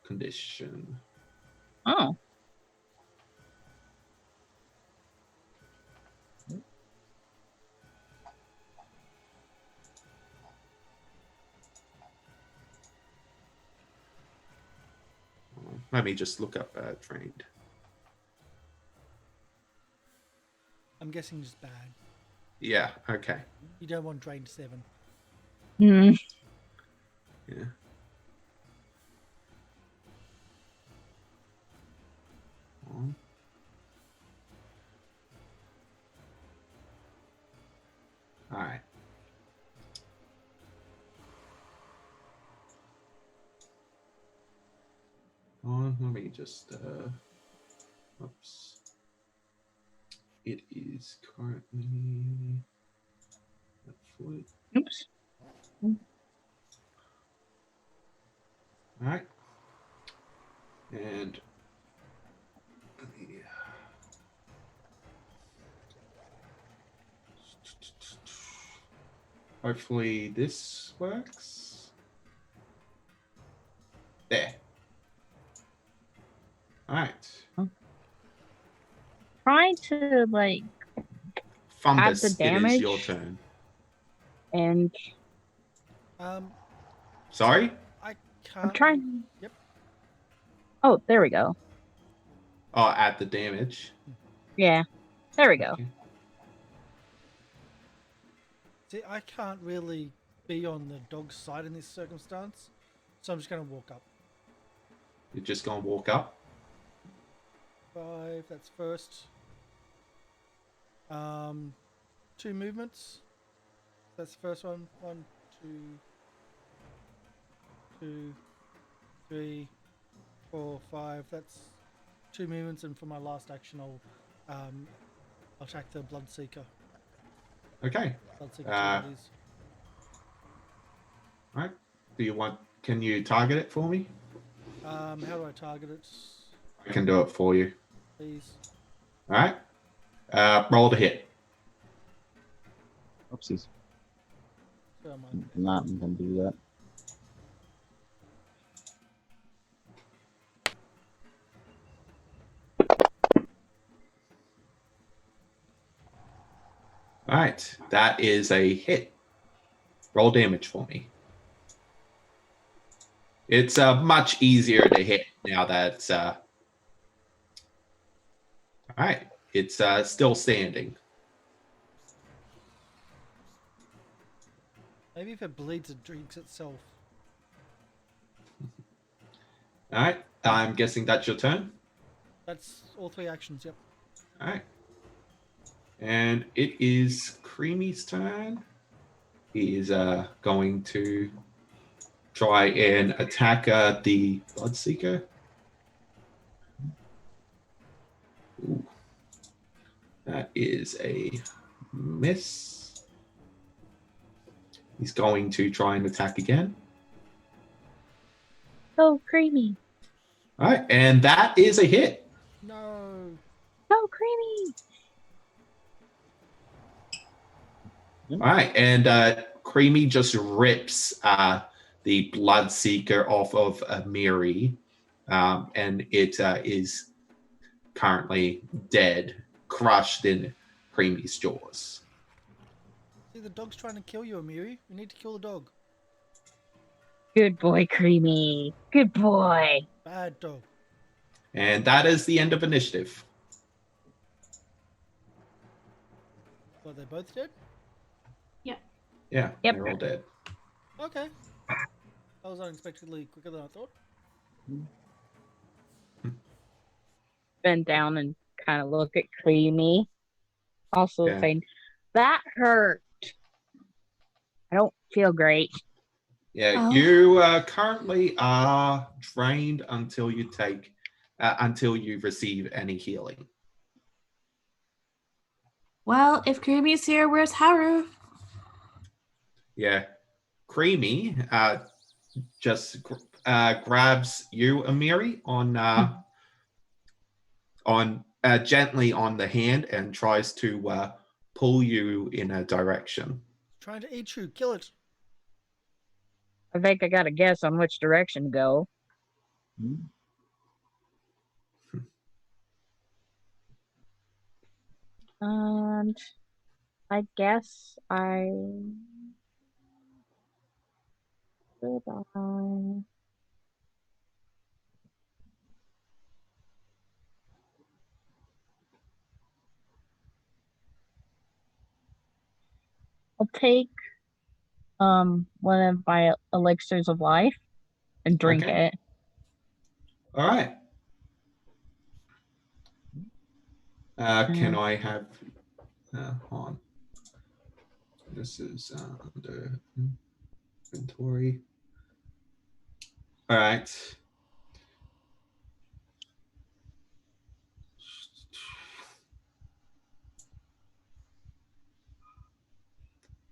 condition. Oh. Let me just look up drained. I'm guessing just bad. Yeah. Okay. You don't want drained 7. Hmm. Yeah. All right. Let me just oops. It is currently at foot. Oops. All right. And hopefully this works. There. All right. Try to like Fumbus, the it is damage. your turn. And Sorry? I can't. I'm trying. Yep. Oh, there we go. Oh, add the damage. Yeah. There we go. Okay. See, I can't really be on the dog's side in this circumstance, so I'm just going to walk up. You're just going to walk up? 5, that's first. 2 movements. That's the first one. 1, 2, 2, 3, 4, 5. That's 2 movements, and for my last action, I'll attack the Bloodseeker. Okay. Bloodseeker 2, that is. Right. Can you target it for me? How do I target it? I can do it for you. Please. All right. Roll to hit. Oopsies. So am I. I'm not going to do that. All right. That is a hit. Roll damage for me. It's much easier to hit now that all right. It's still standing. Maybe if it bleeds, it drinks itself. All right. I'm guessing that's your turn. That's all 3 actions, yep. All right. And it is Creamy's turn. He is going to try and attack the Bloodseeker. Ooh. That is a miss. He's going to try and attack again. So creamy. All right, and that is a hit. No. So creamy. All right, and Creamy just rips the Bloodseeker off of Miri, and it is currently dead, crushed in Creamy's jaws. See, the dog's trying to kill you, Amiri. We need to kill the dog. Good boy, Creamy. Good boy. Bad dog. And that is the end of initiative. Well, they're both dead? Yeah, Yep. they're all dead. Okay. That was unexpectedly quicker than I thought. Bend down and kind of look at Creamy. Also Yeah. saying, that hurt. I don't feel great. Yeah, Oh. you currently are drained until you receive any healing. Well, if Creamy's here, where's Haru? Yeah, Creamy just grabs you, Amiri, on gently on the hand and tries to pull you in a direction. Trying to eat you. Kill it. I think I got a guess on which direction to go. And I guess I'll take one of my elixirs of life and drink Okay. it. All right. Can I have hold on? This is under inventory. All right.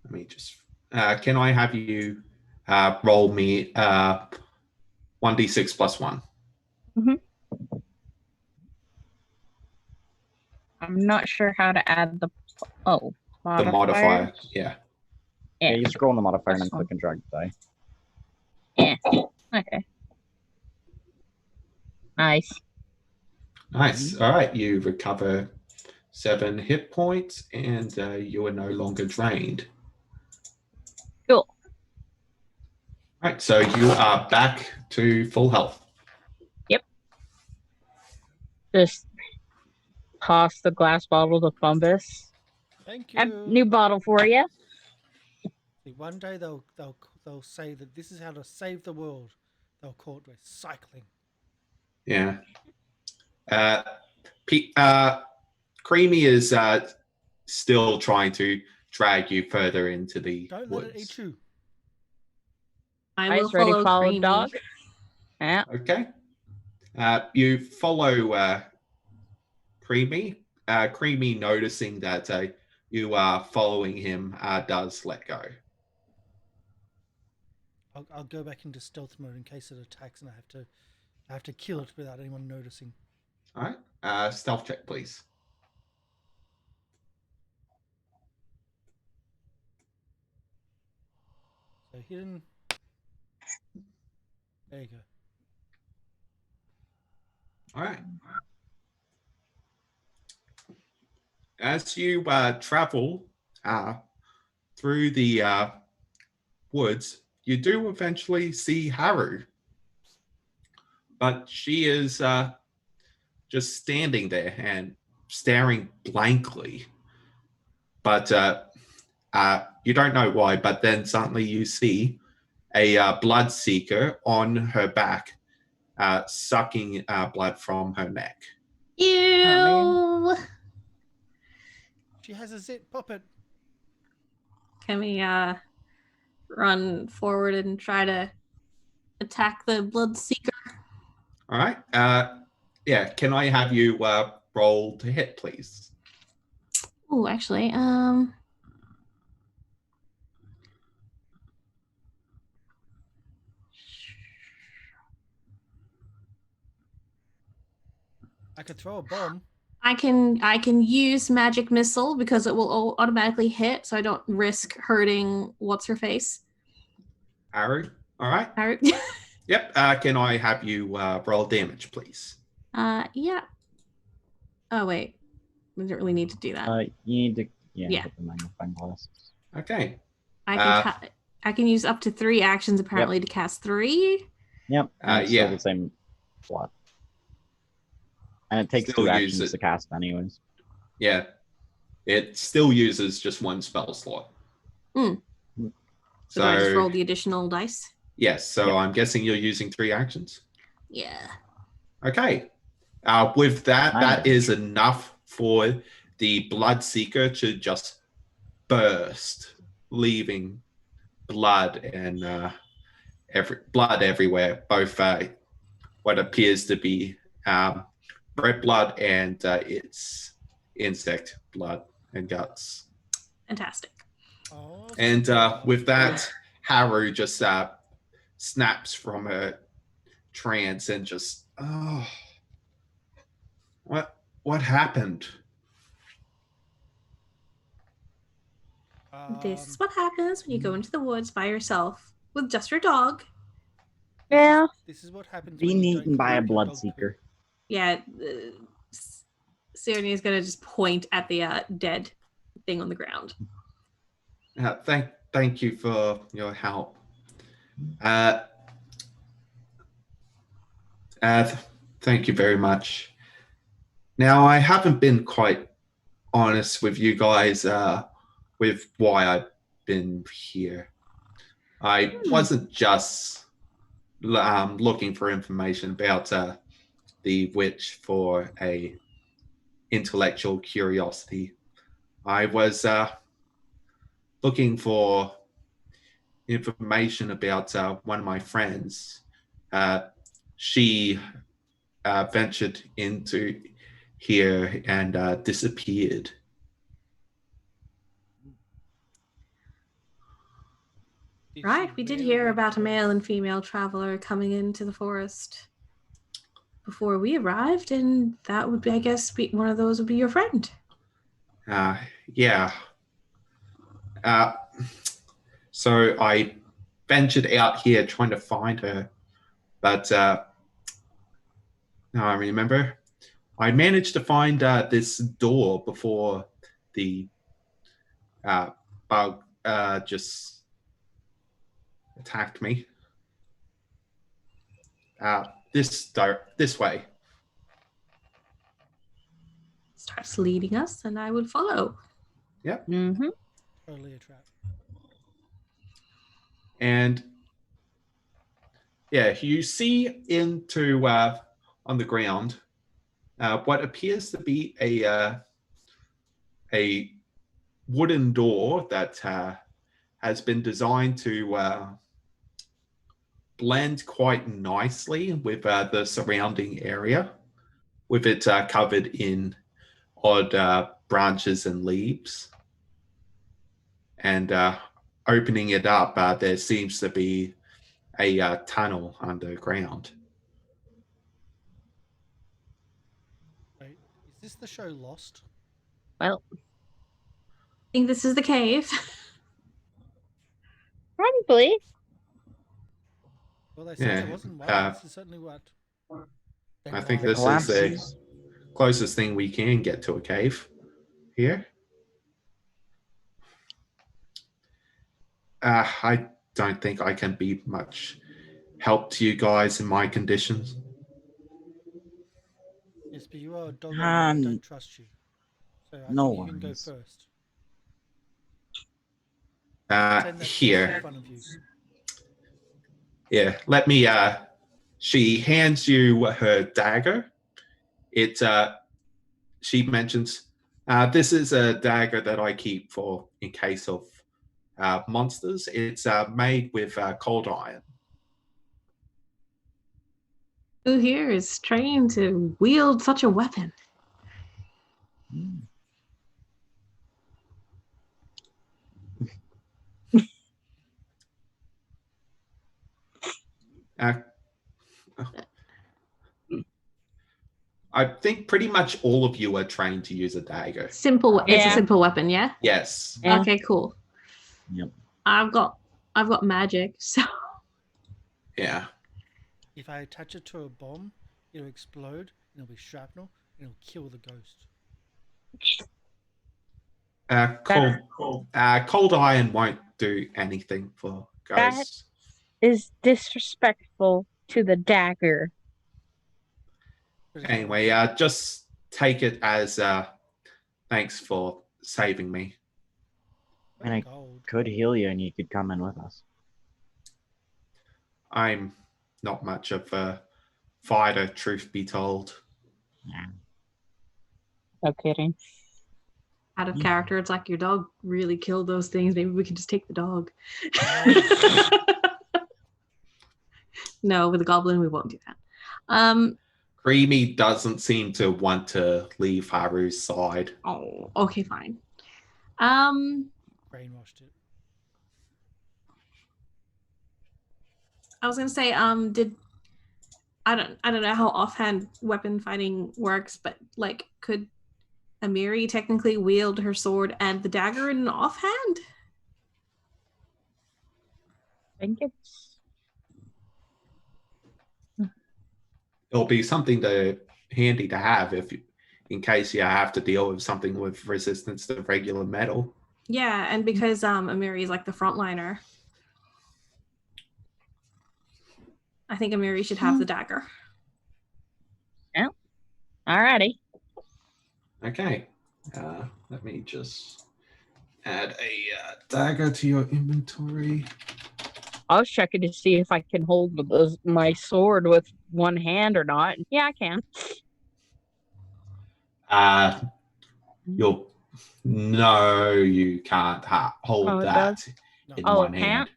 Let me just. Can I have you roll me 1d6 plus 1? I'm not sure how to add the The modifier. Yeah. Yeah, you scroll on the modifier and then That's click and drag the die. Yeah. Okay. Nice. Nice. All right. You recover 7 hit points and you are no longer drained. Cool. Right. So you are back to full health. Just toss the glass bottle to Fumbus. Thank A you. new bottle for you. See, one day they'll say that this is how to save the world. They'll call it recycling. Yeah. Creamy is still trying to drag you further into the Don't woods. let it eat you. I will Eyes ready, follow follow Creamy. dog. Yeah. Okay. You follow Creamy. Creamy, noticing that you are following him, does let go. I'll go back into stealth mode in case it attacks, and I have to kill it without anyone noticing. All right. Stealth check, please. So hidden. There you go. All right. As you travel through the woods, you do eventually see Haru, but she is just standing there and staring blankly. But you don't know why. But then suddenly you see a blood seeker on her back, sucking blood from her neck. Ew. She has a zit. Pop it. Can we run forward and try to attack the blood seeker? All right. Yeah. Can I have you roll to hit, please? Oh, actually, I could throw a bomb. I can use magic missile because it will automatically hit, so I don't risk hurting what's her face. Haru. All right. Haru. Yep. Can I have you roll damage, please? Yeah. Oh wait, we don't really need to do that. You need to Yeah. get the magnifying glass. Okay. I can use up to 3 actions apparently to cast 3. Yep. And it's Yeah. still the same plot. And it takes Still 2 use actions it. to cast anyways. Yeah. It still uses just one spell slot. So do I just roll the additional dice? Yes, so I'm guessing you're using 3 actions. Yeah. Okay. With that, Nice. that is enough for the Bloodseeker to just burst, leaving blood and blood everywhere. Both what appears to be red blood and its insect blood and guts. Fantastic. Oh, And with that, Haru just snaps from her trance and just, oh, what happened? This is what happens when you go into the woods by yourself with just your dog. Yeah. This is what happens. Being when you eaten don't by a collect your dog bloodseeker. poo. Yeah. Sione is going to just point at the dead thing on the ground. Thank you for your help. Thank you very much. Now, I haven't been quite honest with you guys with why I've been here. I wasn't just looking for information about the witch for a intellectual curiosity. I was looking for information about one of my friends. She ventured into here and disappeared. Right, we did hear about a male and female traveler coming into the forest before we arrived, and that would be, I guess, one of those would be your friend. Yeah. So I ventured out here trying to find her, but now I remember I managed to find this door before the bug just attacked me. This way. Starts leading us, and I would follow. Yep. Mm-hmm. Totally a trap. And yeah, you see into on the ground what appears to be a wooden door that has been designed to blend quite nicely with the surrounding area, with it covered in odd branches and leaves. And opening it up, there seems to be a tunnel underground. Wait, is this the show Lost? Well, I think this is the cave. probably. Well, they said Yeah, it wasn't one. This is certainly what. I think The this is the collapses. closest thing we can get to a cave here. I don't think I can be much help to you guys in my conditions. Yes, but you are a dog owner. I Um, don't trust you. So I no think you can go worries. first. Pretend that Here. in front of you. Yeah, let me she hands you her dagger. It she mentions this is a dagger that I keep for in case of monsters. It's made with cold iron. Who here is trained to wield such a weapon? I think pretty much all of you are trained to use a dagger. Simple. It's a Yeah. simple weapon, yeah. Yes. Yeah. Okay, cool. Yep. I've got magic, so Yeah. If I attach it to a bomb, it'll explode, and it'll be shrapnel, and it'll kill the ghost. Cold iron won't do anything for ghosts. Is disrespectful to the dagger. Anyway, just take it as thanks for saving me. And I Gold. could heal you and you could come in with us. I'm not much of a fighter, truth be told. Yeah. No kidding. Out of character, it's like your dog really killed those things. Maybe we can just take the dog. No, with the goblin, we won't do that. Creamy doesn't seem to want to leave Haru's side. Oh, okay, fine. Brainwashed it. I was gonna say, did I don't know how offhand weapon fighting works, but like, could Amiri technically wield her sword and the dagger in an offhand? I think it's It'll be something handy to have in case you have to deal with something with resistance to regular metal. Yeah, and because Amiri is like the frontliner, I think Amiri should have the dagger. alrighty. Okay. Let me just add a dagger to your inventory. I was checking to see if I can hold my sword with one hand or not. Yeah, I can. No, you can't hold Oh, it that does? No. in Oh, one it hand. can't?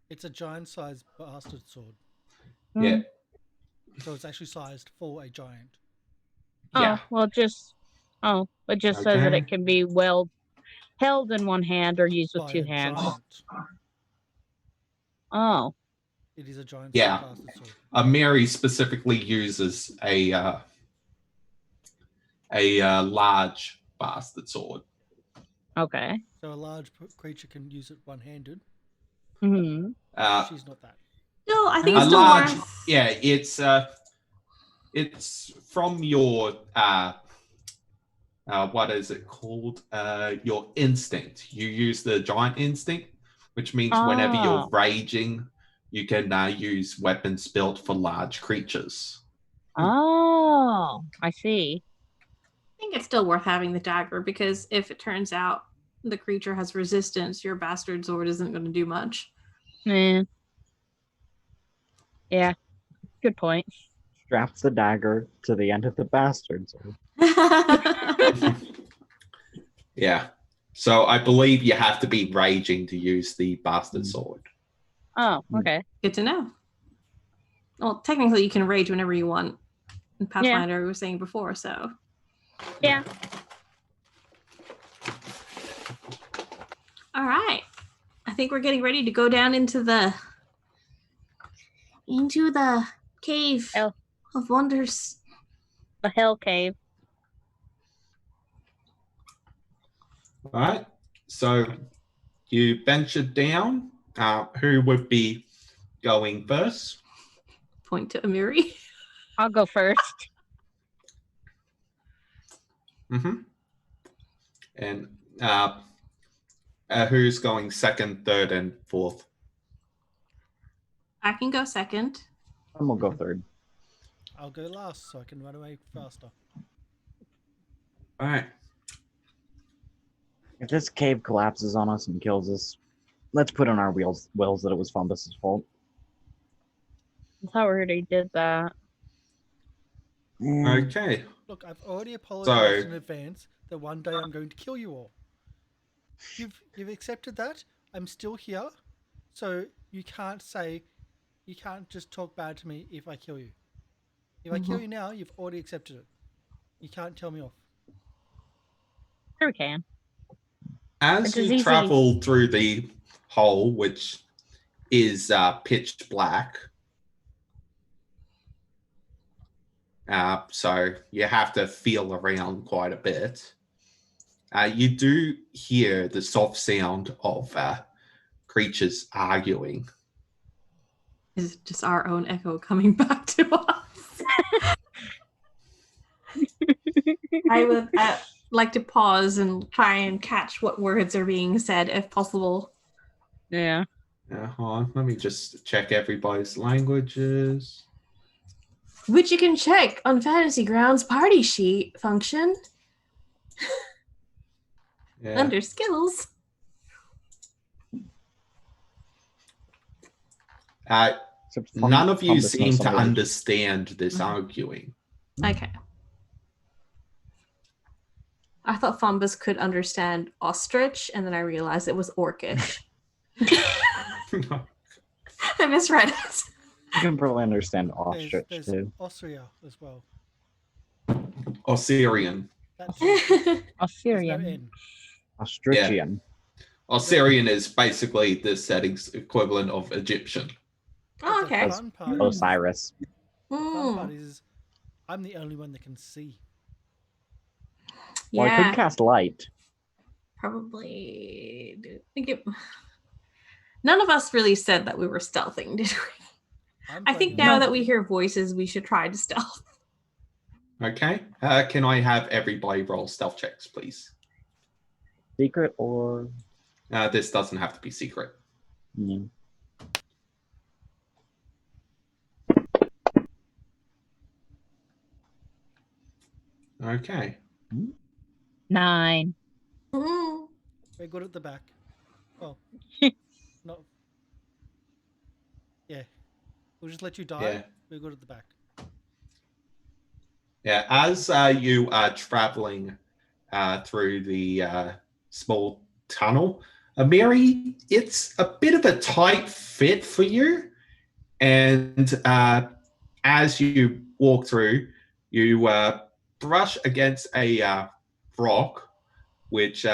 It's a giant-sized bastard sword, Yeah. so it's actually sized for a giant. Yeah. Oh, well, it just says that Okay. it can be held in one hand or used with By two a hands. giant. Oh, It is a giant Yeah. bastard sword. Mary specifically uses a large bastard sword. okay. So a large creature can use it one-handed. Hmm. She's not that. No, I think A it's still large, worth. yeah, it's from your what is it called? Your instinct. You use the giant instinct, which means whenever you're Oh. raging, you can use weapons built for large creatures. Oh, I see. I think it's still worth having the dagger because if it turns out the creature has resistance, your bastard sword isn't going to do much. Yeah, good point. Straps the dagger to the end of the bastard sword. Yeah. So I believe you have to be raging to use the bastard sword. Oh, okay. Good to know. Well, technically, you can rage whenever you want. In Pathfinder, we were saying before, so. Yeah. All right. I think we're getting ready to go down into the cave Hell. of wonders. The Hell Cave. All right. So you ventured down. Who would be going first? Point to Amiri. I'll go first. Mm-hmm. And who's going second, third, and fourth? I can go second. And we'll go third. I'll go last so I can run away faster. All right. If this cave collapses on us and kills us, let's put on our wills that it was Fumbus's fault. I thought we already did that. Okay. Look, I've already apologized So- in advance that one day I'm going to kill you all. You've accepted that. I'm still here, so you can't just talk bad to me if I kill you. If I kill you now, you've already accepted it. You can't tell me off. Sure we can. As It's as you easy. travel through the hole, which is pitch black, so you have to feel around quite a bit. You do hear the soft sound of creatures arguing. Is it just our own echo coming back to us? I would like to pause and try and catch what words are being said if possible. Yeah. Hold on, let me just check everybody's languages. Which you can check on Fantasy Grounds party sheet function. Yeah. Under skills. Except None of you Fumbus knows seem to somebody- understand this arguing. Okay. I thought Fombus could understand ostrich, and then I realized it was orcish. I misread it. You can probably understand ostrich There's too. Austria as well. Osirian. That's there's no Osirian. N. Ostrichian. Osirian is basically the settings equivalent of Egyptian. Oh, But okay. The fun part is, Osiris. the fun part Mm. is I'm the only one that can see. Well, I Yeah, could cast light. probably. Think it. None of us really said that we were stealthing, did we? I think playing now on- that we hear voices, we should try to stealth. Okay. Can I have everybody roll stealth checks, please? Secret or This doesn't have to be secret. mm, Okay. 9. Mm. We're good at the back. Well, not. Yeah. We'll just let you die. Yeah. We're good at the back. Yeah. As you are traveling through the small tunnel, Mary, it's a bit of a tight fit for you. And as you walk through, you brush against a rock, which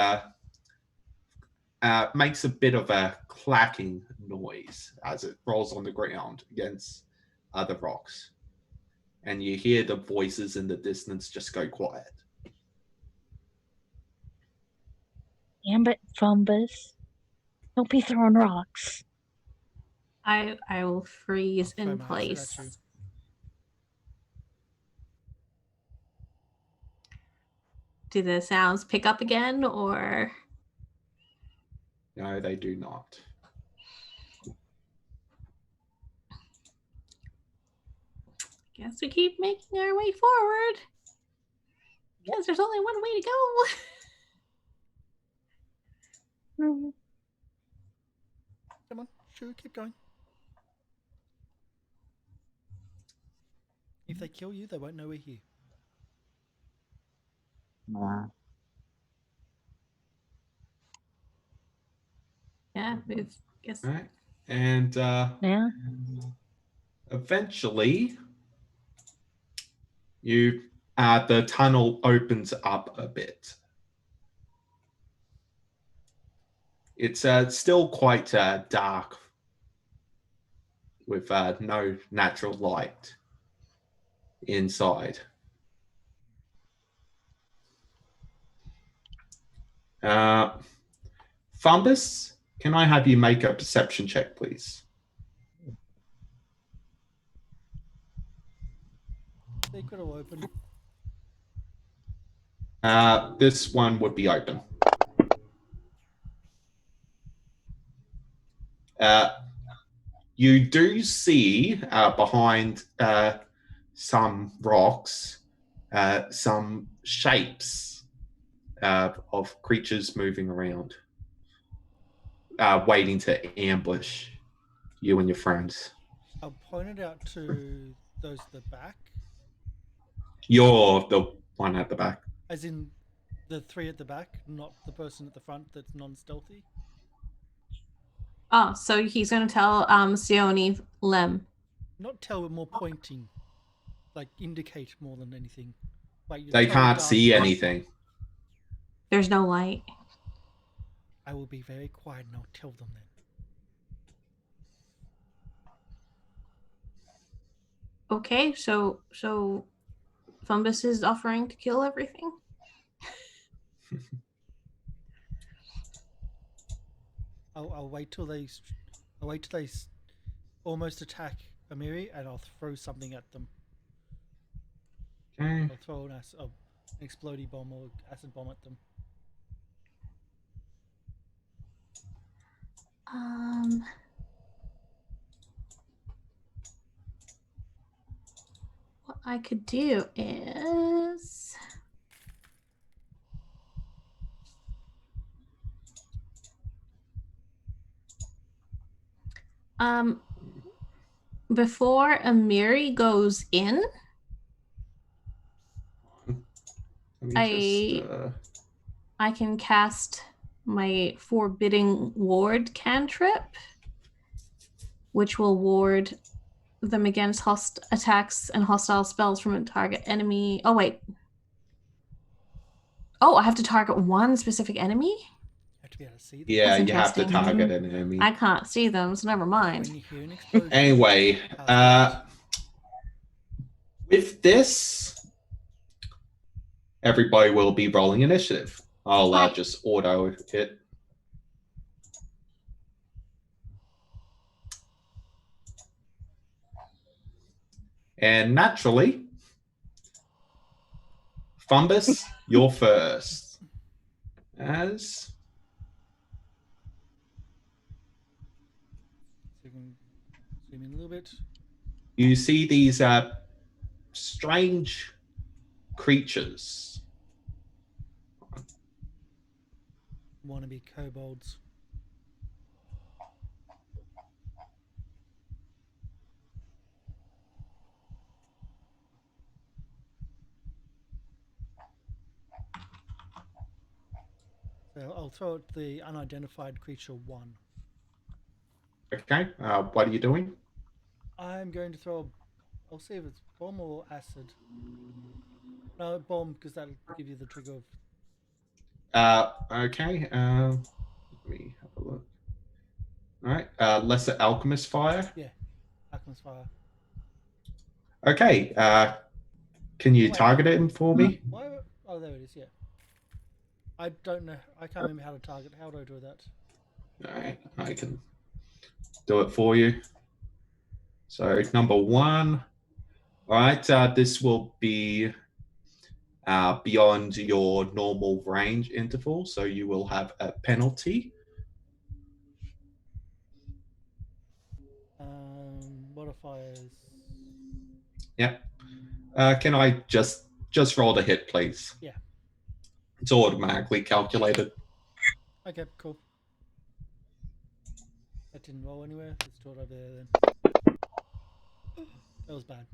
makes a bit of a clacking noise as it rolls on the ground against other rocks. And you hear the voices in the distance just go quiet. Damn it, Fumbus. Don't be throwing rocks. I will freeze Throw in my acid at place. you. Do the sounds pick up again, or No, they do not. guess we keep making our way forward? Guess there's only one way to go. Come on, sure, keep going. If they kill you, they won't know we're here. Yeah, move. Guess. All right. And Yeah. eventually, you the tunnel opens up a bit. It's still quite dark with no natural light inside. Fumbus, can I have you make a perception check, please? Secret or open? This one would be open. You do see behind some rocks some shapes of creatures moving around, waiting to ambush you and your friends. I'll point it out to those at the back, You're the one at the back. as in the 3 at the back, not the person at the front that's non-stealthy. Oh, so he's gonna tell Sione Lem. Not tell, but more pointing. Like, indicate more than anything. Like, you They tell can't the see dark- anything. There's no light. I will be very quiet and I'll tell them then. Okay, so Fumbus is offering to kill everything. I'll wait till they almost attack Amiri, and I'll throw something at them. Okay. I'll throw an explodey bomb or acid bomb at them. What I could do is Before Amiri goes in, Let me I can cast my Forbidding Ward cantrip, which will ward them against attacks and hostile spells from a target enemy. Oh, wait. Oh, I have to target one specific enemy? You have to be able to see them. yeah, That's you have to interesting. target an enemy. I can't see them, so never When mind. you hear an explosion. Anyway, with this, everybody will be rolling initiative. I'll Right. just auto it. And naturally, Fumbus, you're first. As So you can zoom in a little bit. you see these strange creatures. Wannabe kobolds. So I'll throw at the unidentified creature 1. Okay, what are you doing? I'm going to throw. I'll see if it's bomb or acid. No, bomb, because that'll give you the trigger of. Okay, let me have a look. All right, lesser alchemist fire. Yeah, Alchemist Fire. Okay, can you Wait. target it for me? Why? Oh, there it is. Yeah. I don't know. I can't remember how to target. How do I do that? All right, I can do it for you. So number 1. All right, this will be beyond your normal range interval, so you will have a penalty. Modifiers. Yep. Can I just roll the hit, please? Yeah. It's automatically calculated. Okay, cool. That didn't roll anywhere. Let's do it over there then. That was bad.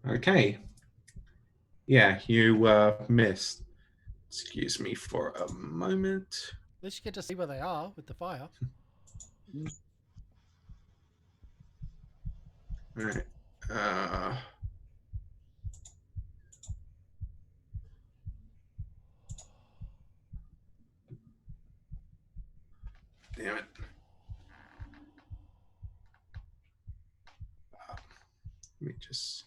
Okay. Yeah, you missed. Excuse me for a moment. At least you get to see where they are with the fire. All right. Damn it. Let me just.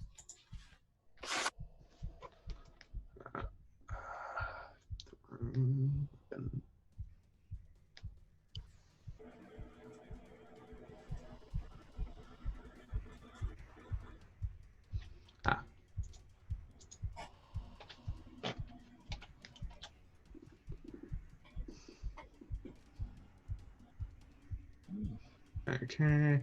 Okay.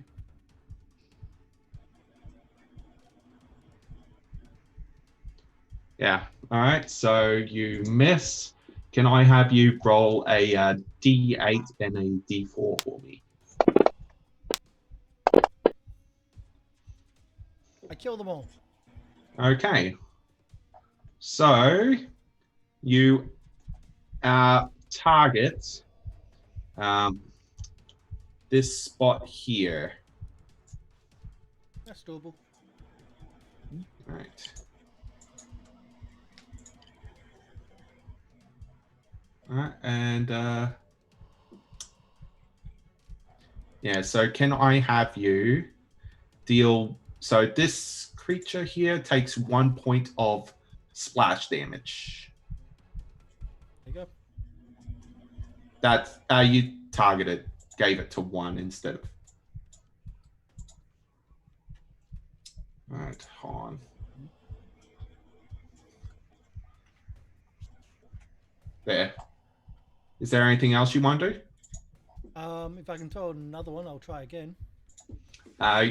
Yeah. All right. So you miss. Can I have you roll a D8 and a D4 for me? I kill them all. Okay. So you target this spot here. That's doable. All right. All right, and yeah, so can I have you deal? So this creature here takes 1 point of splash damage. There you go. That's you targeted, gave it to 1 instead of. All right, hold on. There. Is there anything else you want to do? If I can throw another one, I'll try again.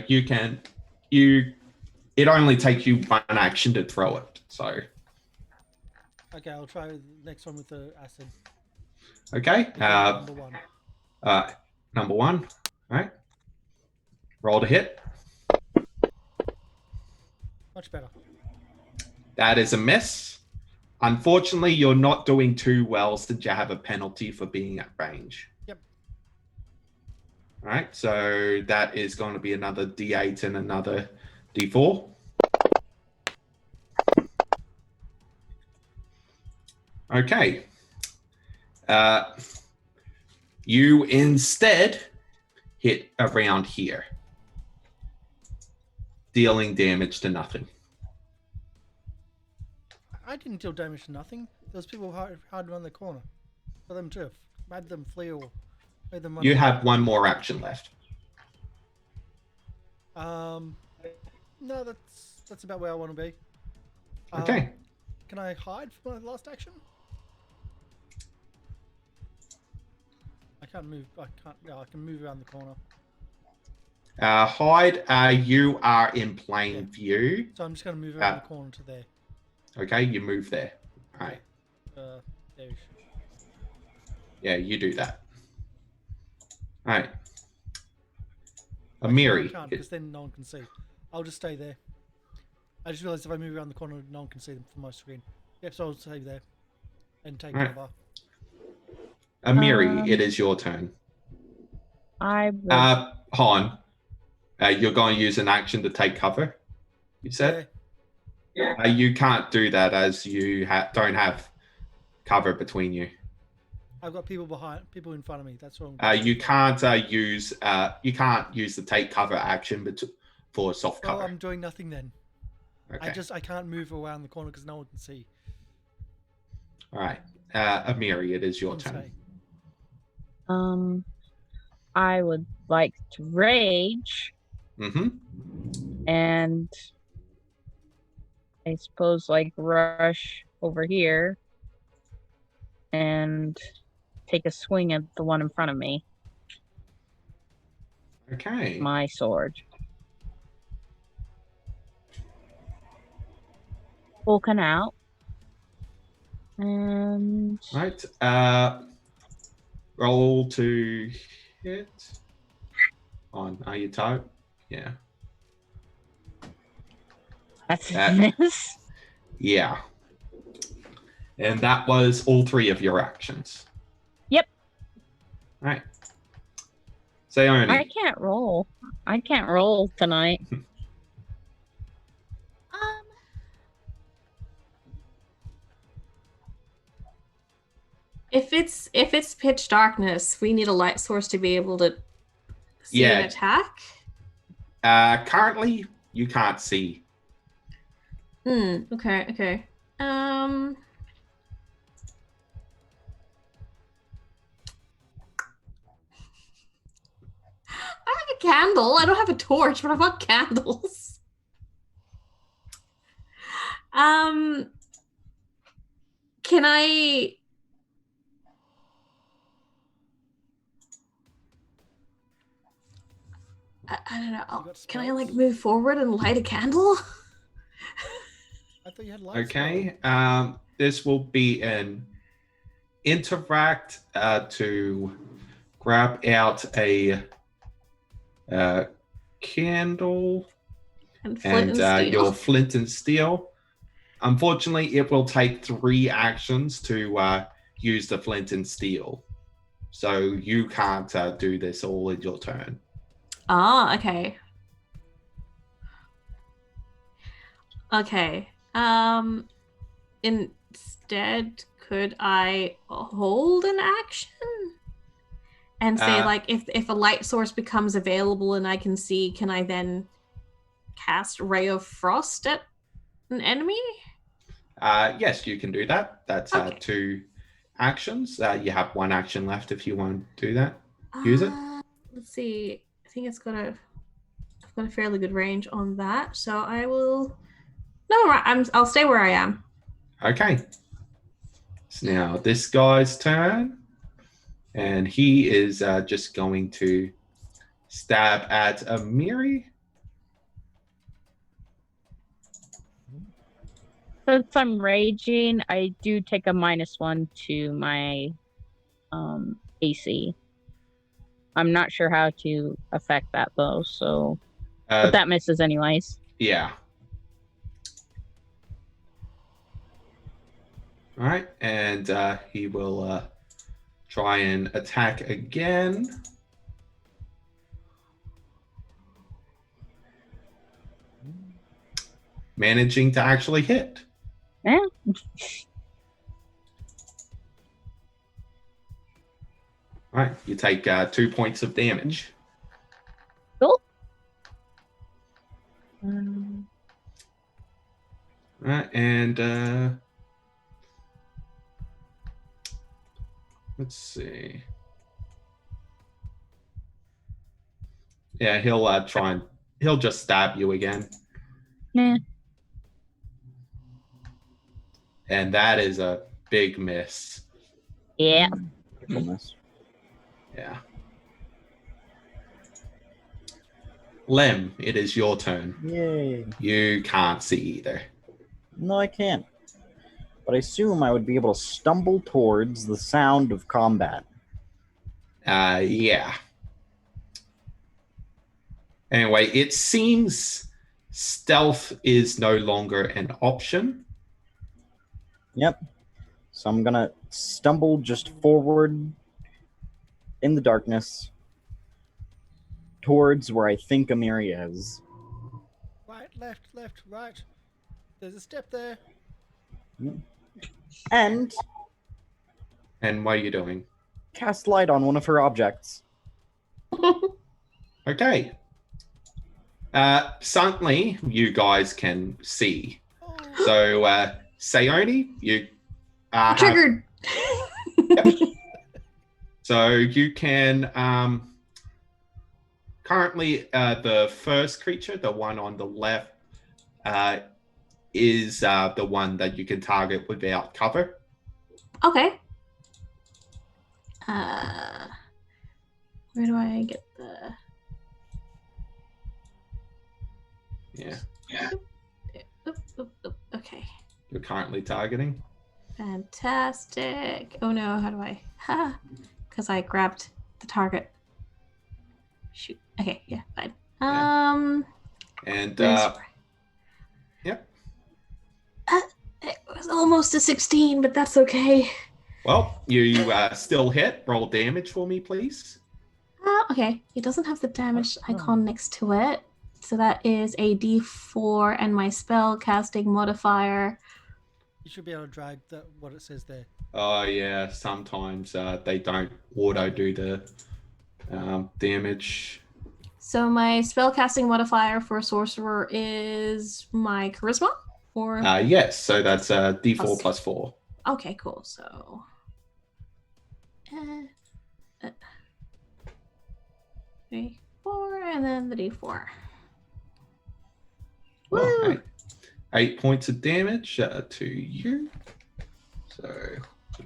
You can. It only takes you 1 action to throw it. So. Okay, I'll try the next one with the acid. Okay. Number 1. Number 1. All right. Roll to hit. Much better. That is a miss. Unfortunately, you're not doing too well since you have a penalty for being at range. Yep. All right, so that is going to be another D8 and another D4. Okay. You instead hit around here, dealing damage to nothing. I didn't deal damage to nothing. Those people hide around the corner. For them to have made them flee or made them run You away. have one more action left. No, that's about where I want to be. Okay. Can I hide for my last action? I can't move. I can't. No, I can move around the corner. Hide, you are in plain Yeah. view. So I'm just going to move around the corner to there. Okay, you move there. All right. There. Yeah, you do that. All right. Actually, Amiri. I can't because then no one can see. I'll just stay there. I just realised if I move around the corner, no one can see them from my screen. Yep, so I'll stay there and take Alright. cover. Amiri, it is your turn. I would, Han, you're going to use an action to take cover, you said? Yeah. You can't do that as you don't have cover between you. I've got people people in front of me. That's what You can't use the take cover action for soft cover. Well, I'm doing nothing then. Okay. I can't move around the corner because no one can see. All right. Amiri, it is your turn. I would like to rage Mm-hmm. and I suppose like rush over here and take a swing at the one in front of me. Okay. My sword. Vulcan out. And Right. Roll to hit. Are you tight? Yeah. that's a miss. Yeah. And that was all three of your actions. Yep. All right. Sayoni. I can't roll. I can't roll tonight. If it's pitch darkness, we need a light source to be able to see an attack. Currently, you can't see. Okay. I have a candle. I don't have a torch, but I've got candles. Can I? I don't know. Can I like move forward and light a candle? I thought you had lights. Okay. This will be an interact to grab out a candle And flint and steel. your flint and steel. Unfortunately, it will take 3 actions to use the flint and steel. So you can't do this all in your turn. Ah, okay. Okay. Instead, could I hold an action and say, like, if a light source becomes available and I can see, can I then cast Ray of Frost at an enemy? Yes, you can do that. That's Okay. 2 actions. You have 1 action left if you want to do that. Use it. Let's see. I think I've got a fairly good range on that, so I will. No, I'll stay where I am. Okay. So now this guy's turn, and he is just going to stab at Amiri. Since I'm raging, I do take a -1 to my AC. I'm not sure how to affect that though, so but that misses anyways. Yeah. All right, and he will try and attack again. Managing to actually hit. Yeah. All right, you take 2 points of damage. Cool. All right, and let's see. Yeah, he'll try and he'll just stab you again. Yeah. And that is a big miss. Yeah. Goodness. Yeah. Lem, it is your turn. Yay. You can't see either. No, I can't. But I assume I would be able to stumble towards the sound of combat. Yeah. Anyway, it seems stealth is no longer an option. Yep. So I'm gonna stumble just forward in the darkness towards where I think Amiri is. Right, left, right. There's a step there. And And what are you doing? cast light on one of her objects. Okay. Suddenly, you guys can see. Oh, So, Sayoni, you Triggered. So you can currently the first creature, the one on the left, is the one that you can target without cover. Okay. Where do I get the? Yeah, Oop. Okay. you're currently targeting. Fantastic. Oh no, how do I? Ha! Because I grabbed the target. Shoot. Okay, yeah, fine. And where's- yep. It was almost a 16, but that's okay. Well, you still hit. Roll damage for me, please. Okay. It doesn't have the damage icon next to it. So that is a D4 and my spell casting modifier. you should be able to drag what it says there. Oh yeah, sometimes they don't auto do the damage. So my spell casting modifier for a sorcerer is my charisma? Or Yes, so that's D4 Plus- plus 4. okay, cool. So 3, 4, and then the D4. Well, Woo! 8 points of damage to you. So,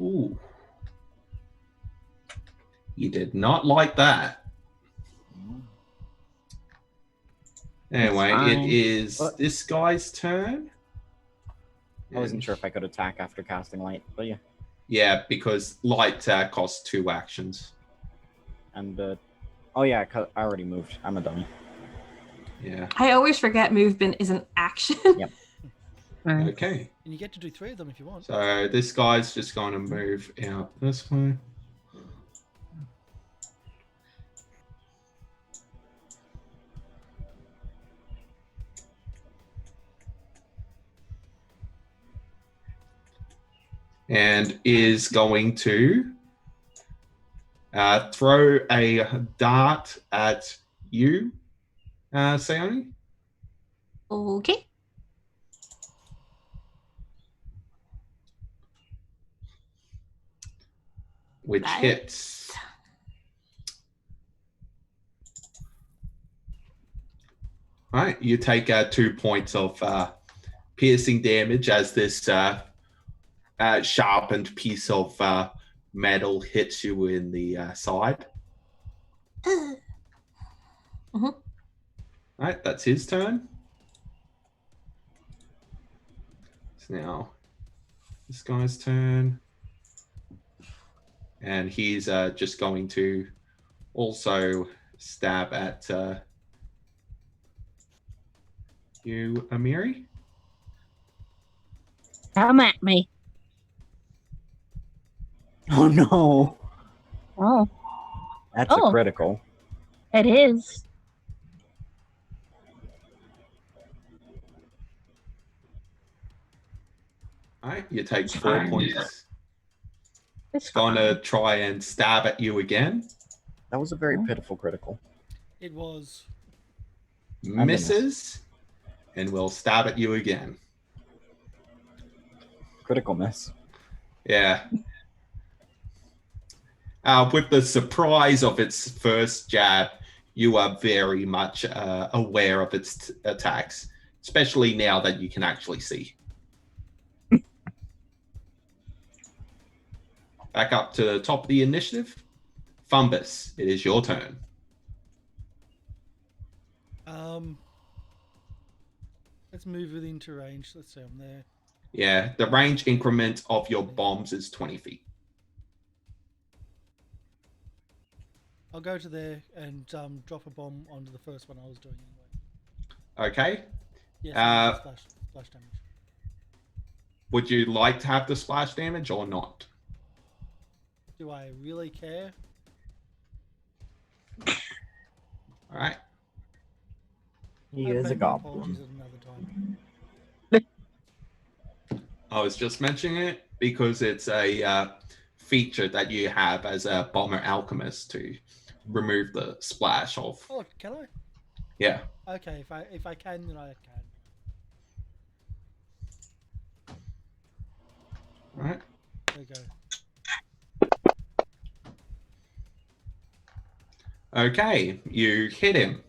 ooh. You did not like that. Anyway, fine. it is What? this guy's turn. I wasn't sure if I could attack after casting light, but yeah. Yeah, because light costs 2 actions. And oh yeah, I already moved. I'm a dummy. Yeah. I always forget movement is an action. Yep. Okay. And you get to do 3 of them if you want. So this guy's just going to move out this way. And is going to throw a dart at you, Sayoni. Okay. Which Right. hits. All right, you take 2 points of piercing damage as this sharpened piece of metal hits you in the side. All right, that's his turn. So now this guy's turn. And he's just going to also stab at you, Amiri. Come at me. Oh no, Oh, that's a Oh. critical. it is. All right, you take It's 4 fine. points. It's It's going fine. to try and stab at you again. That was a very Oh. pitiful critical. It was. Misses, and will stab at you again. Critical miss. Yeah. With the surprise of its first jab, you are very much aware of its attacks, especially now that you can actually see. Back up to the top of the initiative. Fumbus, it is your turn. Let's move within to range. Let's say I'm there. Yeah, the range increment of your bombs is 20 feet. I'll go to there and drop a bomb onto the first one I was doing anyway. Okay. Yeah, so splash damage. Would you like to have the splash damage or not? Do I really care? All right. He I'd is a make my goblin. apologies at another time. I was just mentioning it because it's a feature that you have as a bomber alchemist to remove the splash of. Oh, can I? Yeah. Okay, if I can, then I can. All right. There you go. Okay, you hit him.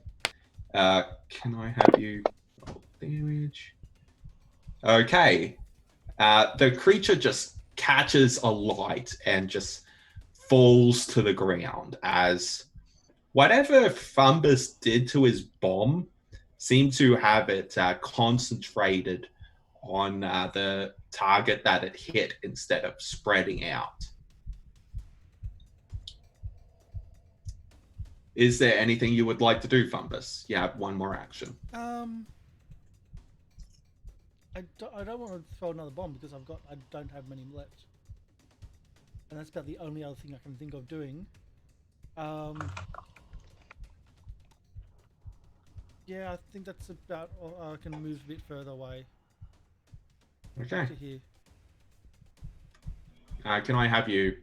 Can I have you roll damage? Okay. The creature just catches a light and just falls to the ground as whatever Fumbus did to his bomb seemed to have it concentrated on the target that it hit instead of spreading out. Is there anything you would like to do, Fumbus? You have one more action. I don't want to throw another bomb because I don't have many left, and that's about the only other thing I can think of doing. Yeah, I think that's about all. I can move a bit further away. Okay. To here. Can I have you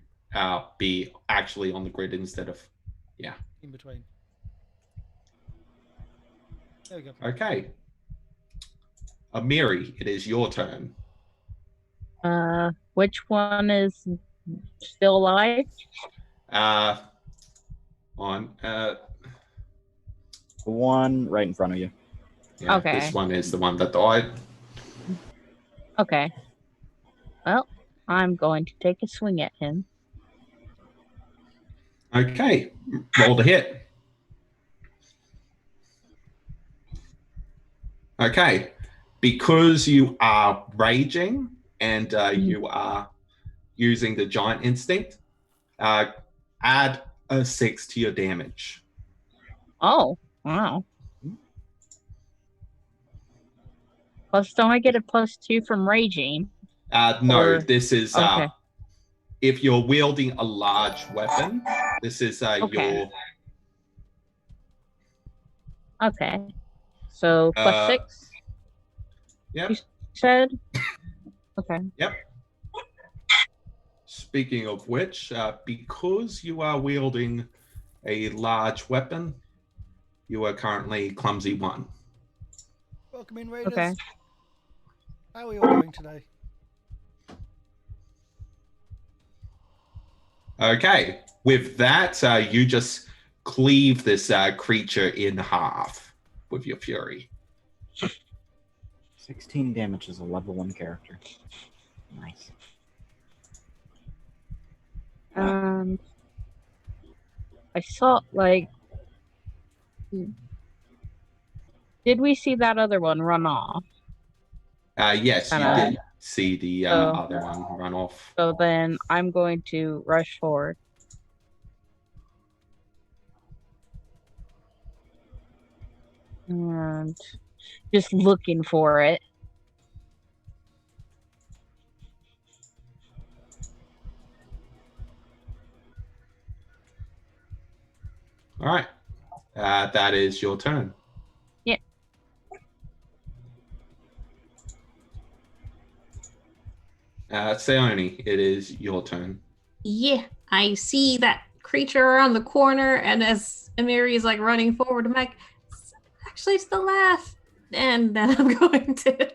be actually on the grid instead of... In between. There we go. Okay. Amiri, it is your turn. Which one is still alive? On The one right in front of you. yeah, Okay. This one is the one that died. Okay. Well, I'm going to take a swing at him. Okay, roll to hit. Okay, because you are raging and you are using the giant instinct, add a 6 to your damage. Oh, wow. Plus, don't I get a +2 from raging? No, Or- this is okay. if you're wielding a large weapon. This is Okay. your Okay. So +6, Yep. you said? Okay. Yep. Speaking of which, because you are wielding a large weapon, you are currently clumsy 1. Welcome in, Raiders. Okay. How are we all doing today? Okay. With that, you just cleave this creature in half with your fury. 16 damage is a level 1 character. Nice. And I saw, like, did we see that other one run off? Yes, you Kinda- did see the Oh. other one run off. So then I'm going to rush forward. And just looking for it. All right. That is your turn. Yeah. Sayoni, it is your turn. Yeah, I see that creature around the corner, and as Amiri is like running forward, I'm like, actually, it's the laugh. And then I'm going to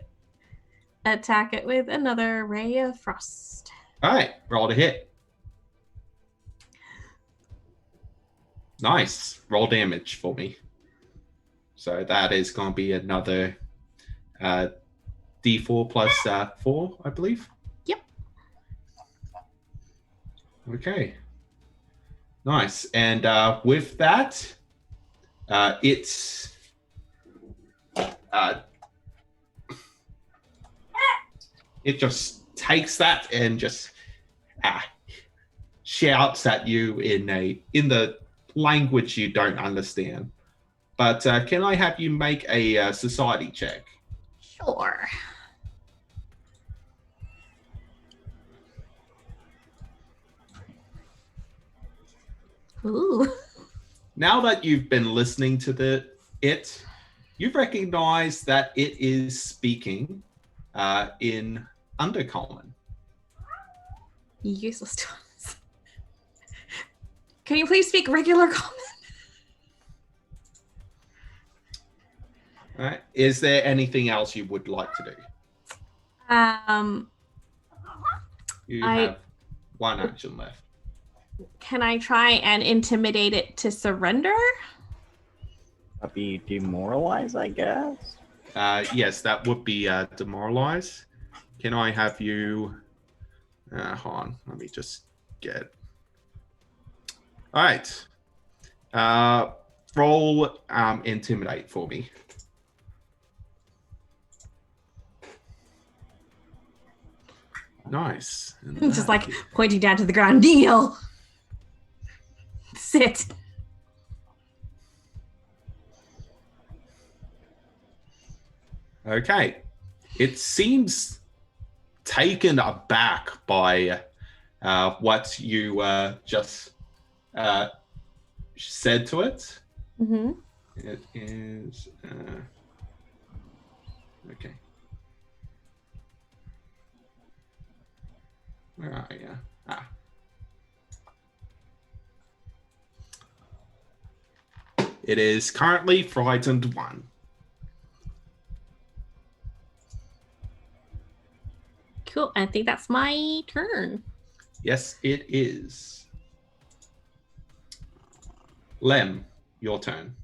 attack it with another ray of frost. All right, roll to hit. Nice. Roll damage for me. So that is going to be another D4 plus 4, I believe. Yep. Okay. Nice. And with that, it's it just takes that and just shouts at you in the language you don't understand. But can I have you make a society check? Sure. Ooh. Now that you've been listening to you recognize that it is speaking in Undercommon. Useless tones. Can you please speak regular common? All right. Is there anything else you would like to do? You have one action left. Can I try and intimidate it to surrender? That'd be demoralize, I guess. Yes, that would be demoralize. Can I have you? Hold on. Let me just get. All right. Roll intimidate for me. Nice. Just like pointing down to the ground. Kneel. Sit. Okay. It seems taken aback by what you just said to it. Mm-hmm. It is okay. Where are you? It is currently frightened 1. Cool. I think that's my turn. Yes, it is. Lem, your turn.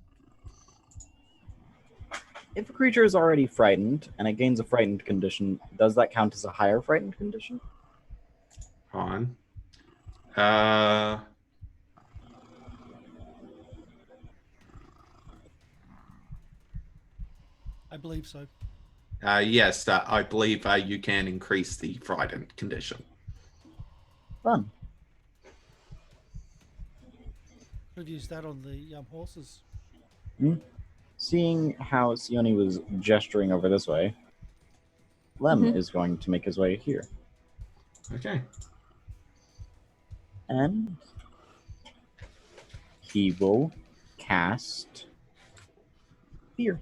If a creature is already frightened and it gains a frightened condition, does that count as a higher frightened condition? On. I believe so. Yes, I believe you can increase the frightened condition. Fun. Could have used that on the horses. Seeing how Sione was gesturing over this way, Lem is going to make his way here. Okay. And he will cast Fear.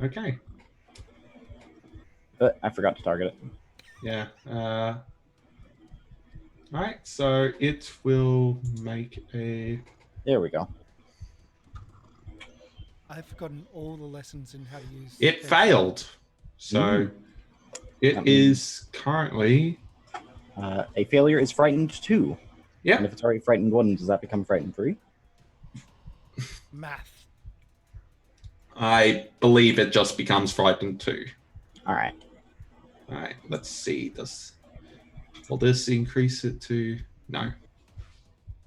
Okay. But I forgot to target it. Yeah. All right. So it will make a. There we go. I've forgotten all the lessons in how to use It failed. So it is currently. A failure is frightened 2. Yeah. And if it's already frightened 1, does that become frightened 3? Math. I believe it just becomes frightened 2. All right. All right. Let's see. Will this increase it to? No.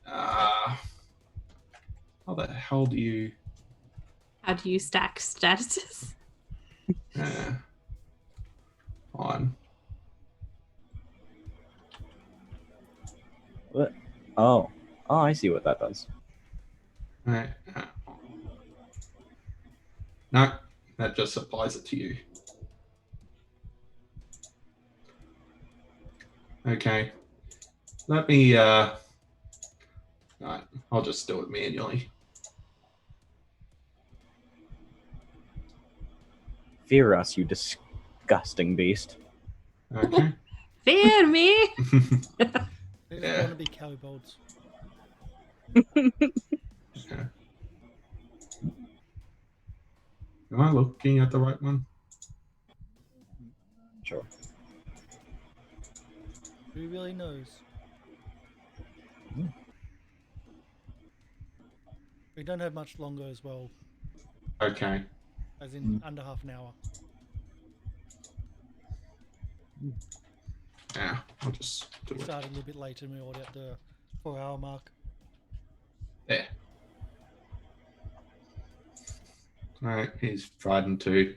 How the hell do you? How do you stack statuses? On. What? Oh, I see what that does. All right. No, that just applies it to you. Okay. Let me, Alright, I'll just do it manually. Fear us, you disgusting beast. Okay. Fear me. They just Yeah. want to be cowbolds. Okay. Am I looking at the right one? Sure. Who really knows? We don't have much longer as well, Okay. as in under half an hour. Yeah, I'll just do We it. started a little bit later and we're already at the 4-hour mark. There. Alright, he's frightened too.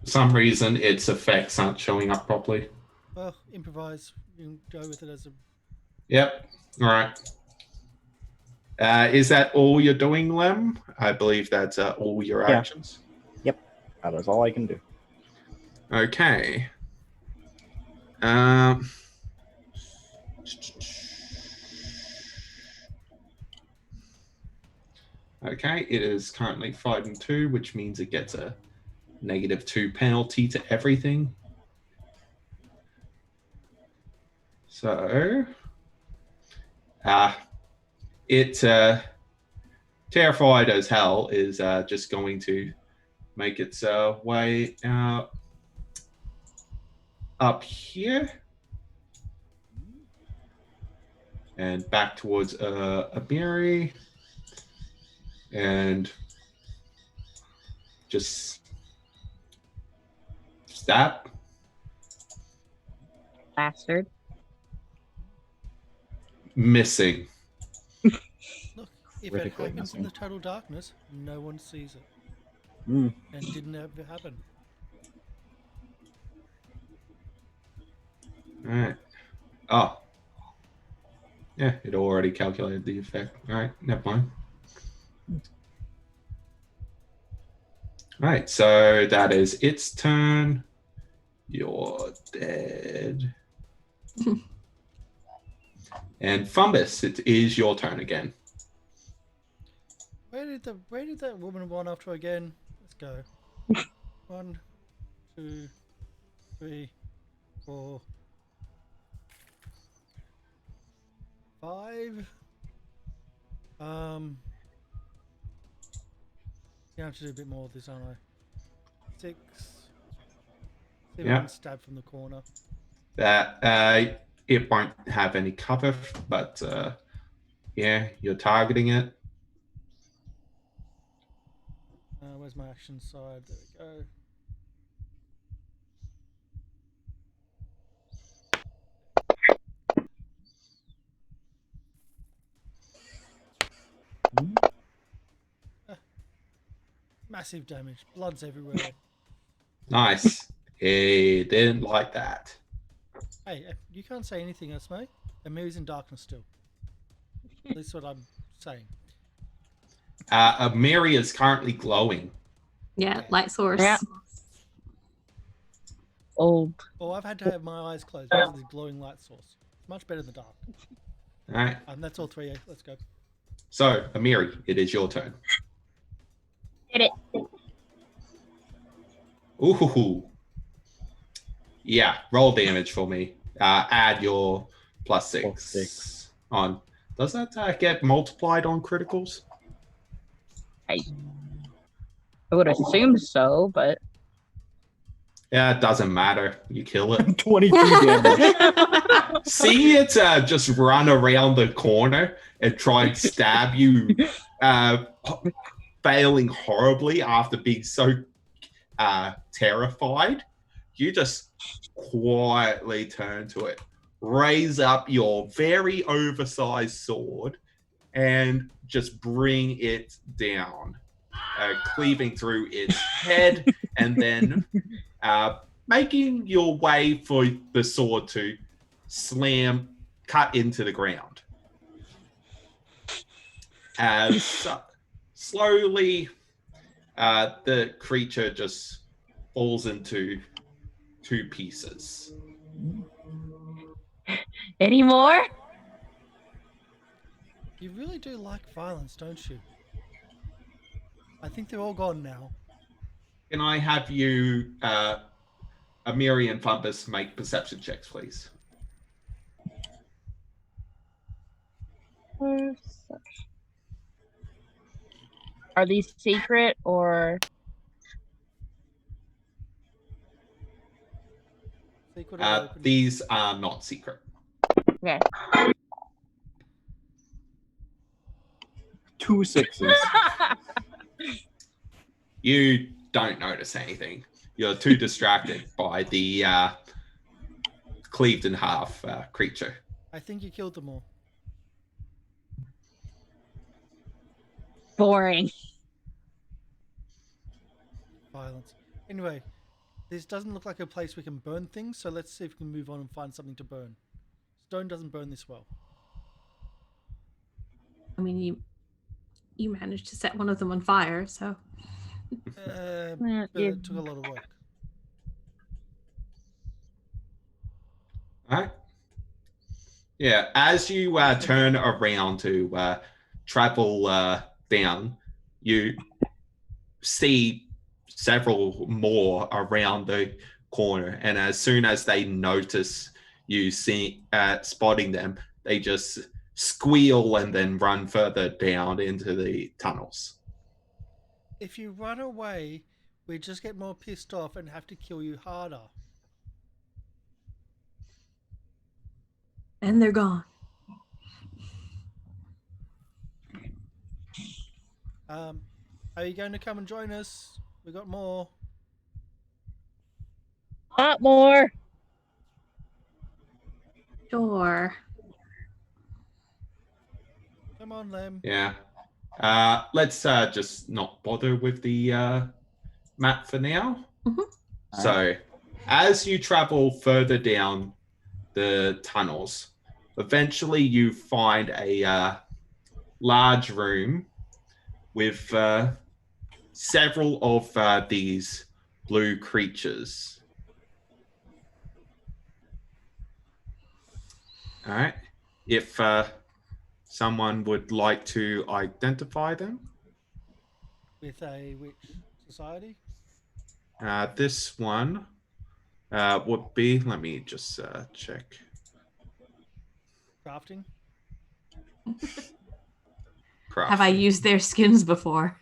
For some reason, its effects aren't showing up properly. Well, improvise. You can go with it as a... Yep. Alright. Is that all you're doing, Lem? I believe that's all your Yeah. actions. That is all I can do. Okay. Okay, it is currently 5-2, which means it gets a -2 penalty to everything. So, it terrified as hell is just going to make its way out up here and back towards Abiri and just stab. Bastard. Missing. Look, if it Critically happens in missing. the total darkness, no one sees it. Hmm. And didn't ever happen. Alright. Oh. Yeah, it already calculated the effect. Alright, never mind. Alright, so that is its turn. You're dead. And Fumbus, it is your turn again. Where did that woman run after again? Let's go. 1, 2, 3, 4, 5. Yeah, I have to do a bit more of this, aren't I? 6. See if I Yeah. can stab from the corner. That it won't have any cover, but yeah, you're targeting it. Where's my action side? There we go. Massive damage. Blood's everywhere. Nice. He didn't like that. Hey, you can't say anything else, mate. Amir's in darkness still. That's what I'm saying. Mary is currently glowing. Yeah, light source. Yeah. Old. Oh, I've had to have my eyes closed because of the glowing light source. It's much better in the dark. All right. That's all 3. Let's go. So, Amiri, it is your turn. Hit it. Ooh. Yeah, roll damage for me. Add your +6 +6 on. Does that get multiplied on criticals? I would assume so, but Yeah, it doesn't matter. You kill it. 23 damage. See it just run around the corner and try and stab you, failing horribly after being so terrified. You just quietly turn to it, raise up your very oversized sword, and just bring it down, cleaving through its head, and then making your way for the sword to cut into the ground. as slowly the creature just falls into two pieces. Any more? You really do like violence, don't you? I think they're all gone now. Can I have you, Amiri and Fumbus, make perception checks, please? Are these secret or? Secret or open? These are not secret. Okay. 2 6s. You don't notice anything. You're too distracted by the cleaved in half creature. I think you killed them all. Boring. Violence. Anyway, this doesn't look like a place we can burn things, so let's see if we can move on and find something to burn. Stone doesn't burn this well. I mean, you managed to set one of them on fire, so. But it took a lot of work. All right. Yeah, as you turn around to travel down, you see several more around the corner, and as soon as they notice you spotting them, they just squeal and then run further down into the tunnels. If you run away, we just get more pissed off and have to kill you harder. And they're gone. Are you going to come and join us? We got more. Lot more. Sure. Come on, Lem. Yeah. Let's just not bother with the map for now. Mm-hmm. So, as you travel further down the tunnels, eventually you find a large room with several of these blue creatures. All right. If someone would like to identify them. With a witch society? This one would be, let me just check. Crafting? Have I used their skins before?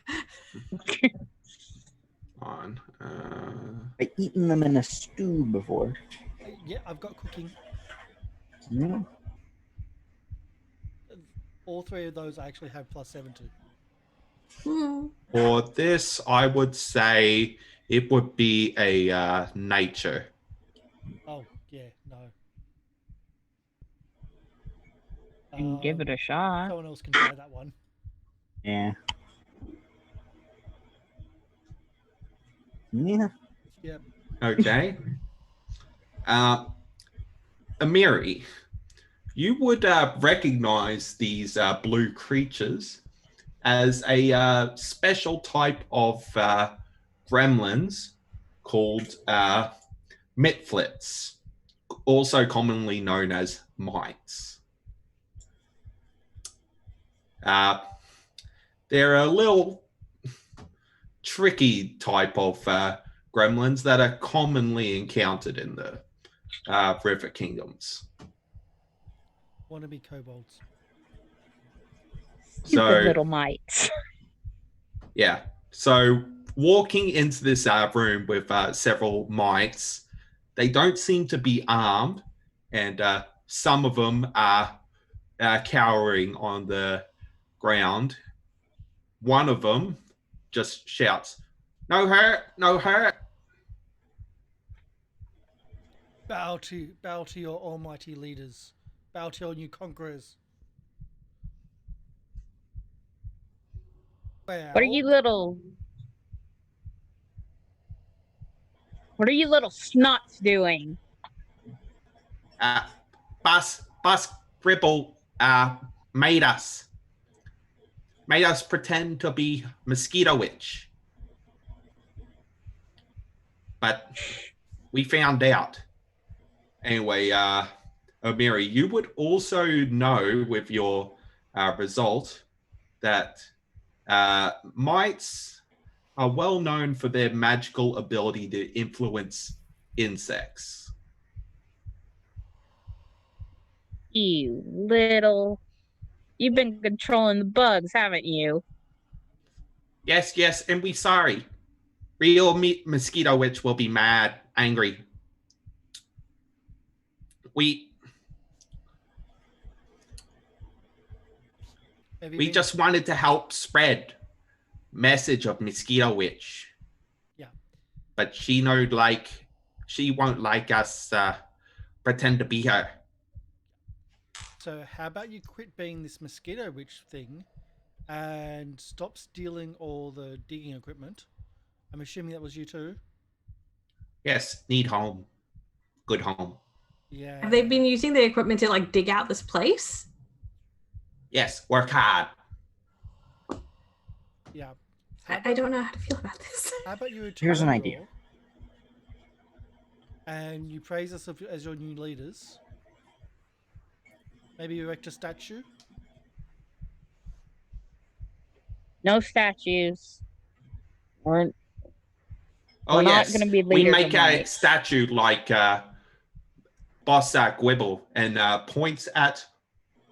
On. I've eaten them in a stew before. Yeah, I've got cooking. Mm. All three of those I actually have +7 to. For this, I would say it would be a nature. Oh, yeah, no. And give it a shot. Someone else can try that one. Yeah. Yeah. Yep. Okay. Amiri, you would recognize these blue creatures as a special type of gremlins called mitflits, also commonly known as mites. They're a little tricky type of gremlins that are commonly encountered in the River Kingdoms. Wannabe kobolds. Stupid little mites. Yeah. So walking into this room with several mites, they don't seem to be armed, and some of them are cowering on the ground. One of them just shouts, "No hurt, no hurt." Bow to your almighty leaders. Bow to your new conquerors. Well, What are you little snots doing? Bus Gribble made us made us pretend to be Mosquito Witch. But we found out. Anyway, Omiri, you would also know with your result that mites are well known for their magical ability to influence insects. You little. You've been controlling the bugs, haven't you? Yes, and we sorry. Real Mosquito Witch will be mad, angry. We just wanted to help spread message of Mosquito Witch. Yeah. But she won't like us pretend to be her. So how about you quit being this Mosquito Witch thing and stop stealing all the digging equipment? I'm assuming that was you too. Yes, need home. Good home. Yeah. Have they been using the equipment to like dig out this place? Yes, work hard. Yeah. I don't know how to feel about this. How about you? Here's an retire idea. all And you praise us as your new leaders. Maybe you erect a statue. No statues. We're Oh, We're not yes. gonna be We leaders make of a mites. statue like Boss Gwibble and points at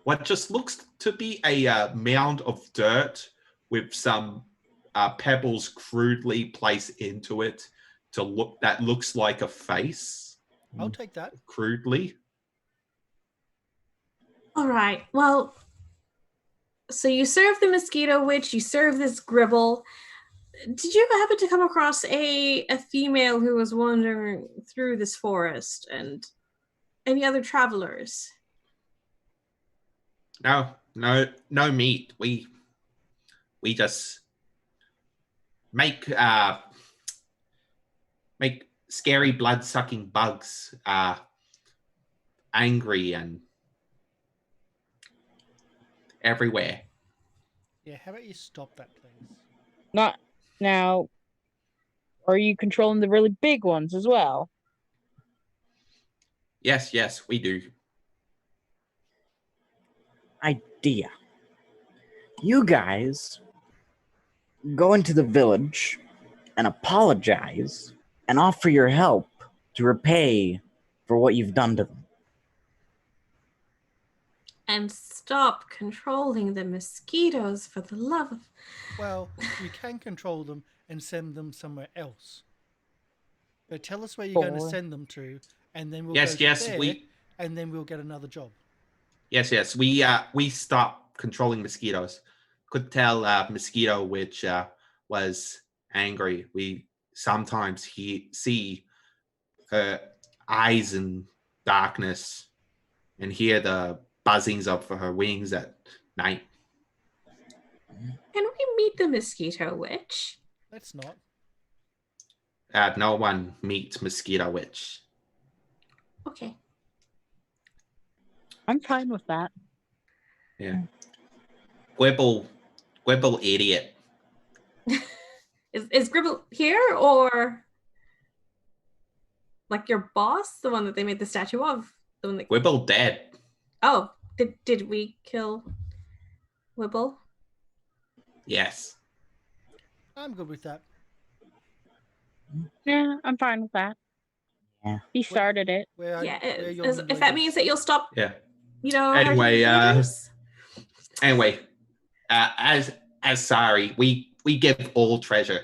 what just looks to be a mound of dirt with some pebbles crudely placed into it that looks like a face. I'll take that. Crudely. All right. Well, so you serve the Mosquito Witch, you serve this Gribble. Did you happen to come across a female who was wandering through this forest, and any other travelers? No meat. We just make scary blood-sucking bugs angry and everywhere. Yeah, how about you stop that, please? Not now. Are you controlling the really big ones as well? Yes, we do. Idea. You guys go into the village and apologize and offer your help to repay for what you've done to them. And stop controlling the mosquitoes, for the love of... Well, you can control them and send them somewhere else. But tell us where you're going to send them to, and then we'll go to there, and then we'll get another job. Yes. We stop controlling mosquitoes. Could tell Mosquito Witch was angry. We sometimes see her eyes in darkness and hear the buzzings of her wings at night. Can we meet the Mosquito Witch? Let's not. No one meets Mosquito Witch. Okay. I'm fine with that. Yeah. Gwibble idiot. Is Gribble here, or like your boss, the one that they made the statue of? The one that... Gwibble dead. Oh, did we kill Wibble? Yes. I'm good with that. Yeah, I'm fine with that. Yeah. He started it. If that means that you'll stop. Yeah. Anyway, as sorry, we give all treasure.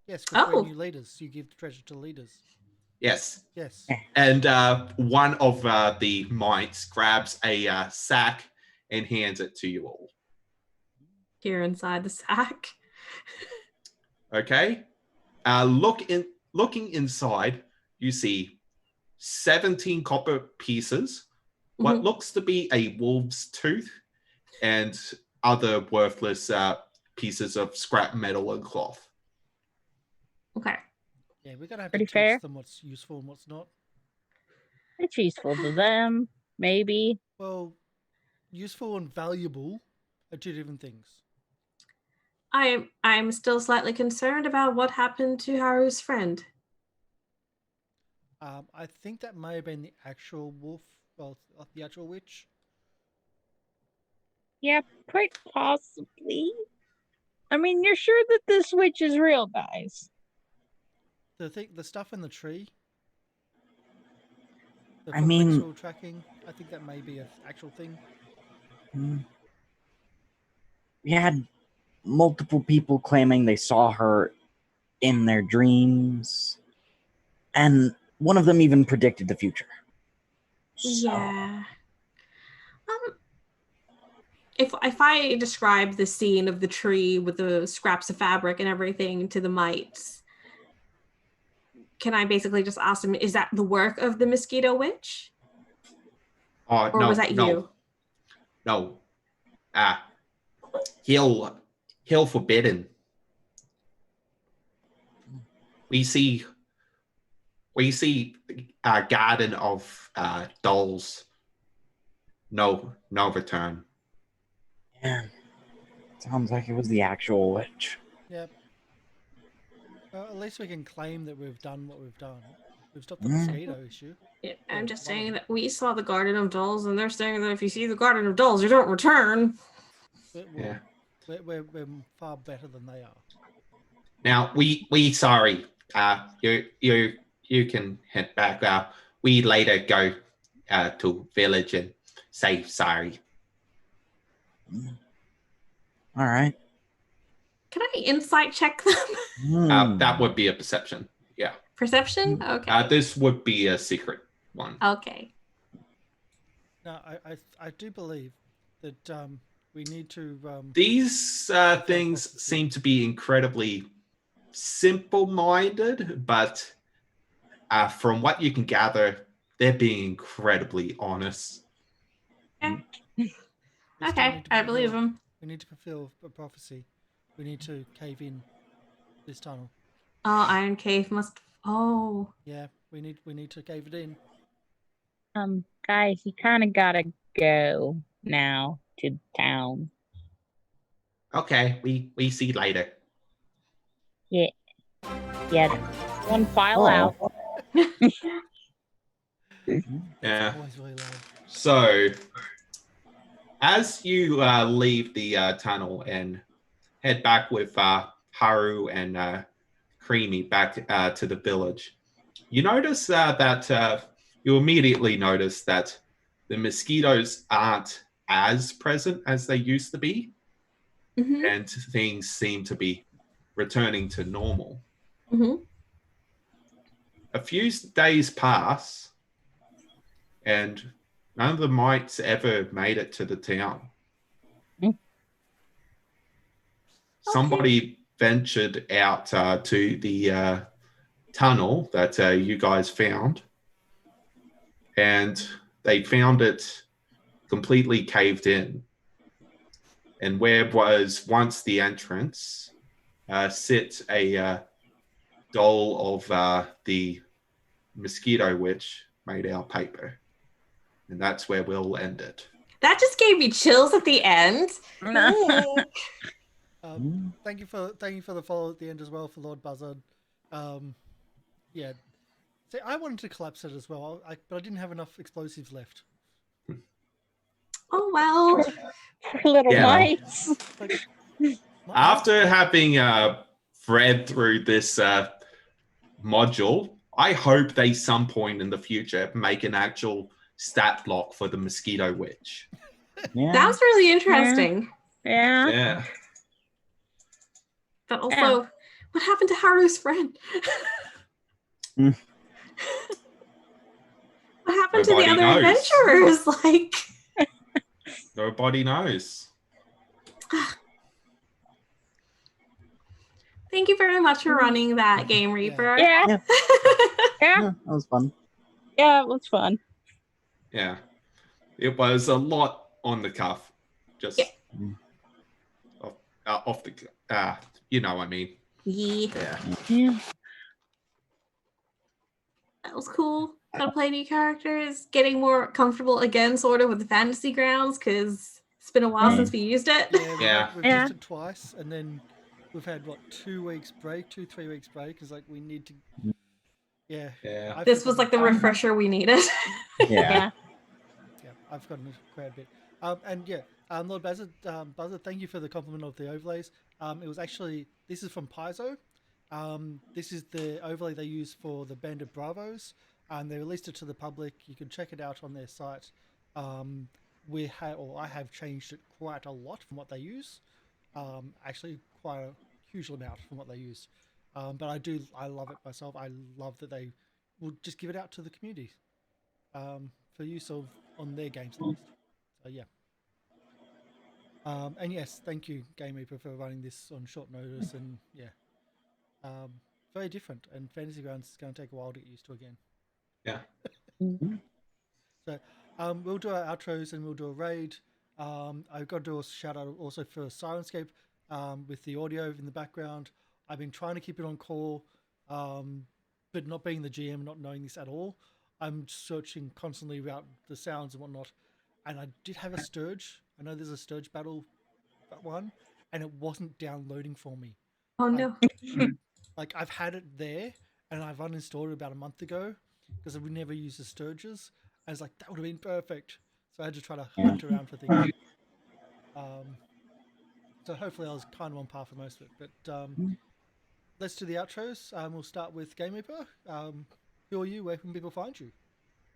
Yes, because we're new leaders. You give the treasure to leaders. Yes. Yes. And one of the mites grabs a sack and hands it to you all. Here inside the sack. Okay. Looking inside, you see 17 copper pieces, what looks to be a wolf's tooth, and other worthless pieces of scrap metal and cloth. Okay. Yeah, we're gonna have Pretty to fair. teach them what's useful and what's not. It's useful to them, maybe. Well, useful and valuable are two different things. I'm still slightly concerned about what happened to Haru's friend. I think that may have been the actual wolf, well, the actual witch. Yeah, quite possibly. I mean, you're sure that this witch is real, guys? The stuff in the tree. The I mean- perpetual tracking. I think that may be an actual thing. We had multiple people claiming they saw her in their dreams, and one of them even predicted the future. So, Yeah. If I describe the scene of the tree with the scraps of fabric and everything to the mites, can I basically just ask them, is that the work of the Mosquito Witch? Oh, Or no, was that no, you? No. He'll forbidden. We see a garden of dolls. No return. yeah, sounds like it was the actual witch. Yep. Well, at least we can claim that we've done what we've done. We've stopped the Mm. mosquito issue. Yeah, I'm just one of saying them. that we saw the Garden of Dolls, and they're saying that if you see the Garden of Dolls, you don't return. Yeah. We're far better than they are. Now we sorry. You can head back. We later go to village and say sorry. All right. Can I insight check them? That would be a perception. Yeah. Perception? Okay. This would be a secret one. Okay. Now, I do believe that we need to. These things seem to be incredibly simple-minded, but from what you can gather, they're being incredibly honest. Okay. we still Okay, need to I believe fulfill- them. We need to fulfill a prophecy. We need to cave in this tunnel. Oh, Iron Cave must. Oh. Yeah, we need to cave it in. Guys, you kind of gotta go now to town. Okay, we see later. Yeah, one file out. Yeah. Always really loud. So, as you leave the tunnel and head back with Haru and Creamy back to the village, you notice that you immediately notice that the mosquitoes aren't as present as they used to be, Mm-hmm. and things seem to be returning to normal. Mm-hmm. A few days pass, and none of the mites ever made it to the town. Somebody ventured out to the tunnel that you guys found, and they found it completely caved in. And where was once the entrance sits a doll of the Mosquito Witch made out of paper. And that's where we'll end it. That just gave me chills at the end. Thank you for the follow at the end as well for Lord Buzzard. Yeah. See, I wanted to collapse it as well, but I didn't have enough explosives left. Oh well. Little Yeah. mites. After having read through this module, I hope they some point in the future make an actual stat block for the Mosquito Witch. Yeah. Sounds really interesting. Yeah. Yeah. But also, what happened to Haru's friend? Hmm. What happened to Nobody the other knows. adventurers? Like, Nobody knows. thank you very much for running that game, Reaper. Yeah. Yeah. Yeah. That was fun. Yeah, it was fun. Yeah. It was a lot on the cuff. Just off the you know what I mean. Yeah. Yeah. That was cool. Got to play new characters, getting more comfortable again, sort of, with the fantasy grounds, because it's been a while since we used it. Yeah, we've Yeah. used it twice, and then we've had what 2 weeks break, 3 weeks break. Because like we need to. Yeah. Yeah. This was like the refresher we needed. Yeah. Yeah, I've forgotten quite a bit. And yeah, Lord Buzzard, thank you for the compliment of the overlays. It was actually, this is from Paizo. This is the overlay they use for the Band of Bravos. They released it to the public. You can check it out on their site. I have changed it quite a lot from what they use. Actually, quite a huge amount from what they use. But I love it myself. I love that they will just give it out to the community. For use on their games at least. So yeah. And yes, thank you, Game Reaper, for running this on short notice. And yeah, very different. And Fantasy Grounds is going to take a while to get used to again. Yeah. So we'll do our outros and we'll do a raid. I've got to do a shout out also for Sirenscape with the audio in the background. I've been trying to keep it on call, but not being the GM, not knowing this at all. I'm searching constantly about the sounds and whatnot. And I did have a Sturge. I know there's a Sturge battle one, and it wasn't downloading for me. Oh no. Like I've had it there, and I've uninstalled it about a month ago because we never used the Sturges. I was like, that would have been perfect. So I had to try to hunt around for things. So hopefully I was kind of on par for most of it. But let's do the outros. We'll start with Game Reaper. Who are you? Where can people find you?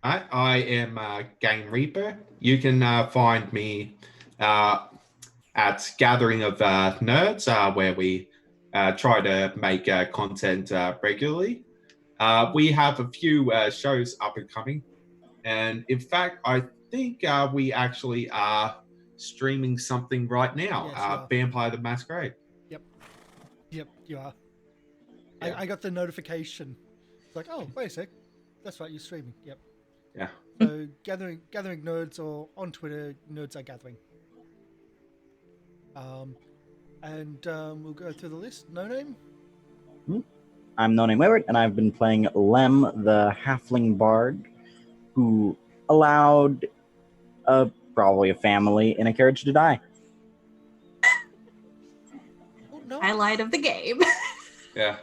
I am Game Reaper. You can find me at Gathering of Nerds, where we try to make content regularly. We have a few shows up and coming. And in fact, I think we actually are streaming something right now. Yes, you are. Vampire the Masquerade. Yep, you are. Yeah. I got the notification. It's like, oh, wait a sec. That's right, you're streaming. Yep. Yeah. So gathering nerds, or on Twitter, nerds are gathering. We'll go through the list. No name. I'm No Name Wayward, and I've been playing Lem, the halfling bard, who allowed probably a family in a carriage to die. Well, no, Highlight of the game. Yeah.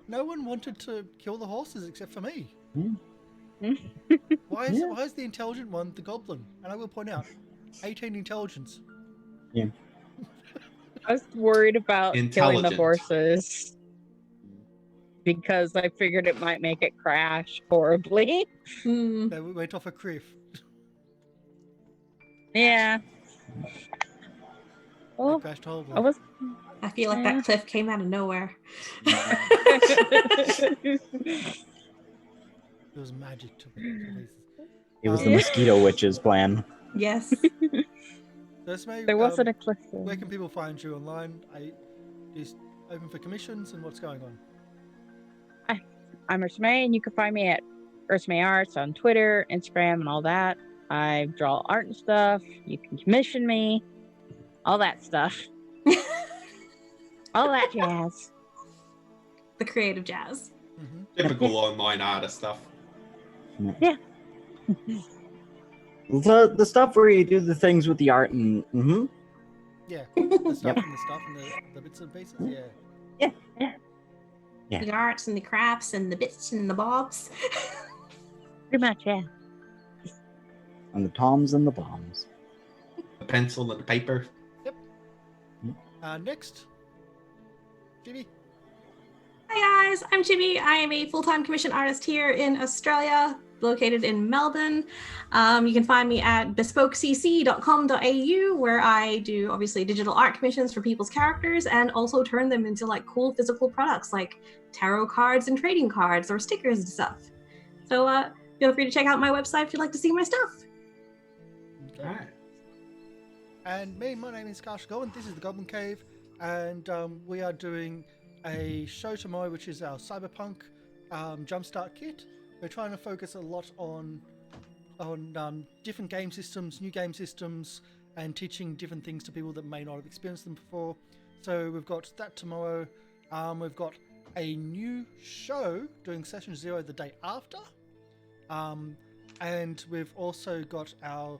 no one wanted to kill the horses except for me. Hmm. Why is the intelligent one the goblin? And I will point out, 18 intelligence. Yeah. I was worried about killing the Intelligent. horses because I figured it might make it crash horribly. They went off a cliff. Yeah. They Well, crashed horribly. I feel like that cliff came out of nowhere. There was magic to it. It was the Mosquito Witch's plan. Yes. there wasn't a cliff. Where can people find you online? Is open for commissions, and what's going on? I'm Ursmay, and you can find me at Ursmay Arts on Twitter, Instagram, and all that. I draw art and stuff. You can commission me. All that stuff. All that jazz. The creative jazz. Mm-hmm. Typical online artist stuff. Yeah. The stuff where you do the things with the art and Yeah, the stuff Yep. and the stuff and the bits and pieces. Yeah. Yeah. The arts and the crafts and the bits and the bobs. Pretty much, yeah. and the toms and the bombs. The pencil and the paper. Next, Jimmy. Hi guys, I'm Jimmy. I am a full-time commission artist here in Australia, located in Melbourne. You can find me at bespokecc.com.au, where I do obviously digital art commissions for people's characters and also turn them into like cool physical products like tarot cards and trading cards or stickers and stuff. So feel free to check out my website if you'd like to see my stuff. Okay. All right. And me, my name is Karsh Gowan. This is the Goblin Cave, and we are doing a show tomorrow, which is our Cyberpunk Jumpstart Kit. We're trying to focus a lot on different game systems, new game systems, and teaching different things to people that may not have experienced them before. So we've got that tomorrow. We've got a new show doing Session 0 the day after. And we've also got our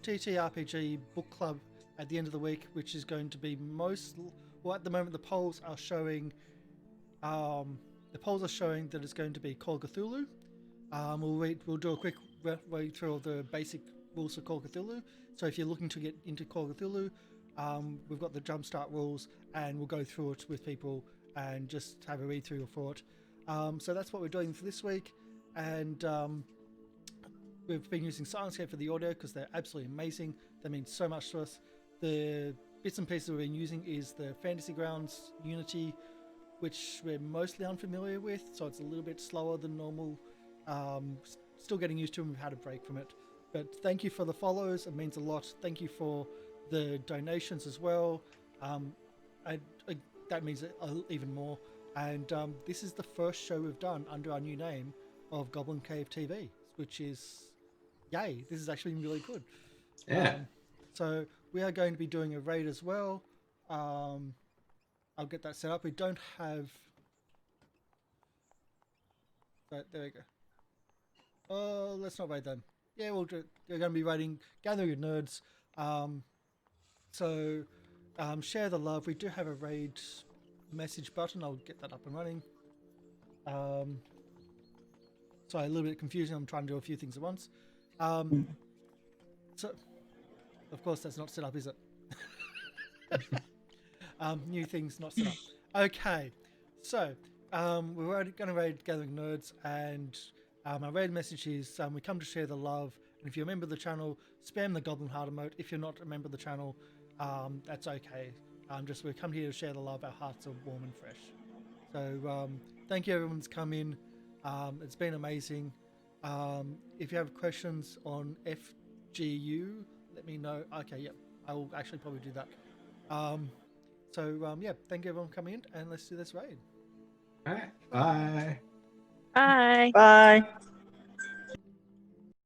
TTRPG book club at the end of the week, which is going to be at the moment the polls are showing that it's going to be Call Cthulhu. We'll do a quick read through of the basic rules of Call Cthulhu. So if you're looking to get into Call Cthulhu, we've got the jumpstart rules, and we'll go through it with people and just have a read through for it. So that's what we're doing for this week, and we've been using Silence for the audio because they're absolutely amazing. They mean so much to us. The bits and pieces we've been using is the Fantasy Grounds Unity, which we're mostly unfamiliar with, so it's a little bit slower than normal. Still getting used to it, and we've had a break from it. But thank you for the follows, it means a lot. Thank you for the donations as well. That means even more. And this is the first show we've done under our new name of GoblinCaveTV, which is, yay, this is actually really good. Yeah. So we are going to be doing a raid as well. I'll get that set up. We don't have... But there we go. Oh, let's not raid them. Yeah, we're going to be raiding Gathering of Nerds. Share the love. We do have a raid message button. I'll get that up and running. Sorry, a little bit confusing. I'm trying to do a few things at once. So, of course, that's not set up, is it? New things not set up. Okay, so we're going to raid Gathering Nerds, and our raid message is we come to share the love, and if you're a member of the channel, spam the Goblin Heart emote. If you're not a member of the channel, that's okay. We come here to share the love. Our hearts are warm and fresh. So thank you everyone that's come in. It's been amazing. If you have questions on FGU, let me know. Okay, yep, I will actually probably do that. Thank you everyone for coming in, and let's do this raid. All right. Bye. Bye. Bye.